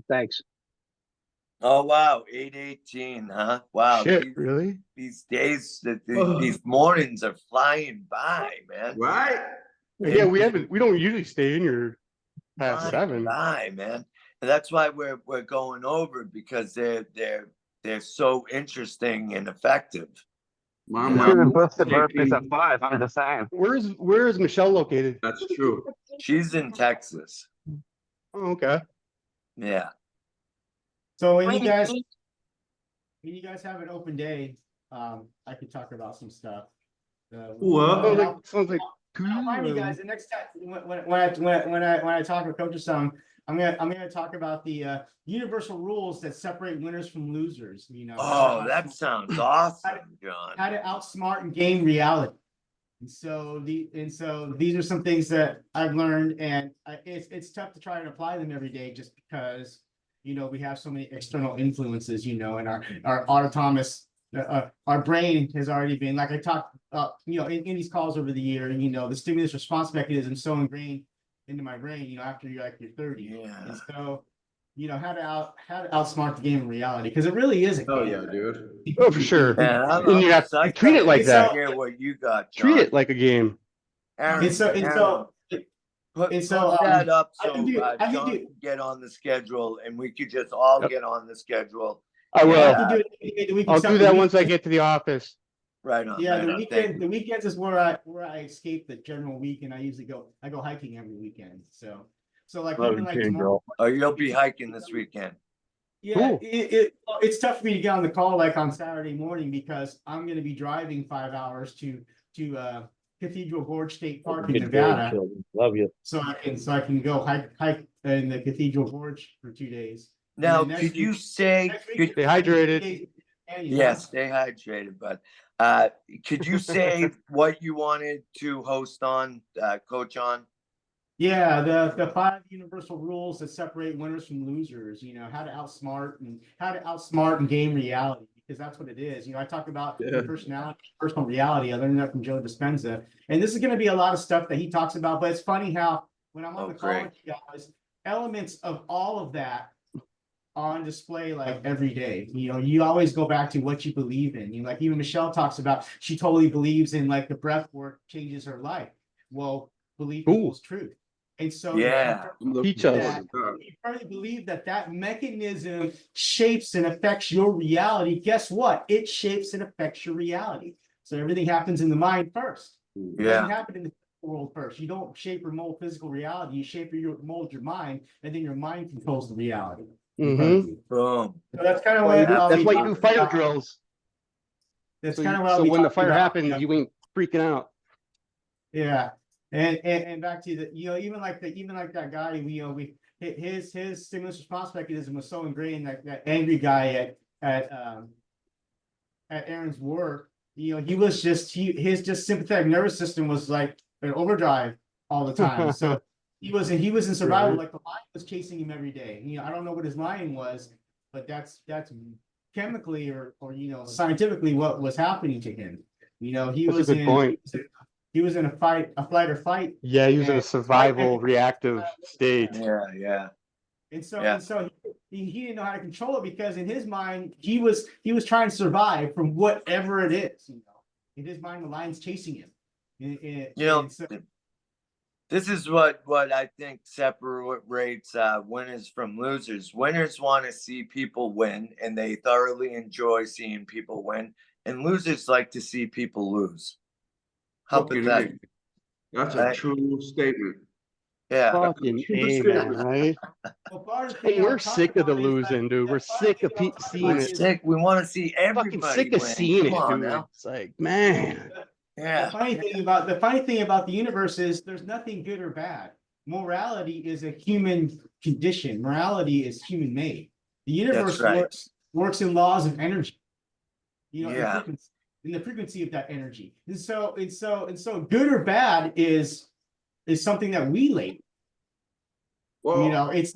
Thanks. Oh wow, 8:18, huh? Wow, Shit, really? these days, these mornings are flying by, man. Right? Yeah, we don't usually stay in here past Flying 7. by, man. And that's why we're going over, because they're so interesting and effective. My You know? Even mom, busted birthdays at 5. I'm just saying. Where is Michelle located? that's true. She's in Texas. Oh, okay. Yeah. So when you guys have an open day, I could talk about some stuff. What? Sounds like I'll remind you guys the next time when I talk with Coach or some, I'm gonna talk about the universal rules that separate winners from losers. You know. Oh, that sounds awesome, John. How to outsmart and game reality. And so these are some things that I've learned, and it's tough to try and apply them every day, just because we have so many external influences, and our autonomous our brain has already been, like I talked in these calls over the year, the stimulus response mechanism is so ingrained into my brain, after you're 30. Yeah. And so how to outsmart the game in reality, because it really is a game. Oh yeah, dude. Oh, for sure. Man, And you have to treat it like that. Hear what you got, John. Treat it like a game. Aaron, And so put that up so John can get on the schedule, and we could just all get on the schedule. I will. I'll do that once I get to the office. Right on. Yeah, right the weekends is where I escape the general week, and I go hiking every weekend. So like even like tomorrow. Oh, you'll be hiking this weekend. Yeah, Cool. it's tough for me to get on the call like on Saturday morning, because I'm going to be driving 5 hours to Cathedral Gorge State Park in Nevada. Love you. So I can go hike in the Cathedral Gorge for 2 days. Now, could you say Stay hydrated. Yes, stay hydrated, but could you say what you wanted to host on, coach on? Yeah, the 5 universal rules that separate winners from losers, how to outsmart and game reality, because that's what it is. I talk about personality, personal reality. I learned that from Joe Dispenza. And this is going to be a lot of stuff that he talks about, but it's funny how when I'm on the call with you guys, elements of all of that on display like every day. You always go back to what you believe in. Like even Michelle talks about, she totally believes in like the breath work changes her life. Well, belief equals truth. And so teach us. You firmly believe that mechanism shapes and affects your reality. Guess what? It shapes and affects your reality. So everything happens in the mind first. It doesn't happen in the world first. You don't shape or mold physical reality. You shape or mold your mind, and then your mind controls the reality. Mm-hmm. Boom. So that's kind of what that's why you do fire drills. That's kind of what so when the fire happens, you ain't freaking out. Yeah. And back to the, even like that guy, his stimulus response mechanism was so ingrained, that angry guy at Aaron's work, his sympathetic nervous system was like an overdrive all the time. So he was in survival, like the lion was chasing him every day. I don't know what his lion was, but that's chemically or scientifically what was happening to him. He was in a flight or fight. Yeah, he was in a survival reactive state. Yeah. And so he didn't know how to control it, because in his mind he was trying to survive from whatever it is. In his mind, the lion's chasing him. This is what I think separates winners from losers. Winners want to see people win, and they thoroughly enjoy seeing people win. And losers like to see people lose. How pathetic. That's a true statement. Yeah. Fucking amen, right? Hey, we're sick of the losing, dude. We're sick of seeing it. We want to see everybody fucking sick of seeing it, dude. Now. It's like, man. Yeah. The funny thing about the universe is there's nothing good or bad. Morality is a human condition. Morality is human made. The universe works in laws of energy. In the frequency of that energy. And so good or bad is something that we label. Well, it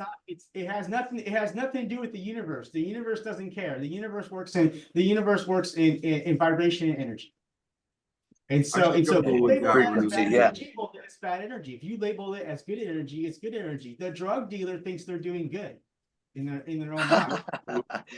has nothing to do with the universe. The universe doesn't care. The universe works in vibration and energy. And so if you label it as bad energy, it's bad energy. If you label it as good energy, it's good energy. The drug dealer thinks they're doing good. in their own mind.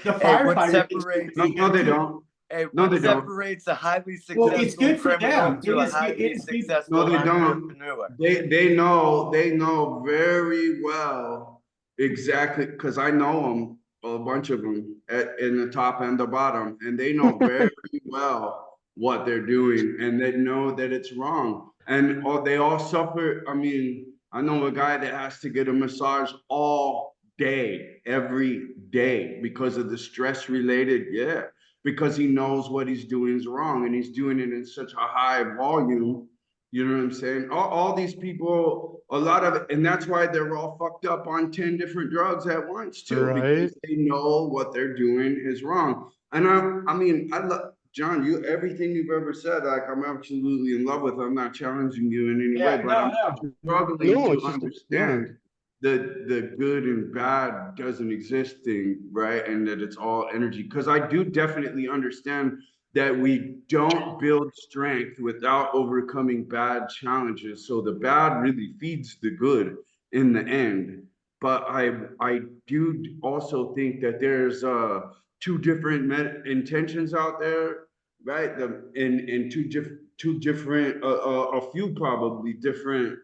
The Hey, what firefighter separates? No, they don't. Hey, No, what they don't. separates a highly Well, it's successful good for criminal them. to a It highly is good. successful No, they don't. entrepreneur? They know very well exactly, because I know them, a bunch of them in the top and the bottom, and they know very well what they're doing, and they know that it's wrong. And they all suffer. I mean, I know a guy that has to get a massage all day, every day, because of the stress related. Yeah, because he knows what he's doing is wrong, and he's doing it in such a high volume. You know what I'm saying? All these people, a lot of it, and that's why they're all fucked up on 10 different drugs at once too, Right. because they know what they're doing is wrong. And I mean, I love John, everything you've ever said, like I'm absolutely in love with. I'm not challenging you in any way, but I'm struggling No, to it's just understand the good and bad doesn't exist thing, right? And that it's all energy. Because I do definitely understand that we don't build strength without overcoming bad challenges. So the bad really feeds the good in the end. But I do also think that there's two different intentions out there, right? In two different a few probably different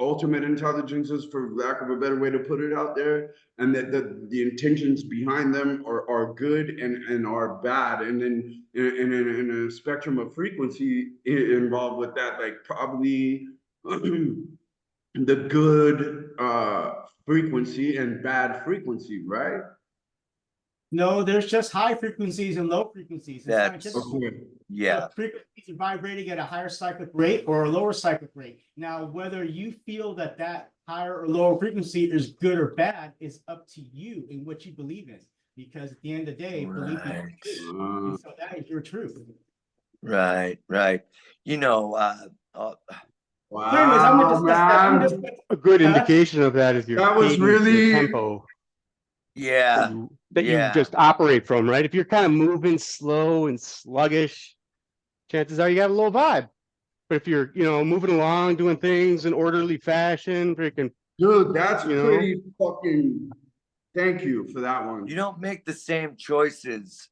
ultimate intelligences, for lack of a better way to put it, out there, and that the intentions behind them are good and are bad, and then in a spectrum of frequency involved with that, like probably the good frequency and bad frequency, right? No, there's just high frequencies and low frequencies. It's scientific. Yeah. Frequencies are vibrating at a higher cyclic rate or a lower cyclic rate. Now, whether you feel that higher or lower frequency is good or bad is up to you in what you believe in. Because at the end of the day, believe in truth. And so that is your truth. Right. You know, wow, man. A good indication of that is your that was cadence, really your tempo. Yeah. That you just operate from, right? If you're kind of moving slow and sluggish, chances are you got a low vibe. But if you're, moving along, doing things in orderly fashion, freaking, dude, that's pretty fucking. Thank you for that one. You don't make the same choices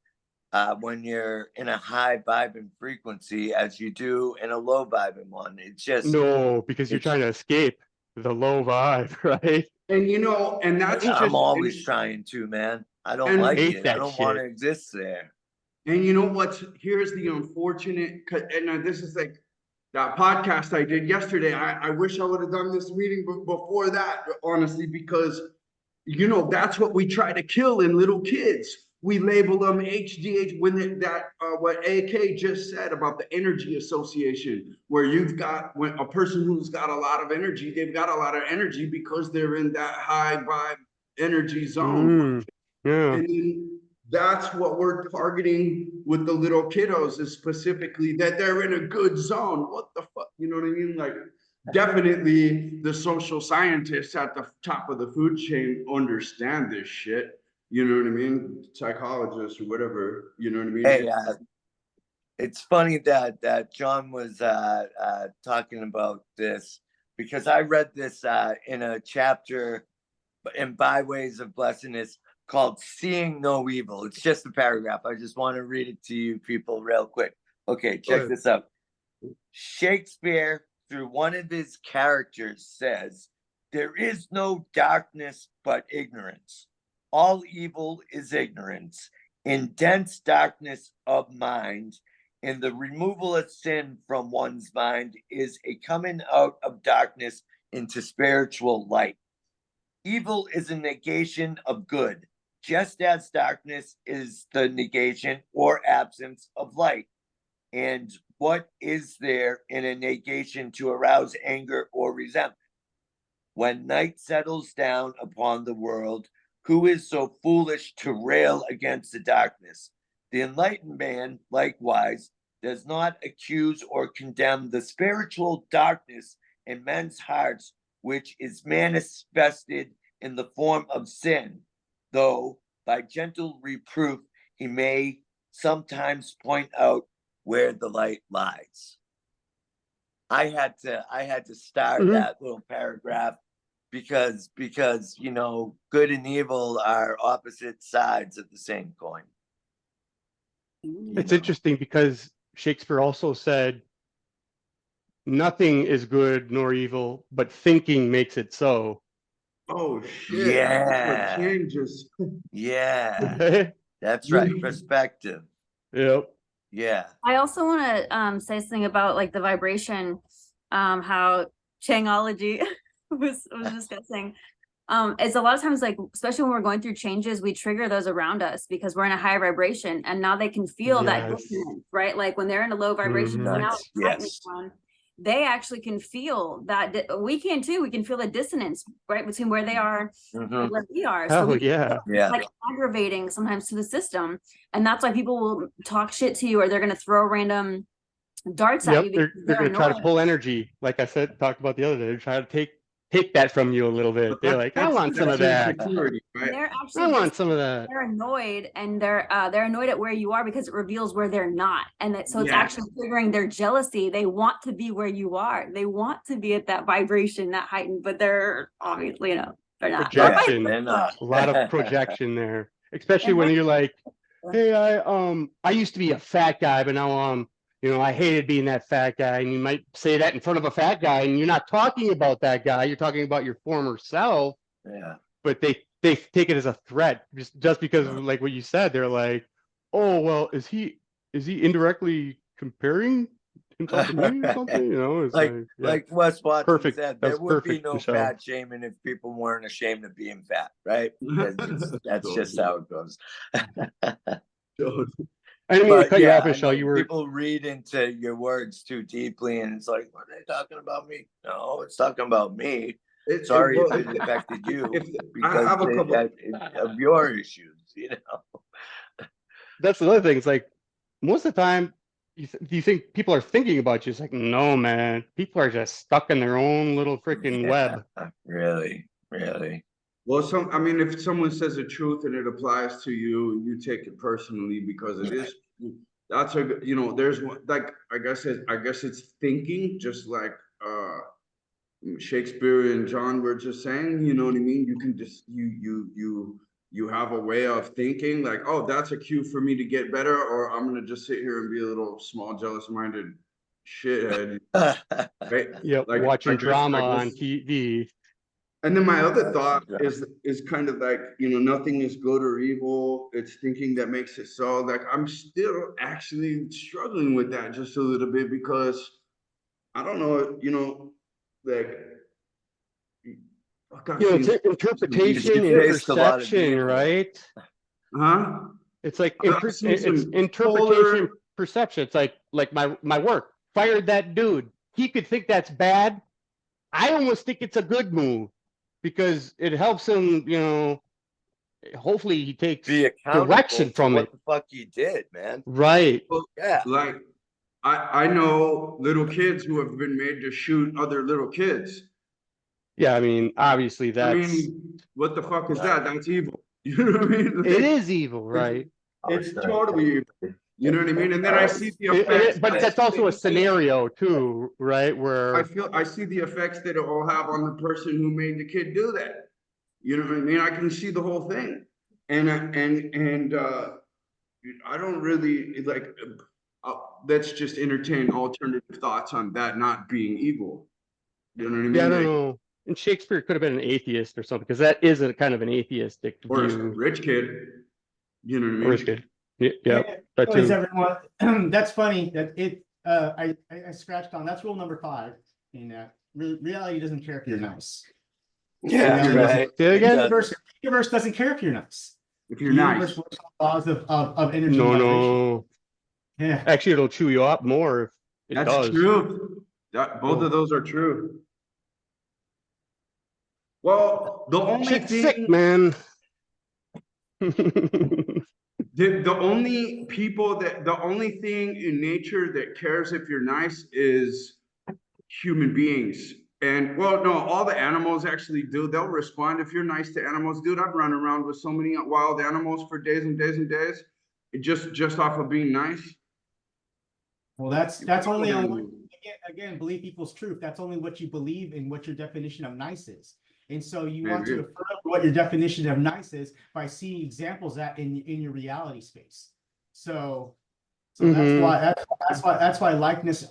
when you're in a high vibing frequency as you do in a low vibing one. It's just no, because you're trying to escape the low vibe, right? And that's I'm always trying to, man. I don't like it. I don't want to exist there. And you know what's here's the unfortunate, and this is like that podcast I did yesterday. I wish I would have done this meeting before that, honestly, because that's what we try to kill in little kids. We label them HDH when what AK just said about the energy association, where when a person who's got a lot of energy, they've got a lot of energy because they're in that high vibe energy zone. And then that's what we're targeting with the little kiddos, is specifically that they're in a good zone. What the fuck? You know what I mean? Like, definitely the social scientists at the top of the food chain understand this shit. You know what I mean? Psychologists or whatever. You know what I mean? Hey, it's funny that John was talking about this, because I read this in a chapter in Byways of Blessedness called Seeing No Evil. It's just a paragraph. I just want to read it to you people real quick. Okay, check this out. Shakespeare, through one of his characters, says, "There is no darkness but ignorance. All evil is ignorance. In dense darkness of mind, in the removal of sin from one's mind, is a coming out of darkness into spiritual light. Evil is a negation of good, just as darkness is the negation or absence of light. And what is there in a negation to arouse anger or resentment? When night settles down upon the world, who is so foolish to rail against the darkness? The enlightened man, likewise, does not accuse or condemn the spiritual darkness in men's hearts, which is manifested in the form of sin, though by gentle reproof he may sometimes point out where the light lies." I had to start that little paragraph because you know, good and evil are opposite sides of the same coin. It's interesting because Shakespeare also said, nothing is good nor evil, but thinking makes it so. Oh shit. Yeah. Changes. Yeah. That's right. Perspective. Yep. Yeah. I also want to say something about like the vibration, how Changology was discussing. It's a lot of times, like, especially when we're going through changes, we trigger those around us because we're in a higher vibration, and now they can feel that dissonance, right? Like when they're in a low vibration, so now it's heightened one, they actually can feel that. We can too. We can feel the dissonance, right, between where they are and where we are. So we like aggravating sometimes to the system, and that's why people will talk shit to you, or they're going to throw random darts at you. They're going to try to pull energy, like I said, talked about the other day. They're trying to take that from you a little bit. They're like, I want some of that. They're actually I want some of that. They're annoyed, and they're annoyed at where you are because it reveals where they're not, and that so it's actually triggering their jealousy. They want to be where you are. They want to be at that vibration, that heightened, but they're obviously, you know, they're not. Projection. A lot of projection there, especially when you're like, hey, I used to be a fat guy, but now you know, I hated being that fat guy. And you might say that in front of a fat guy, and you're not talking about that guy. You're talking about your former self. Yeah. But they take it as a threat just because of like what you said. They're like, oh, well, is he indirectly comparing himself to me or something? You know, it's like Wes Watson said, there would be no Michelle. fat shaming if people weren't ashamed of being fat, right? That's just how it goes. I didn't mean to cut you off, Michelle. You were people read into your words too deeply, and it's like, what are they talking about me? No, it's talking about me. Sorry if it affected you because of your issues, you know. That's the other thing. It's like most of the time, you think people are thinking about you. It's like, no, man. People are just stuck in their own little freaking web. Really, really. Well, I mean, if someone says the truth and it applies to you, you take it personally because it is. That's a, you know, there's one, like I guess it's thinking, just like Shakespeare and John were just saying. You know what I mean? You can just you have a way of thinking like, oh, that's a cue for me to get better, or I'm gonna just sit here and be a little small, jealous-minded shithead. Right? Yeah, like watching drama on TV. And then my other thought is kind of like, you know, nothing is good or evil. It's thinking that makes it so. Like I'm still actually struggling with that just a little bit because I don't know, you know, like it's interpretation and perception, right? Huh? It's like it's interpretation, perception. It's like my work. Fired that dude. He could think that's bad. I almost think it's a good move. Because it helps him, you know, hopefully he takes direction from what the fuck he did, man. Right. Well, like I know little kids who have been made to shoot other little kids. Yeah, I mean, obviously that's. I mean, what the fuck is that? That's evil. You know what I mean? Like, it is evil, right? It's totally evil. You know what I mean? And then I see the effects. But that's also a scenario too, right? Where I see the effects that it will have on the person who made the kid do that. You know what I mean? I can see the whole thing. And I don't really like, let's just entertain alternative thoughts on that not being evil. You know what I mean? Yeah, I don't know. And Shakespeare could have been an atheist or something, because that is a kind of an atheistic or view. Or a rich kid. You know what I mean? Or rich kid. Yeah. Everyone. That's funny that I scratched on. That's rule number 5. In reality doesn't care if you're nice. Yeah, right. The universe doesn't care if you're nice. If you're nice. Laws of energy. No. Yeah. Actually, it'll chew you up more if it does. That's true. Both of those are true. Well, the only thing, sick, man. The only thing in nature that cares if you're nice is human beings. And well, no, all the animals actually do. They'll respond if you're nice to animals. Dude, I've run around with so many wild animals for days and days and days, just off of being nice. Well, that's only on again, believe people's truth. That's only what you believe and what your definition of nice is. And so you want to affirm what your definition of nice is by seeing examples that in your reality space. So that's why likeness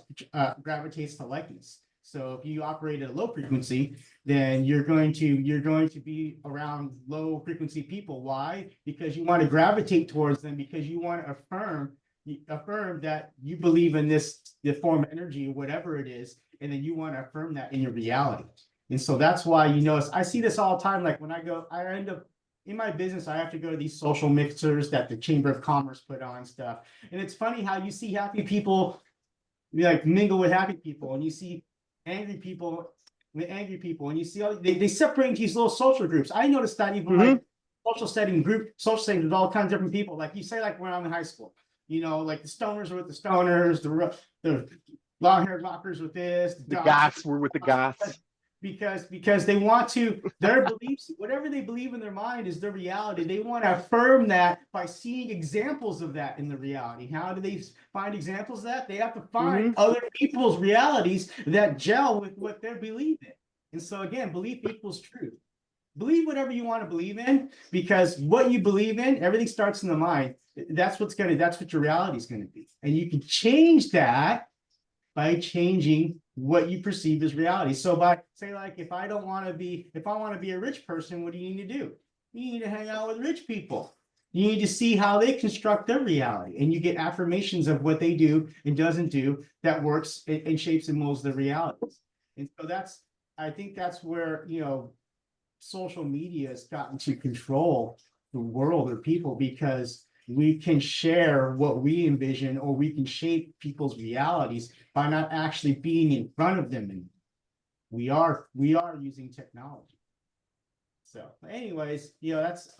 gravitates to likeness. So if you operate at a low frequency, then you're going to be around low frequency people. Why? Because you want to gravitate towards them, because you want to affirm that you believe in the form of energy or whatever it is, and then you want to affirm that in your reality. And so that's why, I see this all the time. Like when I end up in my business, I have to go to these social mixers that the Chamber of Commerce put on and stuff. And it's funny how you see happy people like mingle with happy people, and you see angry people with angry people, and you see they separate into these little social groups. I noticed that even like social settings with all kinds of different people. Like you say, like when I'm in high school, like the stoners are with the stoners, the long-haired rockers with this, the goths were with the goths. Because they want to, their beliefs, whatever they believe in their mind is their reality. They want to affirm that by seeing examples of that in the reality. How do they find examples of that? They have to find other people's realities that gel with what they believe in. And so again, belief equals truth. Believe whatever you want to believe in, because what you believe in, everything starts in the mind. That's what your reality is going to be. And you can change that by changing what you perceive as reality. So by say, like, if I want to be a rich person, what do you need to do? You need to hang out with rich people. You need to see how they construct their reality, and you get affirmations of what they do and doesn't do that works and shapes and molds their realities. And so I think that's where, social media has gotten to control the world or people, because we can share what we envision, or we can shape people's realities by not actually being in front of them. And we are using technology. So anyways, that's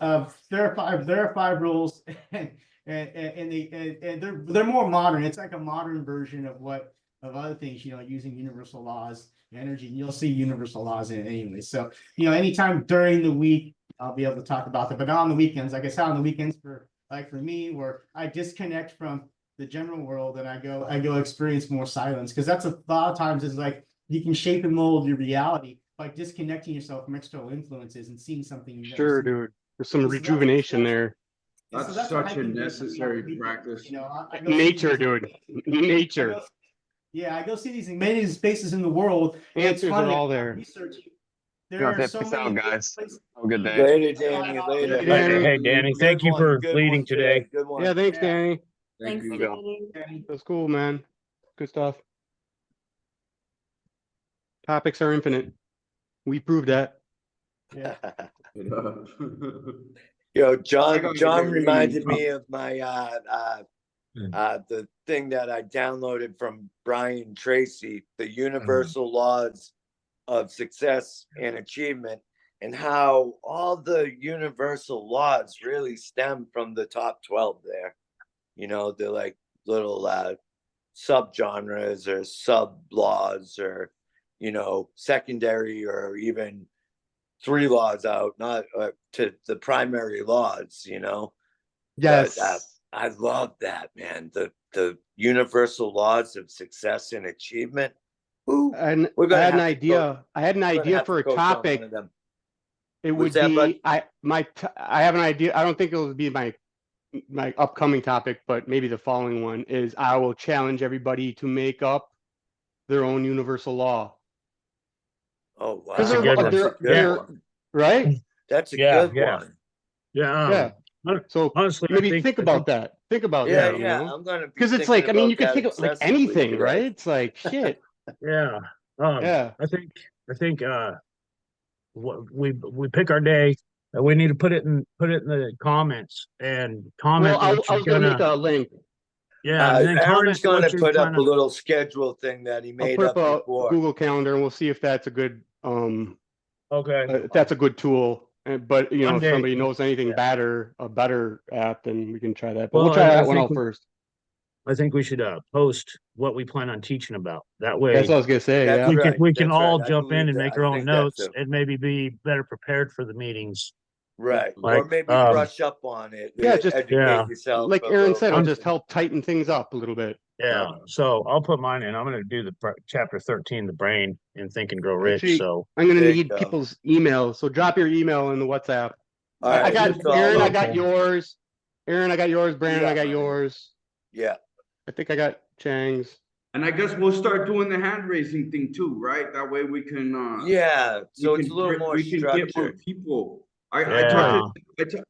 there are five rules, and they're more modern. It's like a modern version of other things, using universal laws, energy, and you'll see universal laws in it anyway. So, anytime during the week, I'll be able to talk about that, but not on the weekends. Like I said, on the weekends for me, where I disconnect from the general world and I go experience more silence, because that's a lot of times is like you can shape and mold your reality by disconnecting yourself from external influences and seeing something you've never seen. Dude. There's some rejuvenation there. That's such a necessary practice. Nature, dude. Nature. I go see these amazing spaces in the world. Answers are all there. There are so many guys. places. Have a good day. Later, Danny. Later. Hey, Danny, thank you for leading today. Good one. Yeah, thanks, Danny. Thanks, you. Danny. That's cool, man. Good stuff. Topics are infinite. We proved that. Yeah. John reminded me of my the thing that I downloaded from Brian Tracy, the universal laws of success and achievement, and how all the universal laws really stem from the top 12 there. They're like little subgenres or sub laws, or secondary, or even 3 laws out, not to the primary laws. Yes. But, I love that, man. The universal laws of success and achievement. Ooh, And I had an idea for a topic. It would be I have an idea. I don't think it will be my upcoming topic, but maybe the following one is I will challenge everybody to make up their own universal law. Oh wow, That's a good one. Right? That's a good one. Yeah. So honestly, maybe think about that. Think about that. I'm gonna, because it's like, I mean, you can think of like anything, right? It's like shit. Yeah. Yeah. I think we pick our day. We need to put it in the comments and comment. Well, I was gonna make a link. Yeah, and then Aaron's gonna put up a little schedule thing that he made I'll up put up before. a Google Calendar, and we'll see if that's a good okay. If that's a good tool. But if One day. somebody knows anything better, a better app, then we can try that. But Well, we'll try I that one think out first. I think we should post what we plan on teaching about. That way, That's what I was gonna say. That's Yeah. right. we can That's all right. I jump in believe and that. make our I own think that notes too. and maybe be better prepared for the meetings. Right. Like, or maybe brush up on it. Yeah, just educate yourself. Like a Aaron little said, it'll bit. just help tighten things up a little bit. Yeah, so I'll put mine in. I'm gonna do the chapter 13, the brain and Think and Grow Rich. Actually, So I'm gonna There you need go. people's emails. So drop your email in the WhatsApp. All I right, got it's all Aaron, I over. got yours. Aaron, I got yours. Brandon, I got yours. Yeah. I think I got Chang's. And I guess we'll start doing the hand raising thing too, right? That way we can, Yeah. So we it's a little more we can get more structured. people. Yeah.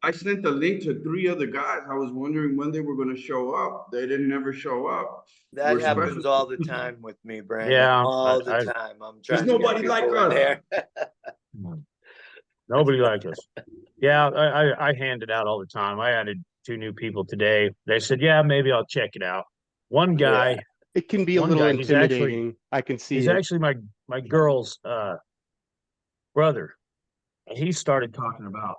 I sent the link to 3 other guys. I was wondering when they were gonna show up. They didn't never show up. That We're happens special. all the time with me, Brandon. Yeah, All the time. I'm There's trying to get nobody like people in us. there. Nobody like us. Yeah, I hand it out all the time. I added 2 new people today. They said, yeah, maybe I'll check it out. One guy, It can be a One little guy, he's actually- intimidating. I can see he's it. actually my girl's brother. And he started talking about,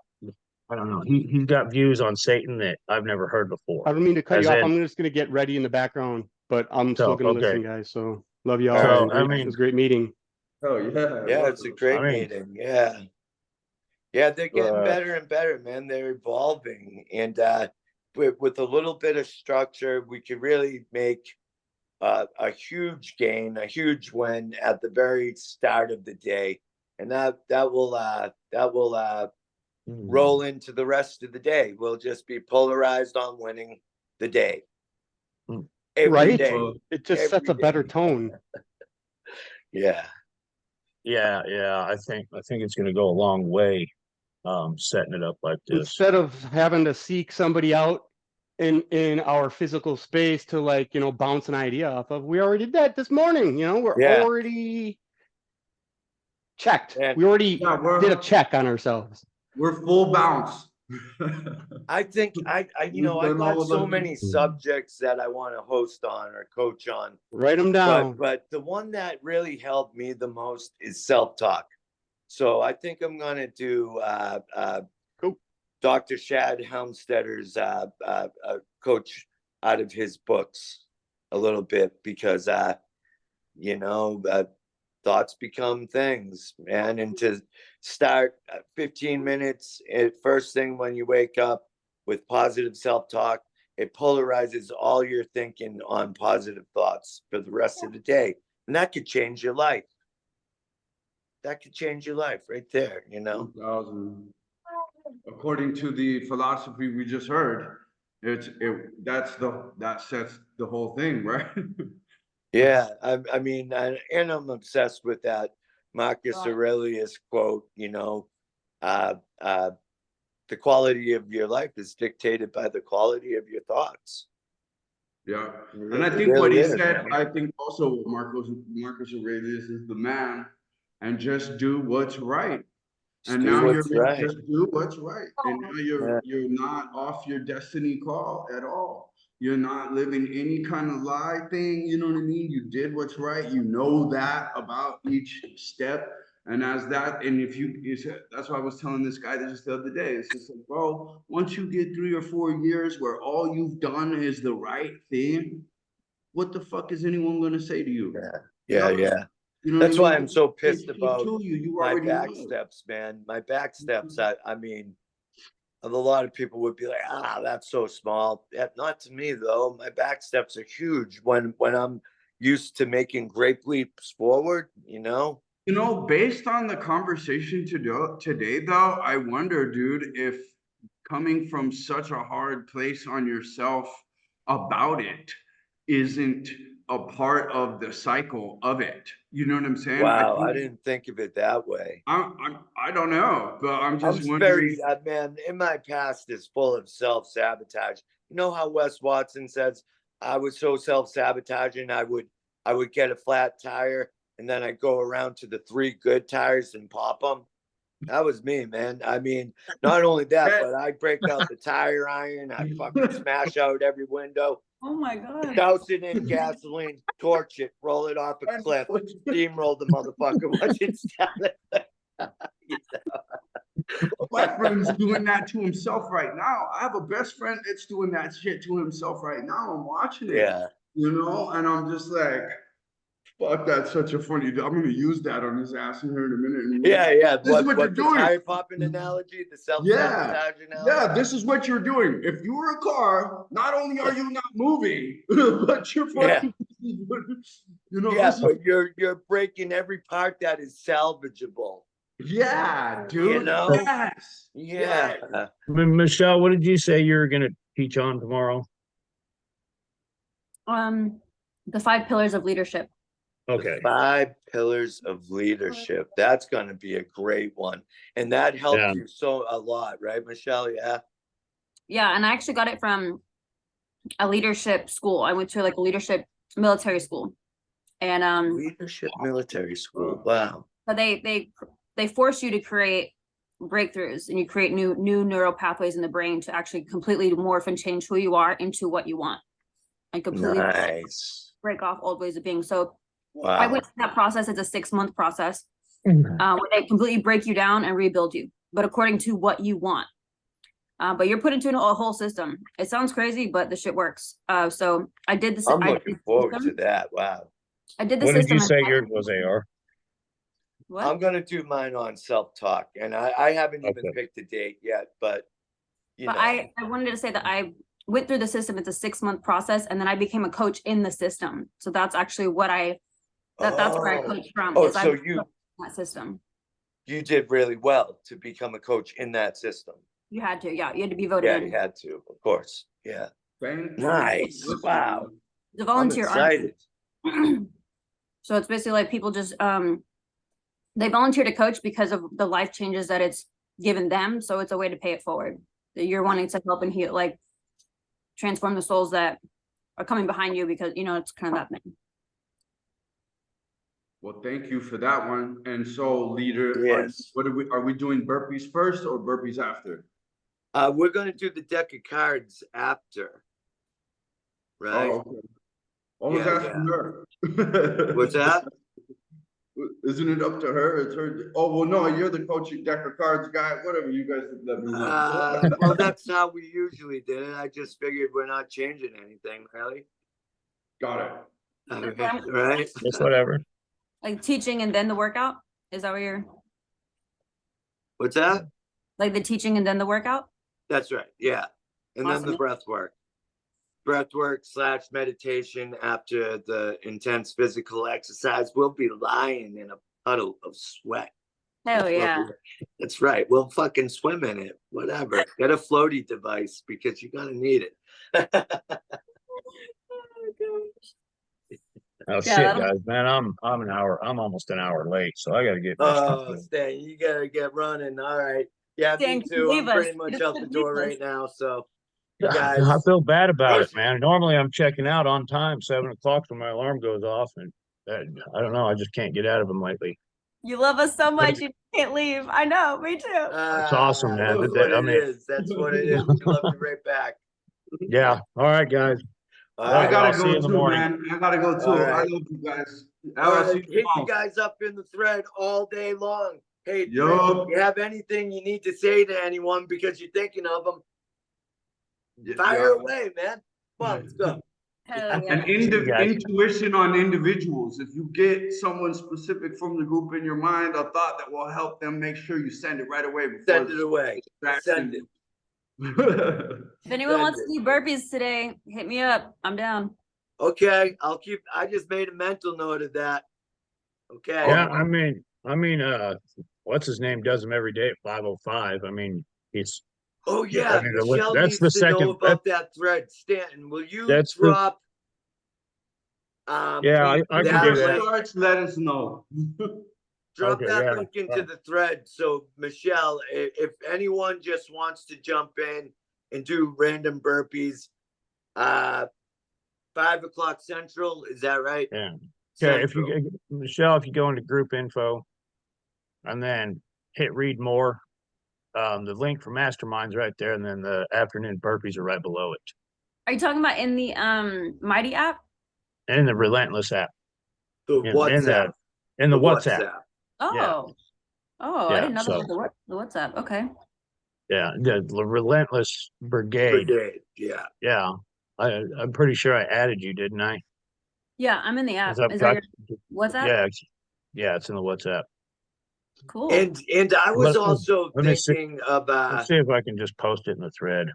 I don't know, he's got views on Satan that I've never heard before. I don't mean to cut As you off. in- I'm just gonna get ready in the background, but I'm still gonna okay. listen, guys. So love y'all. So, and it was a great meeting. Oh yeah. Yeah, it's a great I mean- meeting. Yeah. Yeah, they're getting better and better, man. They're evolving. And with a little bit of structure, we could really make a huge gain, a huge win at the very start of the day. And that will roll into the rest of the day. We'll just be polarized on winning the day. Every Right? day. It just sets a better tone. Yeah. Yeah, I think it's gonna go a long way, setting it up like this. Instead of having to seek somebody out in our physical space to, like, bounce an idea off of, we already did that this morning. We're already checked. We already did a check on ourselves. We're full bounce. I think I've got so many subjects that I want to host on or coach on. Write them down. But the one that really helped me the most is self-talk. So I think I'm going to do Dr. Shad Helmstedter's coach out of his books a little bit because, thoughts become things, man. And to start 15 minutes first thing when you wake up with positive self-talk, it polarizes all your thinking on positive thoughts for the rest of the day. And that could change your life. That could change your life right there, 2000. According to the philosophy we just heard, that sets the whole thing, right? Yeah, I mean, and I'm obsessed with that Marcus Aurelius quote, the quality of your life is dictated by the quality of your thoughts. Yeah. And I think what he said, I think also Marcus Aurelius is the man, and just do what's right. And now you're just do what's right. And now you're not off your destiny call at all. You're not living any kind of lie thing, you know what I mean? You did what's right. You know that about each step. And that's why I was telling this guy just the other day. It's just like, bro, once you get 3 or 4 years where all you've done is the right thing, what the fuck is anyone gonna say to you? Yeah. You know That's what I why mean? I'm so pissed It's about to you my already back know. steps, man. My back steps, I mean, a lot of people would be like, that's so small. Not to me, though. My back steps are huge when I'm used to making great leaps forward, Based on the conversation today, though, I wonder, dude, if coming from such a hard place on yourself about it isn't a part of the cycle of it. You know what I'm saying? Wow, I didn't think of it that way. I don't know, but I'm just wondering. Man, in my past is full of self-sabotage. You know how Wes Watson says, I was so self-sabotaging, I would get a flat tire and then I'd go around to the 3 good tires and pop them. That was me, man. I mean, not only that, but I'd break out the tire iron. I'd fucking smash out every window. Oh my God. Douse it in gasoline, torch it, roll it off a cliff, steamroll the motherfucker once it's down. My friend's doing that to himself right now. I have a best friend that's doing that shit to himself right now. I'm watching it. Yeah. And I'm just like, Fuck, that's such a funny. I'm gonna use that on his ass in here in a minute. Yeah. This is what you're the doing. tire popping analogy, the Yeah, self-sabotage analogy. yeah. This is what you're doing. If you were a car, not only are you not moving, but you're fucking. You know. Yeah, but you're breaking every part that is salvageable. Yeah, dude. You know? Yes. Yeah. Michelle, what did you say you were gonna teach on tomorrow? The 5 pillars of leadership. Okay. The 5 pillars of leadership. That's going to be a great one. And that helped you a lot, right, Michelle? Yeah. Yeah. And I actually got it from a leadership school. I went to like a leadership military school. And leadership military school. Wow. But they force you to create breakthroughs, and you create new neural pathways in the brain to actually completely morph and change who you are into what you want. And completely break off old ways of being. So I went through that process. It's a 6-month process where they completely break you down and rebuild you, but according to what you want. But you're put into a whole system. It sounds crazy, but the shit works. So I did this. I'm looking forward to that. Wow. I did the What system. did you say yours was, AR? What? I'm gonna do mine on self-talk, and I haven't even picked a date yet, but you know. I wanted to say that I went through the system. It's a 6-month process, and then I became a coach in the system. So that's actually what that's where I coach from. Oh, so that system. You did really well to become a coach in that system. You had to, yeah. You had to be voted in. Yeah, you had to, of course. Yeah. Nice. Wow. The volunteer. I'm excited. So it's basically like people just they volunteer to coach because of the life changes that it's given them. So it's a way to pay it forward. That you're wanting to help and heal, like transform the souls that are coming behind you, because it's kind of that thing. Well, thank you for that one. And so, leader, yes. Are we doing burpees first or burpees after? We're going to do the deck of cards after. Right. Oh, okay. Always asking her. What's that? Isn't it up to her? It's her. Oh, well, no, you're the coaching deck of cards guy. Whatever, you guys let me know. Well, that's how we usually did it. I just figured we're not changing anything, really. Got it. Right? It's whatever. Like teaching and then the workout? Is that what you're... What's that? Like the teaching and then the workout? That's right. Yeah. And then the breath work. Breath work / meditation after the intense physical exercise. We'll be lying in a puddle of sweat. Hell yeah. That's right. We'll fucking swim in it. Whatever. Get a floaty device because you're going to need it. Oh shit, guys, man! I'm almost an hour late, so I gotta get. Oh, Stan, you gotta get running. All right. Yeah, Stan, me too. I'm pretty much out the door right now. So, you guys. I feel bad about it, man. Normally, I'm checking out on time, 7 o'clock when my alarm goes off, and I don't know. I just can't get out of them lately. You love us so much, you can't leave. I know, me too. It's awesome, man. That's what it is. That's what it is. We love you right back. Yeah. All right, guys. I gotta go too, man. I gotta go too. I love you guys. Hit you guys up in the thread all day long. Hey, if you have anything you need to say to anyone because you're thinking of them, fire away, man. Come on, let's go. And intuition on individuals. If you get someone specific from the group in your mind, a thought that will help them, make sure you send it right away. Send it away. Send it. If anyone wants to do burpees today, hit me up. I'm down. Okay, I just made a mental note of that. Okay. Yeah, I mean, what's his name does them every day at 5:05. I mean, it's. Oh yeah, I mean, Michelle that's needs the to second. know about that thread. Stanton, will you drop? Yeah, I can do that. Let us know. Drop that link into the thread. So Michelle, if anyone just wants to jump in and do random burpees, 5 o'clock Central, is that right? Yeah. Okay. Michelle, if you go into group info and then hit read more, the link for Mastermind's right there, and then the afternoon burpees are right below it. Are you talking about in the Mighty app? And in the Relentless app. The WhatsApp. In the WhatsApp. Oh. Yeah. Oh, I didn't know that was the WhatsApp. Okay. Yeah, the Relentless Brigade. Yeah. Yeah. I'm pretty sure I added you, didn't I? Yeah, I'm in the app. What's up, Is that Cox? your WhatsApp? Yeah, yeah, it's in the WhatsApp. Cool. And I was also let me see. thinking Let's see if I can just post it in the thread.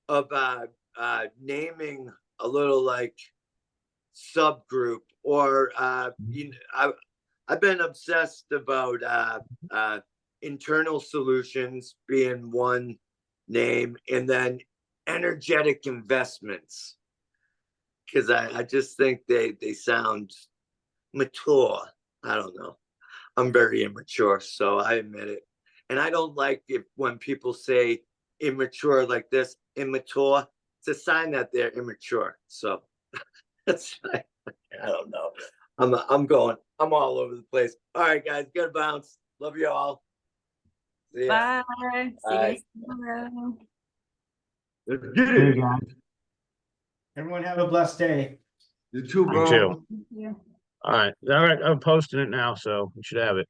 of naming a little like subgroup or you know, I've been obsessed about internal solutions being one name, and then energetic investments, because I just think they sound mature. I don't know. I'm very immature, so I admit it. And I don't like it when people say immature like this, immature. It's a sign that they're immature. So that's I don't know. I'm all over the place. All right, guys, good bounce. Love you all. See ya. Bye. See you guys tomorrow. Let's get Hey, it. guys. Everyone have a blessed day. You too, You bro. too. Thank you. All right. I'm posting it now, so you should have it.